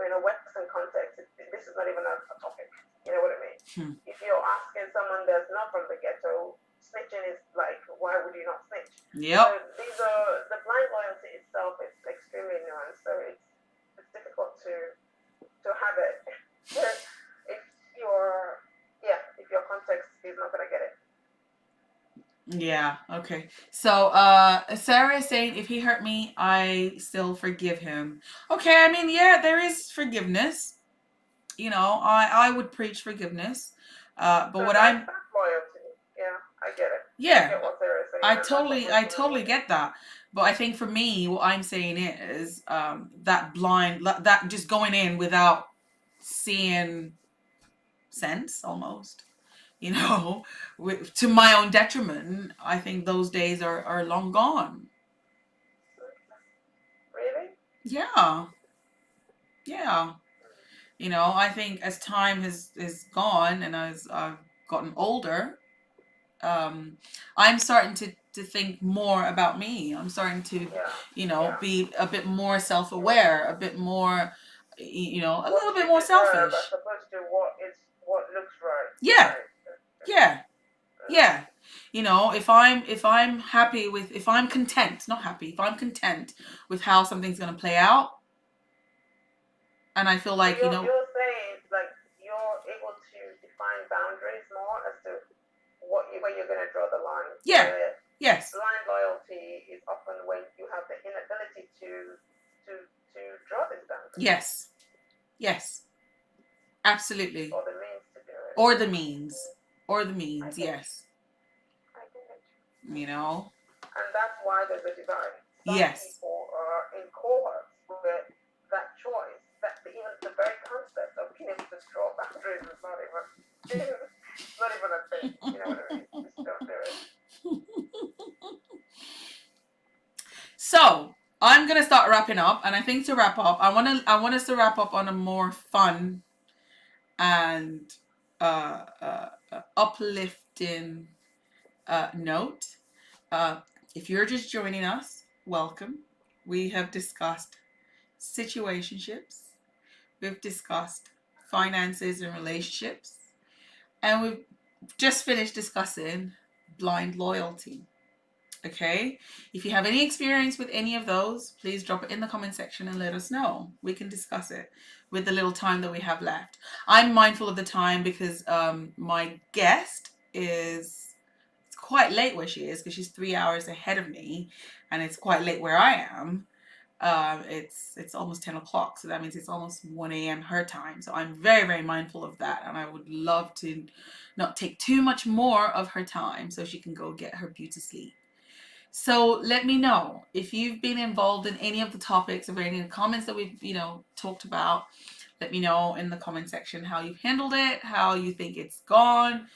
in a Western context, this is not even a topic. You know what I mean? If you're asking someone that's not from the ghetto, snitching is like, why would you not snitch? Yep. So these are, the blind loyalty itself is extremely nuanced. So it's difficult to have it if your context is not gonna get it. Yeah, okay. So, Sarah is saying if he hurt me, I still forgive him. Okay, I mean, yeah, there is forgiveness. You know, I would preach forgiveness. But So what that's I'm, that's loyalty. Yeah, I get it. I yeah, get what Sarah's saying, and that's what I most women totally would do. get that. But I think for me, what I'm saying is, that blind, that just going in without seeing sense almost, you know, to my own detriment, I think those days are long gone. Really? Yeah, yeah. You know, I think as time has gone and as I've gotten older, um, I'm starting to think more about me. I'm starting to, Yeah, you know, yeah. be a bit more self-aware, a bit more, you know, a What little bit you more deserve as selfish. opposed to what looks right. Yeah, Right. yeah, yeah. You know, if I'm happy with, if I'm content, not happy, if I'm content with how something's gonna play out, and I feel So like, you know, you're saying like you're able to define boundaries more as to where you're going to draw the line. yeah, Where yes, blind loyalty is often when you have the inability to to draw these boundaries yes, yes, absolutely. or the means to do it. Or the means, or the I means, get you. yes. I get it. You know, And that's why there's a divide. Some yes, people are in cohorts where that choice, even the very concept of being able to draw boundaries is not even it's not even a thing. You know what I mean? Just don't do it. so I'm gonna start wrapping up, and I think to wrap up, I want us to wrap up on a more fun and uplifting note. Uh, if you're just joining us, welcome. We have discussed situationships. We've discussed finances and relationships, and we've just finished discussing blind loyalty. Okay, if you have any experience with any of those, please drop it in the comment section and let us know. We can discuss it with the little time that we have left. I'm mindful of the time because my guest is, it's quite late where she is because she's 3 hours ahead of me, and it's quite late where I am. It's almost 10 o'clock, so that means it's almost 1 a.m. her time. So I'm very, very mindful of that, and I would love to not take too much more of her time so she can go get her beauty sleep. So let me know if you've been involved in any of the topics or any of the comments that we've, you know, talked about. Let me know in the comment section how you've handled it, how you think it's gone.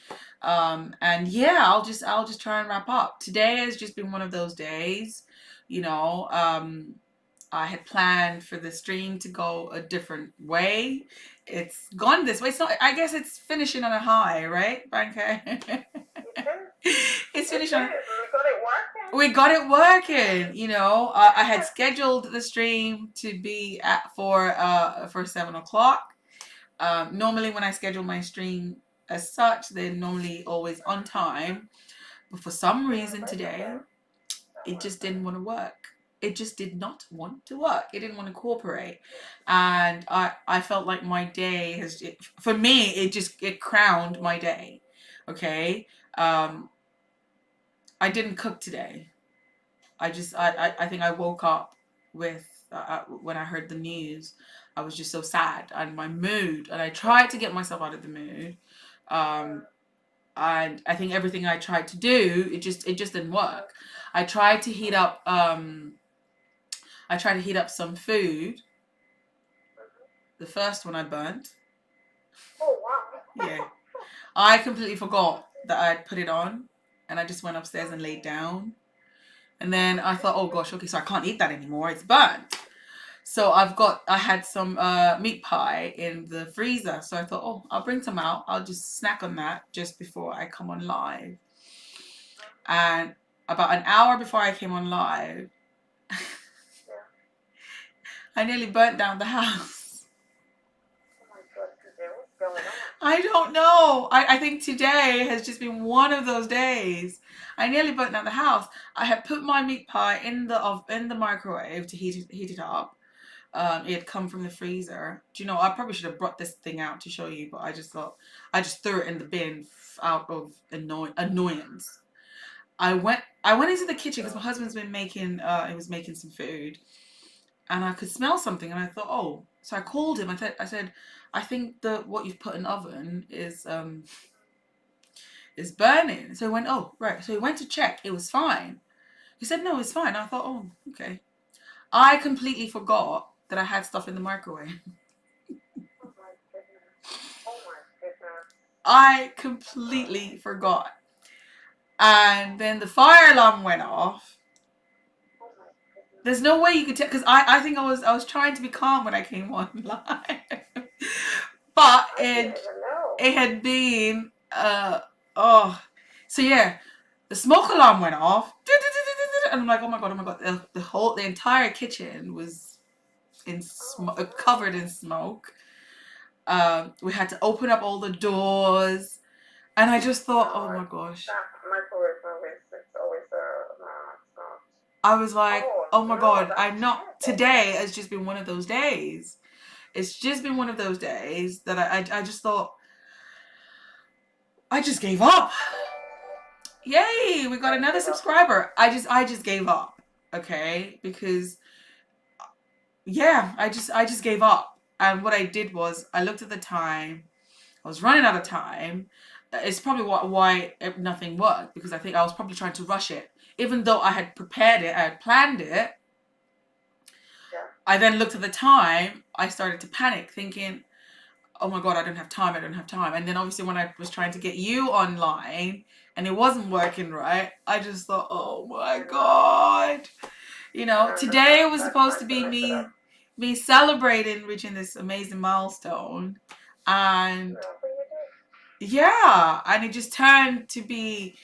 And yeah, I'll just try and wrap up. Today has just been one of those days, you know. I had planned for the stream to go a different way. It's gone this way. So I guess it's finishing on a high, right, Banker? It is. It's It finishing on, is. We got it working. we got it working. You know, I had scheduled the stream to be at for 7 o'clock. Normally, when I schedule my stream as such, they're normally always on time. But for some reason today, it just didn't want to work. It just did not want to work. It didn't want to cooperate, and I felt like my day has, for me, it crowned my day. Okay, I didn't cook today. I think I woke up with, when I heard the news, I was just so sad and my mood, and I tried to get myself out of the mood, um, and I think everything I tried to do, it just didn't work. I tried to heat up some food. The first one I burnt. Oh wow. Yeah, I completely forgot that I'd put it on, and I just went upstairs and laid down. And then I thought, oh gosh, okay, so I can't eat that anymore. It's burnt. So I had some meat pie in the freezer. So I thought, oh, I'll bring some out. I'll just snack on that just before I come on live. And about an hour before I came on live, Yeah. I nearly burnt down the house. Oh my God, today what's going on? I don't know. I think today has just been one of those days. I nearly burnt down the house. I had put my meat pie in the microwave to heat it up. It had come from the freezer. Do you know, I probably should have brought this thing out to show you, but I just thought, I just threw it in the bin out of annoyance. I went into the Oh my kitchen because my god. husband's been making he was making some food, and I could smell something, and I thought, oh, so I called him. I said, I think that what you've put in the oven is burning. So he went, oh right. So he went to check. It was fine. He said no, it's fine. I thought, oh okay. I completely forgot that I had stuff in the microwave. Oh my goodness. Oh my goodness. I completely forgot. And then the fire alarm went off. Oh my goodness. There's no way you could tell because I think I was trying to be calm when I came online, but I didn't it even know. it had been oh, so yeah, the smoke alarm went off, and I'm like, oh my god, the entire kitchen was in Oh covered no. in smoke. We had to open up all the doors, and I just thought, oh No, my gosh. that microwave always, it's always no, it's not. I was like, Oh oh my no, god, that's I'm not. terrible. Today has just been one of those days. It's just been one of those days that I just thought, I just gave up. Yay, we got I another give up. subscriber. I just gave up. Okay? Because yeah, I just gave up. And what I did was I looked at the time. I was running out of time. It's probably why nothing worked, because I think I was probably trying to rush it. Even though I had prepared it, I had planned it, Yeah. I then looked at the time, I started to panic, thinking, oh my god, I don't have time, I don't have time. And then obviously when I was trying to get you online and it wasn't working right, I just thought, oh my I know. god. I know that Today was that supposed to might be mess it up. me celebrating reaching this amazing milestone. And No, but you did. yeah, and it just turned to be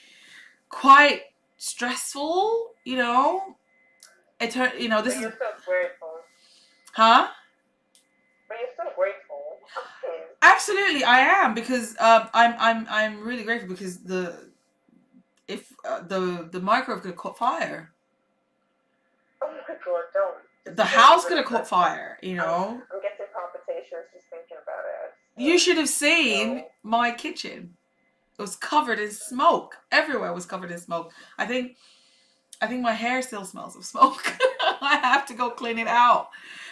quite stressful, It turned, this But is, you're so grateful. huh? But you're so grateful. I mean, Absolutely, I am, because I'm really grateful, because the microwave could have caught fire. oh my god, just The don't house even could have caught address it. I'm fire. I'm getting palpitations just thinking about it. I just You feel should have seen so. my kitchen. It was covered in smoke. Everywhere was covered in smoke. I think my hair still smells of smoke. I have to go clean it out.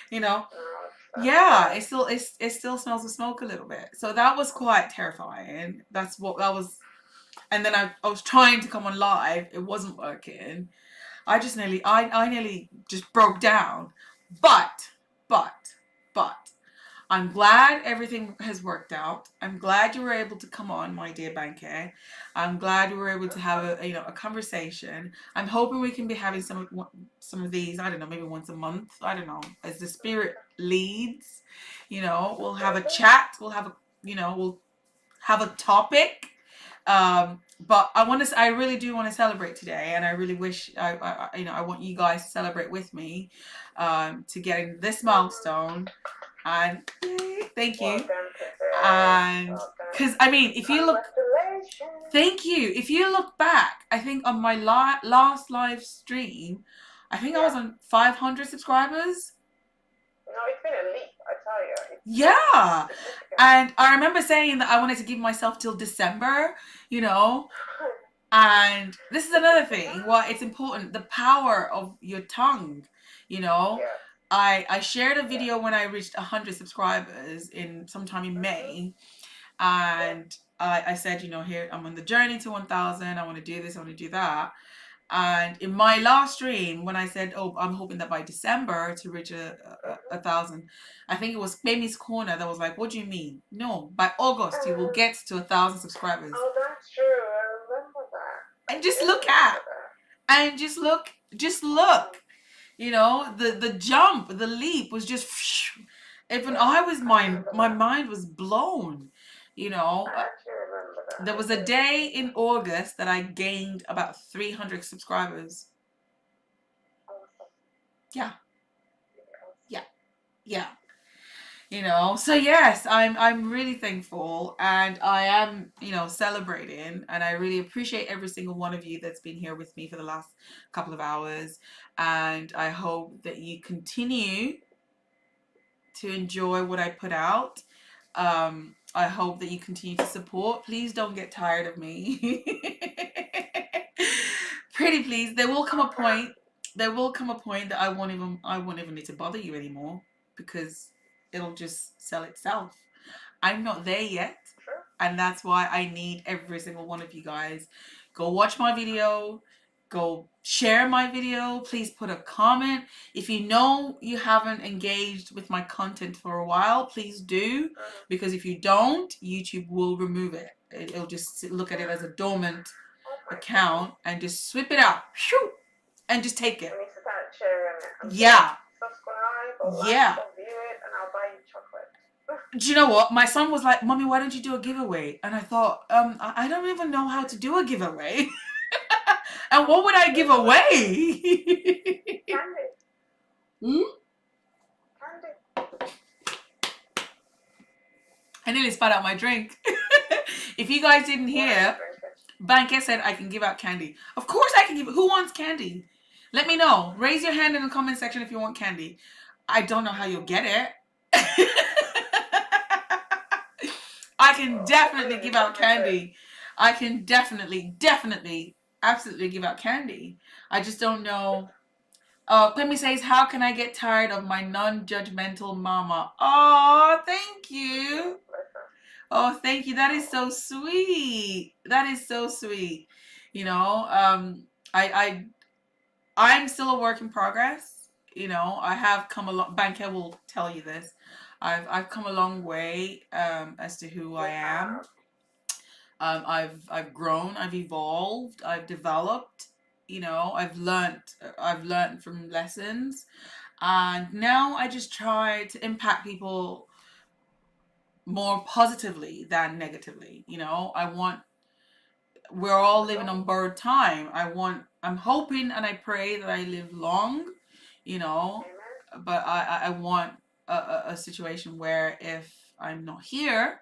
You know. No, that's Yeah, bad. it still smells of smoke a little bit. So that was quite terrifying. That's what that was. And then I was trying to come on live. It wasn't working. I nearly just broke down. But, but, but, I'm glad everything has worked out. I'm glad you were able to come on, my dear Banker. I'm glad we were able to have a conversation. I'm hoping we can be having some of these. I don't know, maybe once a month. I don't know, as the spirit leads. We'll have a Okay. chat. We'll have a topic. But I really do want to celebrate today, and I really wish I want you guys to celebrate with me, to getting this milestone. And yay, thank Well you. done, Princess. And Well done. because I mean, if you look, Congratulations. thank you. If you look back, I think on my last live stream, I think I was Yeah. on 500 subscribers. No, it's been a leap. I tell you, it's Yeah. significant. And I remember saying that I wanted to give myself till December, you know. And this is another thing. Why it's important, the power of your tongue. You know, Yeah. I shared a Yeah. video when I reached 100 subscribers in sometime in Mhm. May, Yeah. and I said, here I'm on the journey to 1,000. I want to do this. I want to do that. And in my last stream, when I said, "Oh, I'm hoping that by December to reach a Mhm. thousand," I think it was Mimi's Corner that was like, "What do you mean? No, by August you will Uh, get to 1,000 subscribers." oh, that's true. I remember that. I And just did look remember at, that. and just look. The jump, the leap was just. Even Yeah, I was I remember my that. mind was blown. You know, I actually remember that. there I was a did. day in August that I gained about 300 subscribers. Awesome. Yeah, Really awesome. yeah, yeah. So yes, I'm really thankful, and I am, celebrating, and I really appreciate every single one of you that's been here with me for the last couple of hours, and I hope that you continue to enjoy what I put out. I hope that you continue to support. Please don't get tired of me. Pretty please, there will come a point. There will come a point that I won't even need to bother you anymore because it'll just sell itself. I'm not there yet. True. And that's why I need every single one of you guys. Go watch my video. Go share my video. Please put a comment. If you know you haven't engaged with my content for a while, please do. Because if you don't, YouTube will remove it. It'll just look at it as a dormant account and just sweep it out. Shoo! And just take it. We need to start sharing it. Yeah. Subscribe or like Yeah. or view it, and I'll buy you chocolate. Do you know what? My son was like, "Mommy, why don't you do a giveaway?" And I thought, I don't even know how to do a giveaway. And what would I give away? Candy. Hmm? Candy. I nearly spat out my drink. If you guys didn't hear, Banker said I can give out candy. Of course I can give. Who wants candy? Let me know. Raise your hand in the comment section if you want candy. I don't know how you'll get it. I can definitely give out candy. I can definitely, absolutely give out candy. I just don't know. Pemi says, how can I get tired of my non-judgmental mama? Oh, thank you. Oh, thank you. That is so sweet. That is so sweet. You know, I'm still a work in progress. You know, I have come a long. Banker will tell you this. I've come a long way as to who I am. I've grown. I've evolved. I've developed. You know, I've learned from lessons, and now I just try to impact people more positively than negatively. You know, we're all living on borrowed time. I'm hoping and I pray that I live long, you know, but I want a situation where if I'm not here,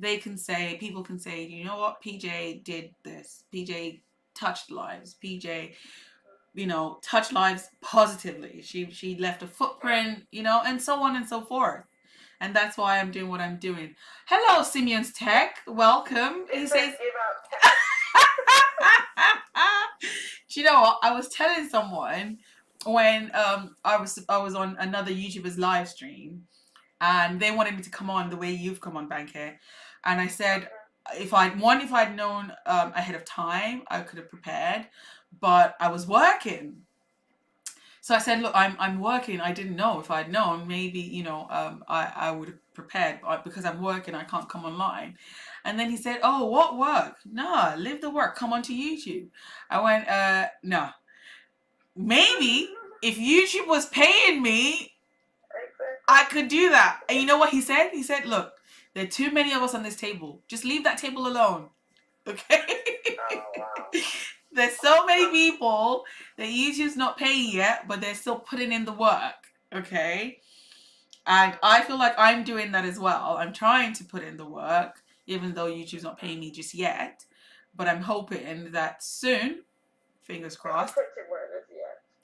people can say, you know what, PJ did this. PJ touched lives. PJ, you know, touched lives positively. She left a footprint, you know, and so on and so forth. And that's why I'm doing what I'm doing. Hello, Simeon's Tech. Welcome. He says, do you know what? I was telling someone when I was on another YouTuber's live stream, and they wanted me to come on the way you've come on, Banker, and I said if I'd known ahead of time, I could have prepared, but I was working. So I said, look, I'm working. I didn't know. If I'd known, maybe, you know, I would have prepared. But because I'm working, I can't come online. And then he said, oh, what work? Nah, live the work. Come onto YouTube. I went, no. Maybe if YouTube was paying me, I could do that. And you know what he said? He said, look, there are too many of us on this table. Just leave that table alone. Okay? Oh, wow. There's so many people that YouTube's not paying yet, but they're still putting in the work, okay? And I feel like I'm doing that as well. I'm trying to put in the work, even though YouTube's not paying me just yet. But I'm hoping that soon, fingers crossed.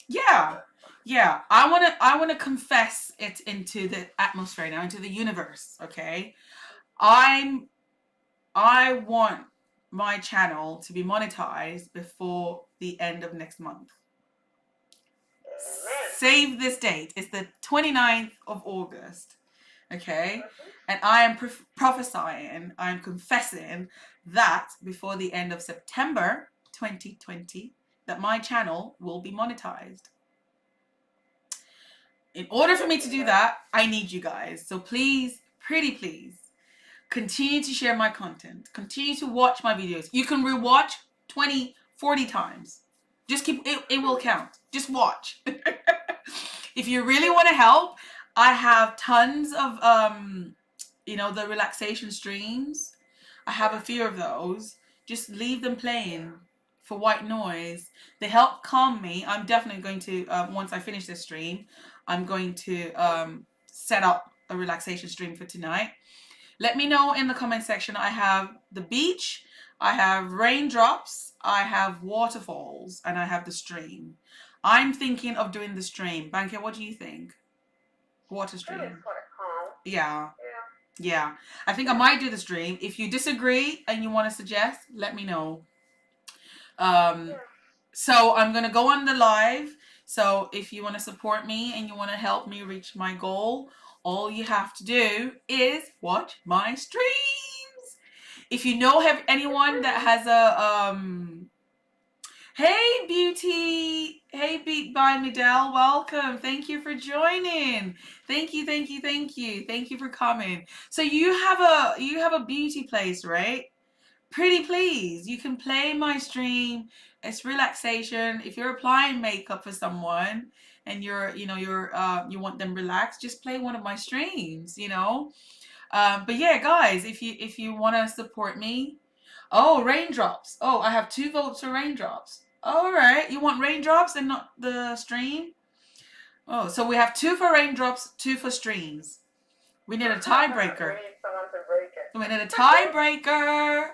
Yeah. Yeah. I wanna confess it into the atmosphere now, into the universe, okay? I want my channel to be monetized before the end of next month. Save this date. It's the 29th of August. Okay? And I am prophesying, I am confessing that before the end of September 2020, that my channel will be monetized. In order for me to do that, I need you guys. So please, pretty please, continue to share my content. Continue to watch my videos. You can rewatch 20, 40 times. Just keep it will count. Just watch. If you really want to help, I have tons of you know, the relaxation streams. I have a few of those. Just leave them playing for white noise. They help calm me. I'm definitely going to once I finish this stream, I'm going to set up a relaxation stream for tonight. Let me know in the comment section. I have the beach, I have raindrops, I have waterfalls, and I have the stream. I'm thinking of doing the stream. Banker, what do you think? Water stream. Yeah. Yeah. I think I might do the stream. If you disagree and you want to suggest, let me know. So I'm going to go on the live. So if you want to support me and you want to help me reach my goal, all you have to do is watch my streams. If you know have anyone that has a hey beauty, hey Beat by Midell, welcome. Thank you for joining. Thank you, thank you, thank you. Thank you for coming. So you have a beauty place, right? Pretty please, you can play my stream. It's relaxation. If you're applying makeup for someone and you want them relaxed, just play one of my streams. But yeah, guys, if you want to support me. Oh, raindrops. Oh, I have 2 votes for raindrops. All right, you want raindrops and not the stream? Oh, so we have 2 for raindrops, 2 for streams. We need a We tiebreaker. need someone to break it. We need a tiebreaker.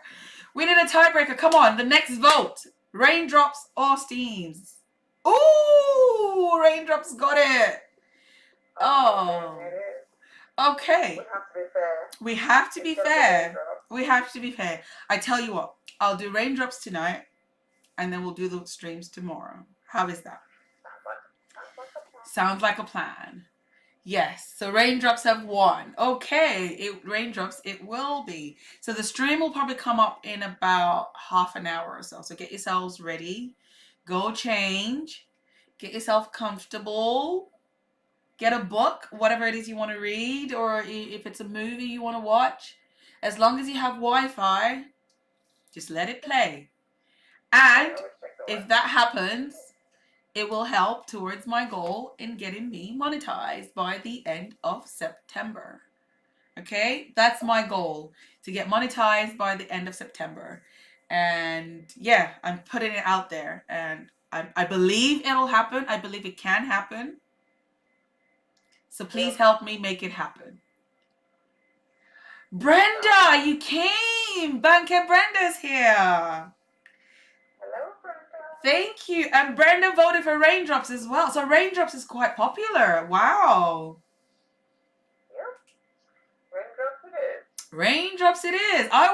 We need a tiebreaker. Come on, the next vote. Raindrops or steams? Ooh, raindrops got it. Oh. It is. Okay. We have to be fair. We have to be It's just fair. raindrops. We have to be fair. I tell you what, I'll do raindrops tonight, and then we'll do the streams tomorrow. How is that? Sounds like a plan. Yes, so raindrops have won. Okay, raindrops it will be. So the stream will probably come up in about half an hour or so. So get yourselves ready. Go change. Get yourself comfortable. Get a book, whatever it is you want to read, or if it's a movie you want to watch. As long as you have Wi-Fi, just let it play. And if that happens, it will help towards my goal in getting me monetized by the end of September. Okay, that's my goal, to get monetized by the end of September. And yeah, I'm putting it out there, and I believe it'll happen. I believe it can happen. So please help me make it happen. Brenda, you came. Banker Brenda's here. Hello, Brenda. Thank you. And Brenda voted for Raindrops as well. So Raindrops is quite popular. Wow. Yep. Raindrops it is. Raindrops it is. I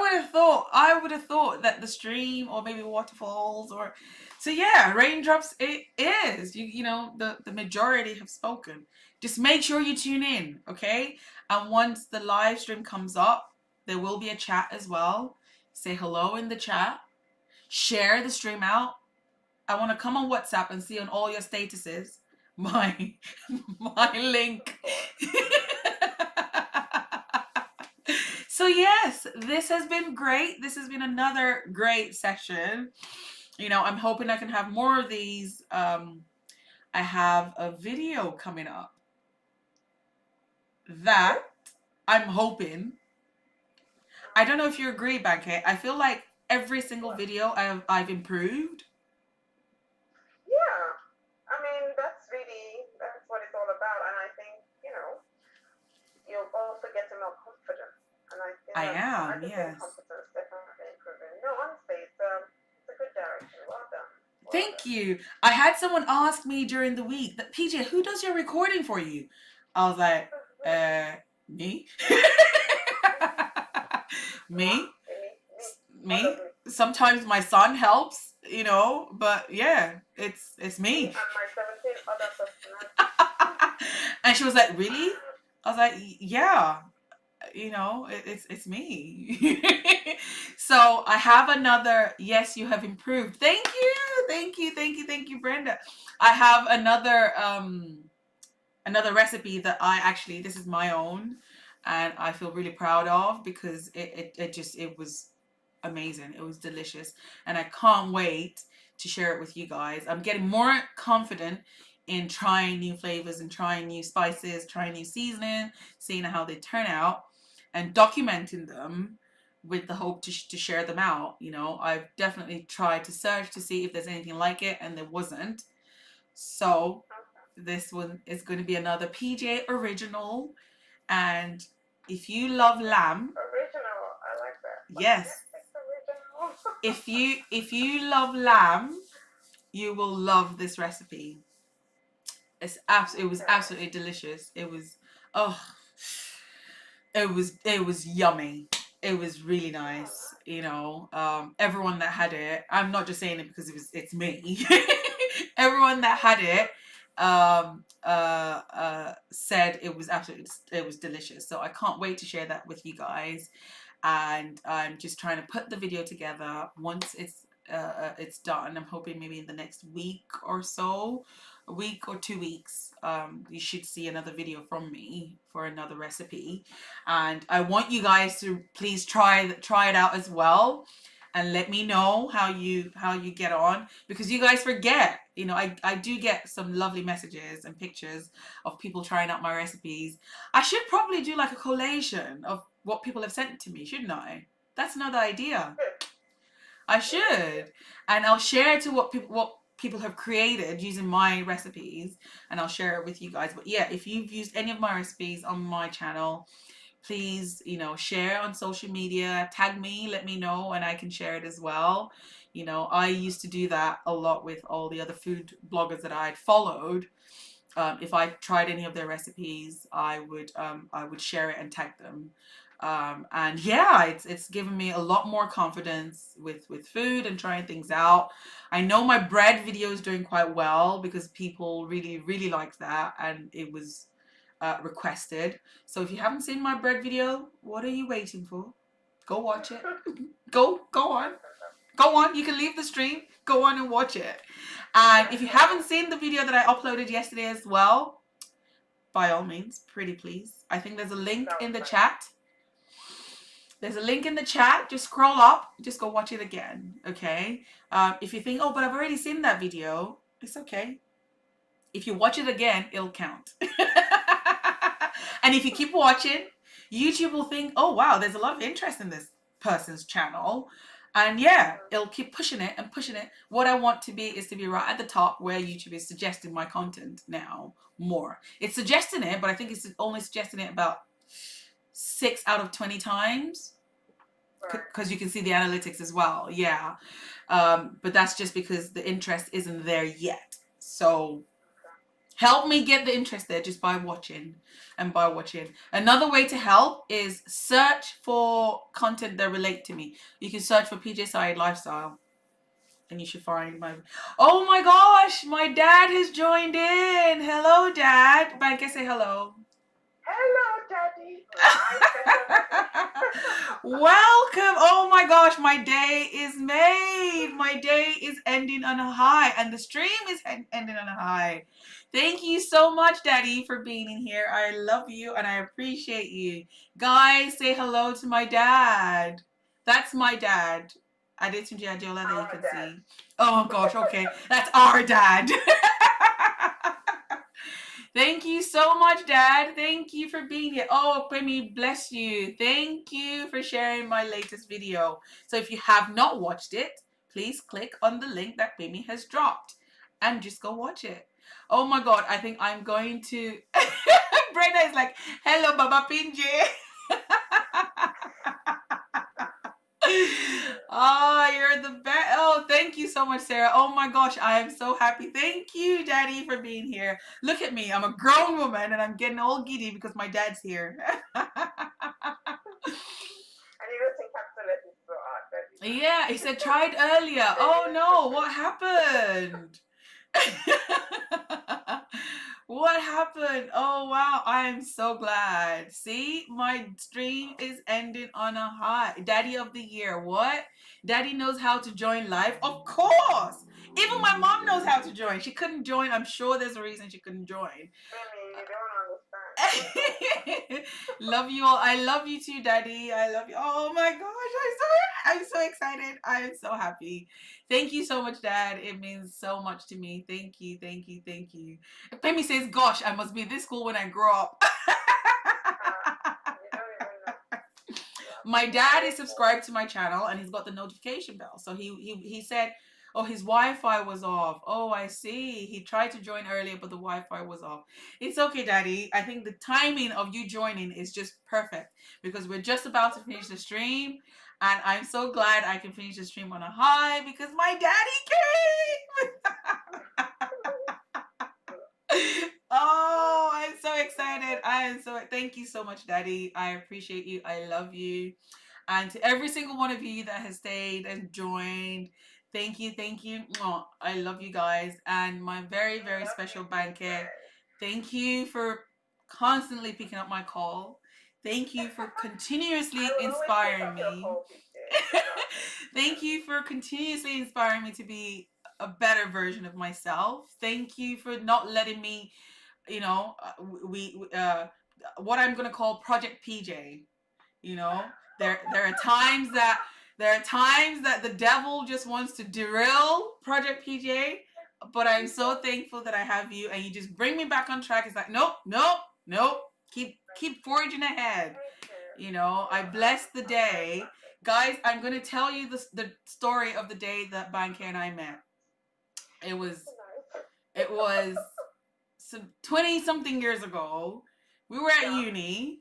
would have thought that the stream or maybe waterfalls or so yeah, raindrops it is. The majority have spoken. Just make sure you tune in, okay? And once the live stream comes up, there will be a chat as well. Say hello in the chat. Share the stream out. I want to come on WhatsApp and see on all your statuses my link. So yes, this has been great. This has been another great session. I'm hoping I can have more of these. I have a video coming up that I'm hoping. I don't know if you agree, Banke. I feel like every single video I've improved. Yeah. I mean, that's what it's all about. And I think, you'll also get more confidence. And I think Yes. confidence definitely improving. No, honestly, it's a good direction. Well done. Thank you. I had someone ask me during the week that PJ, who does your recording for you? I was like, me? Me? Sometimes my son helps, but yeah, it's me. And my 17 other personalities. And she was like, really? I was like, yeah, it's me. So I have another, yes, you have improved. Thank you, Brenda. I have another recipe that this is my own, and I feel really proud of because it was amazing. It was delicious, and I can't wait to share it with you guys. I'm getting more confident in trying new flavors and trying new spices, trying new seasoning, seeing how they turn out, and documenting them with the hope to share them out. I've definitely tried to search to see if there's anything like it, and there wasn't. So this one is going to be another PJ original, and if you love lamb, original, I like that. Yes. If you love lamb, you will love this recipe. It was absolutely delicious. It was yummy. it was really nice, you know. Everyone that had it, I'm not just saying it because it's me. Everyone that had it said it was delicious. So I can't wait to share that with you guys. And I'm just trying to put the video together. Once it's done, I'm hoping maybe in the next week or so, a week or 2 weeks, you should see another video from me for another recipe. And I want you guys to please try it out as well, and let me know how you get on, because you guys forget, you know, I do get some lovely messages and pictures of people trying out my recipes. I should probably do like a collation of what people have sent to me, shouldn't I? That's another idea. I should. And I'll share to what people have created using my recipes, and I'll share it with you guys. But yeah, if you've used any of my recipes on my channel, please, you know, share on social media, tag me, let me know, and I can share it as well. You know, I used to do that a lot with all the other food bloggers that I'd followed. If I tried any of their recipes, I would share it and tag them. And yeah, it's given me a lot more confidence with food and trying things out. I know my bread video is doing quite well because people really liked that, and it was requested. So if you haven't seen my bread video, what are you waiting for? Go watch it. Go on. Go on. You can leave the stream. Go on and watch it. And if you haven't seen the video that I uploaded yesterday as well, by all means, pretty please. I think there's a link in the chat. There's a link in the chat. Just scroll up. Just go watch it again. Okay. If you think, oh, but I've already seen that video, it's okay. If you watch it again, it'll count. And if you keep watching, YouTube will think, oh wow, there's a lot of interest in this person's channel. And yeah, it'll keep pushing it and pushing it. What I want to be is to be right at the top where YouTube is suggesting my content now more. It's suggesting it, but I think it's only suggesting it about 6 out of 20 times. Because you can see the analytics as well. Yeah. But that's just because the interest isn't there yet. So help me get the interest there just by watching and by watching. Another way to help is search for content that relate to me. You can search for PJ Side Lifestyle and you should find my... Oh my gosh, my dad has joined in. Hello, Dad. Banke, say hello. Hello, Daddy. Welcome. Oh my gosh, my day is made. My day is ending on a high, and the stream is ending on a high. Thank you so much, Daddy, for being in here. I love you and I appreciate you. Guys, say hello to my dad. That's my dad. Adetunji Adeola that you can see. Oh gosh, okay. That's our dad. Thank you so much, Dad. Thank you for being here. Oh, Pemi, bless you. Thank you for sharing my latest video. So if you have not watched it, please click on the link that Pemi has dropped and just go watch it. Oh my God, I think I'm going to... Brenda is like, hello, Baba Pinje. Oh, you're the best. Oh, thank you so much, Sarah. Oh my gosh, I am so happy. Thank you, Daddy, for being here. Look at me. I'm a grown woman and I'm getting all giddy because my dad's here. Yeah, he said tried earlier. Oh no, what happened? What happened? Oh wow, I am so glad. See, my stream is ending on a high. Daddy of the year. What? Daddy knows how to join live? Of course. Even my mom knows how to join. She couldn't join. I'm sure there's a reason she couldn't join. You don't understand. Love you all. I love you too, Daddy. I love you. Oh my gosh, I'm so excited. I'm so happy. Thank you so much, Dad. It means so much to me. Thank you. Pemi says, gosh, I must be this cool when I grow up. My dad is subscribed to my channel and he's got the notification bell. So he said, oh, his Wi-Fi was off. Oh, I see. He tried to join earlier, but the Wi-Fi was off. It's okay, Daddy. I think the timing of you joining is just perfect because we're just about to finish the stream. And I'm so glad I can finish the stream on a high because my daddy came. Oh, I'm so excited. Thank you so much, Daddy. I appreciate you. I love you. And to every single one of you that has stayed and joined, thank you, thank you. Mwah. I love you guys. And my very, I very love you special too, Banker, friend. thank you for constantly picking up my call. Thank you for I continuously will always pick inspiring up your me. call, PJ. Trust me. Thank Trust you me. for continuously inspiring me to be a better version of myself. Thank you for not letting me, you know, what I'm going to call Project PJ. You know, there are times that the devil just wants to derail Project PJ, but I'm so thankful that I have you and you just bring me back on track. It's like nope, nope, nope. Keep forging ahead. Thank you. You know, I bless the I'm very day. flattered. Guys, I'm going to tell you the story of the day that Banky and I met. It was Nice. it was some 20 something years ago. We were at Yeah. uni.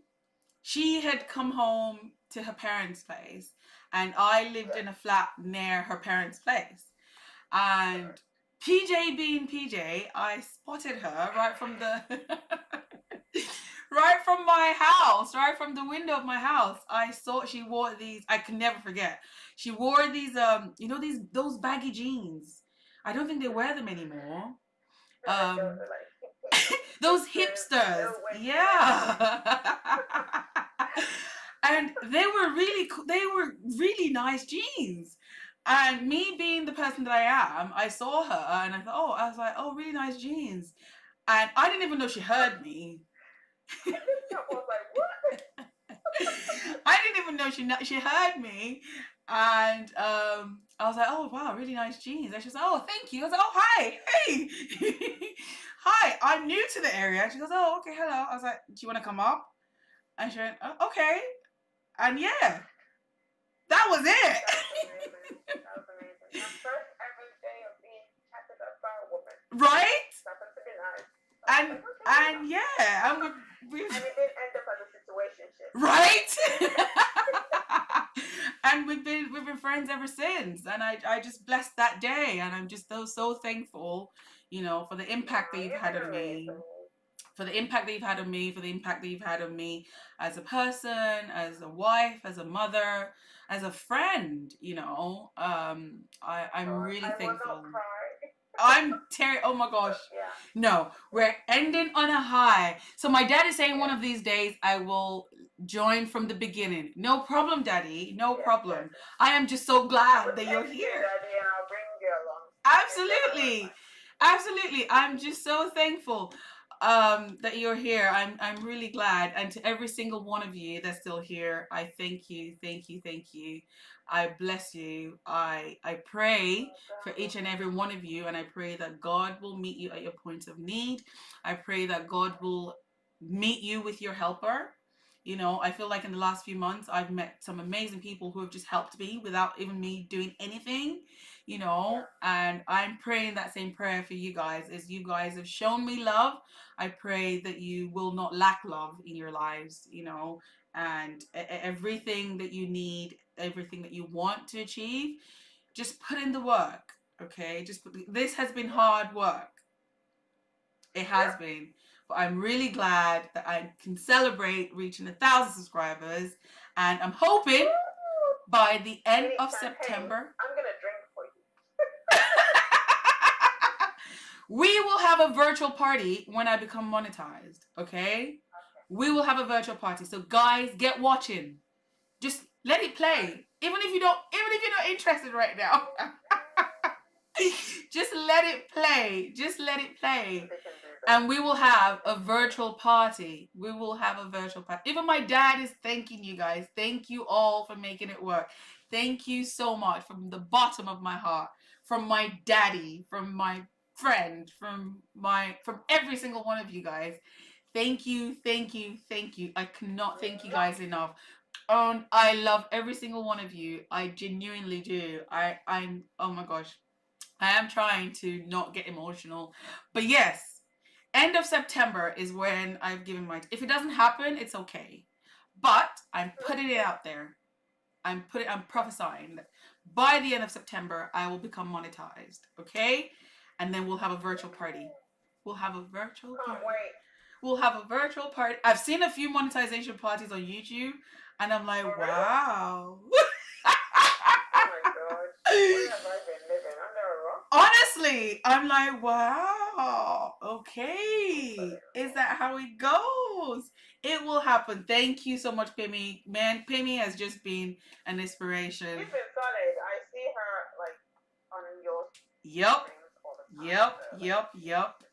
She had come home to her parents' place, and I lived Yeah. in a flat near her parents' place. And PJ being PJ, I spotted her right from the right from my house, right from the window of my house. I saw she wore these. I can never forget. She wore these those baggy jeans. I don't think they wear them anymore. Those Um, are like those hipsters, hipsters, low waist pants. yeah. And they were they were really nice jeans. And me being the person that I am, I saw her and I was like, oh, really nice jeans. And I didn't even know she heard me. I was like, what? I didn't even know she heard me, and I was like, "Oh wow, really nice jeans." And she was like, "Oh, thank you." I was like, "Oh hi, hey, hi, I'm new to the area." She goes, "Oh okay, hello." I was like, "Do you want to come up?" And she went, oh, "Okay," and yeah, that was That was amazing. it, That was amazing. My first ever day of being chatted up by a woman. right? Happened to be nice. I was like, And okay, why and not? yeah, and And we've it didn't end up as a situationship. right. And we've been friends ever since, and I just blessed that day, and I'm just so thankful, for the impact that you've You've had been on me, amazing. for the impact that you've had on me, for the impact that you've had on me as a person, as a wife, as a mother, as a friend. I'm Oh, really I will not thankful. cry. I'm Terry. Oh my gosh. But yeah. No, we're ending on a high. So my dad is saying one Yes. of these days I will join from the beginning. No problem, Daddy. No Yes, yes, problem. yes. I am just so glad Put that you're text in, here. Daddy, and I'll bring you along. Make sure I don't Absolutely. mind. Absolutely. I'm just so thankful that you're here. I'm really glad. And to every single one of you that's still here, I thank you, thank you, thank you. I bless you. I pray for each and every one of you, and I pray that God will meet you at your point of need. I pray that God will meet you with your helper. I feel like in the last few months I've met some amazing people who have just helped me without even me doing anything, Yeah. and I'm praying that same prayer for you guys. As you guys have shown me love, I pray that you will not lack love in your lives, and everything that you need, everything that you want to achieve, just put in the work. Okay, this has been Yeah. hard work. It has Yep. been. But I'm really glad that I can celebrate reaching 1,000 subscribers. And I'm hoping Woo! by the We end need of champagne. September, I'm gonna drink for you. we will have a virtual party when I become monetized. Okay? Okay. We will have a virtual party. So guys, get watching. Just let it Alright. play. Even if you're not interested right now. Okay. Just let it play. Just let it play. We can do that. And we will We have can a do that. virtual party. We will have a virtual party. Even my dad is thanking you guys. Thank you all for making it work. Thank you so much from the bottom of my heart. From my daddy, from my friend, from every single one of you guys. Thank you, thank you, thank you. I cannot thank you Mwah. guys enough. I love every single one of you. I genuinely do. I'm oh my gosh. I am trying to not get emotional. But yes, end of September is when I've given my. If it doesn't happen, it's okay. But I'm putting it out there. I'm prophesying that by the end of September I will become monetized. Okay? And then we'll have a virtual party. We'll have a virtual Can't party. wait. We'll have a virtual party. I've seen a few monetization parties on YouTube, and I'm Oh, like, really? wow. Oh my gosh. Where have I been living? Under a rock? Honestly, I'm like, wow. Okay. Is Unbelievable. that how it goes? It will happen. Thank you so much, Pimmy. Man, Pimmy has just been an inspiration. She's been solid. I see her like on your Yep. streams all the time. Yep. So like Yep. Yep. and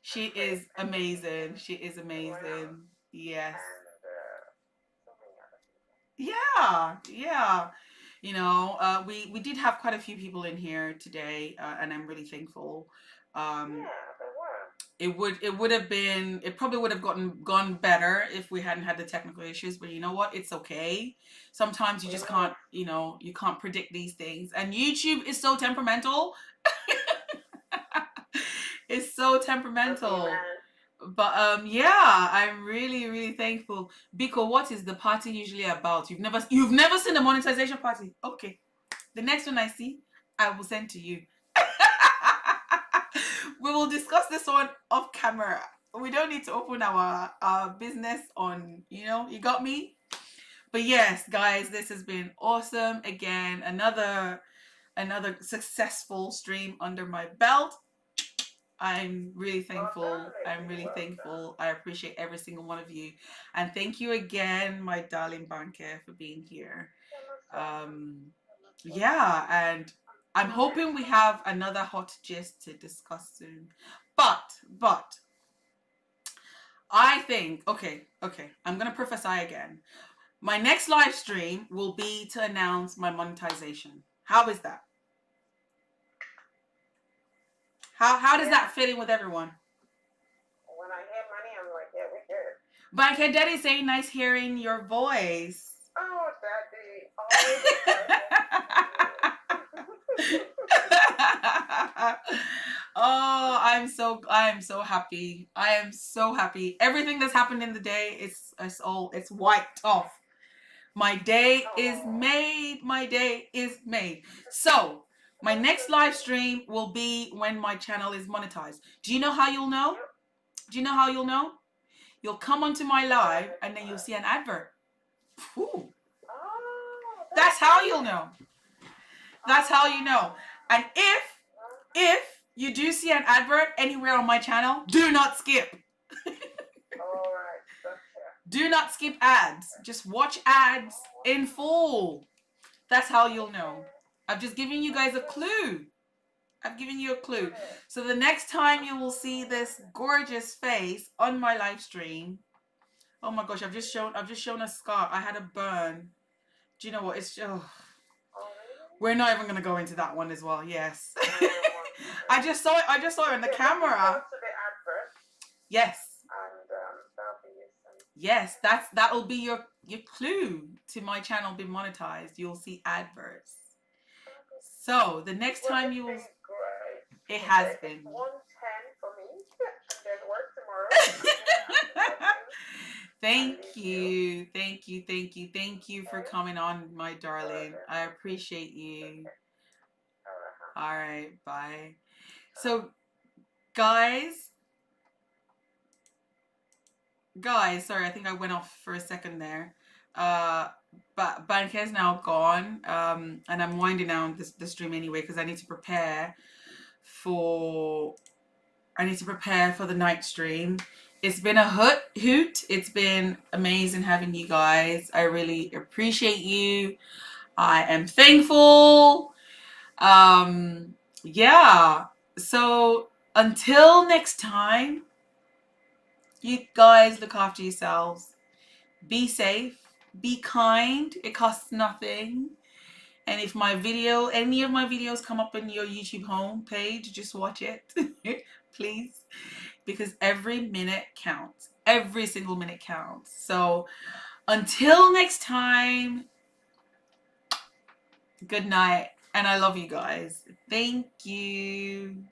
She Chris is and Nick amazing. She is and everyone else amazing. Yes. and so many other people. Yeah. Yeah. We did have quite a few people in here today, and I'm really thankful. Um, Yeah, they were. it probably would have gone better if we hadn't had the technical issues, but you know what, it's okay. Sometimes you just Mm, can't, you can't predict these things, and YouTube is so temperamental. It's so temperamental. amen. But yeah, I'm really really thankful. Biko, what is the party usually about? You've never seen a monetization party? Okay, the next one I see, I will send to you. We will discuss this one off camera. We don't need to open our business on, you got me? But yes, guys, this has been awesome. Again, another successful stream under my belt. I'm really Well done, thankful. I'm lady. really Well done. thankful. I appreciate every single one of you. And thank you again, my darling Banker, for being here. You're most welcome. Um, You're most welcome. yeah, and I'm Honored. hoping we have another hot gist to discuss soon. But I think, okay, I'm gonna prophesy again. My next live stream will be to announce my monetization. How is that? How does Yeah. that fit in with everyone? When I hear money, I'm like, yeah, we're good. Banker Daddy saying nice hearing your voice. Oh, Daddy, always a pleasure to see you. Oh, I am so happy. I am so happy. Everything that's happened in the day it's wiped off. My day is Oh, made. My day is made. So, my that's so next live sweet. stream will be when my channel is monetized. Do you know how you'll know? Yep. Do you know how you'll know? You'll come onto my When live it's and then you'll live. see an advert. Whew. Oh, that's That's how you'll brilliant. know. That's how you know. Oh. And if you do see an advert anywhere on my channel, do not skip. All right, gotcha. Do not skip ads. Just watch ads in full. That's how you'll know. Okay. I've just given you guys a Okay. clue. I've given you a clue. Got it. So the next time you will see this gorgeous face on my live stream. Oh my gosh, I've just shown a scar. I had a burn. Do you know what? It's just, Oh, really? we're not even gonna go into that one as well. Yes. I don't want to. I just saw it on the Okay, looking camera. forward to the advert, Yes. and that'll be useful. Yes, that'll be your clue to my channel being monetized. You'll see adverts. So the next Well, time it's you will, been great. it has Okay, it's been. 1:10 for me, and there's work tomorrow. I'm gonna have to let you and Thank leave you. you, thank you, thank you, thank you for Okay. coming on, my All right darling. then. I appreciate you. Okay. All right. Huh. All right, bye. All right. So, guys, sorry, I think I went off for a second there. But Banker's now gone, and I'm winding down the stream anyway because I need to prepare for the night stream. It's been a hoot. It's been amazing having you guys. I really appreciate you. I am thankful. Yeah. So until next time, you guys look after yourselves. Be safe. Be kind. It costs nothing. And if any of my videos come up in your YouTube home page, just watch it, please, because every minute counts. Every single minute counts. So until next time, good night. And I love you guys. Thank you.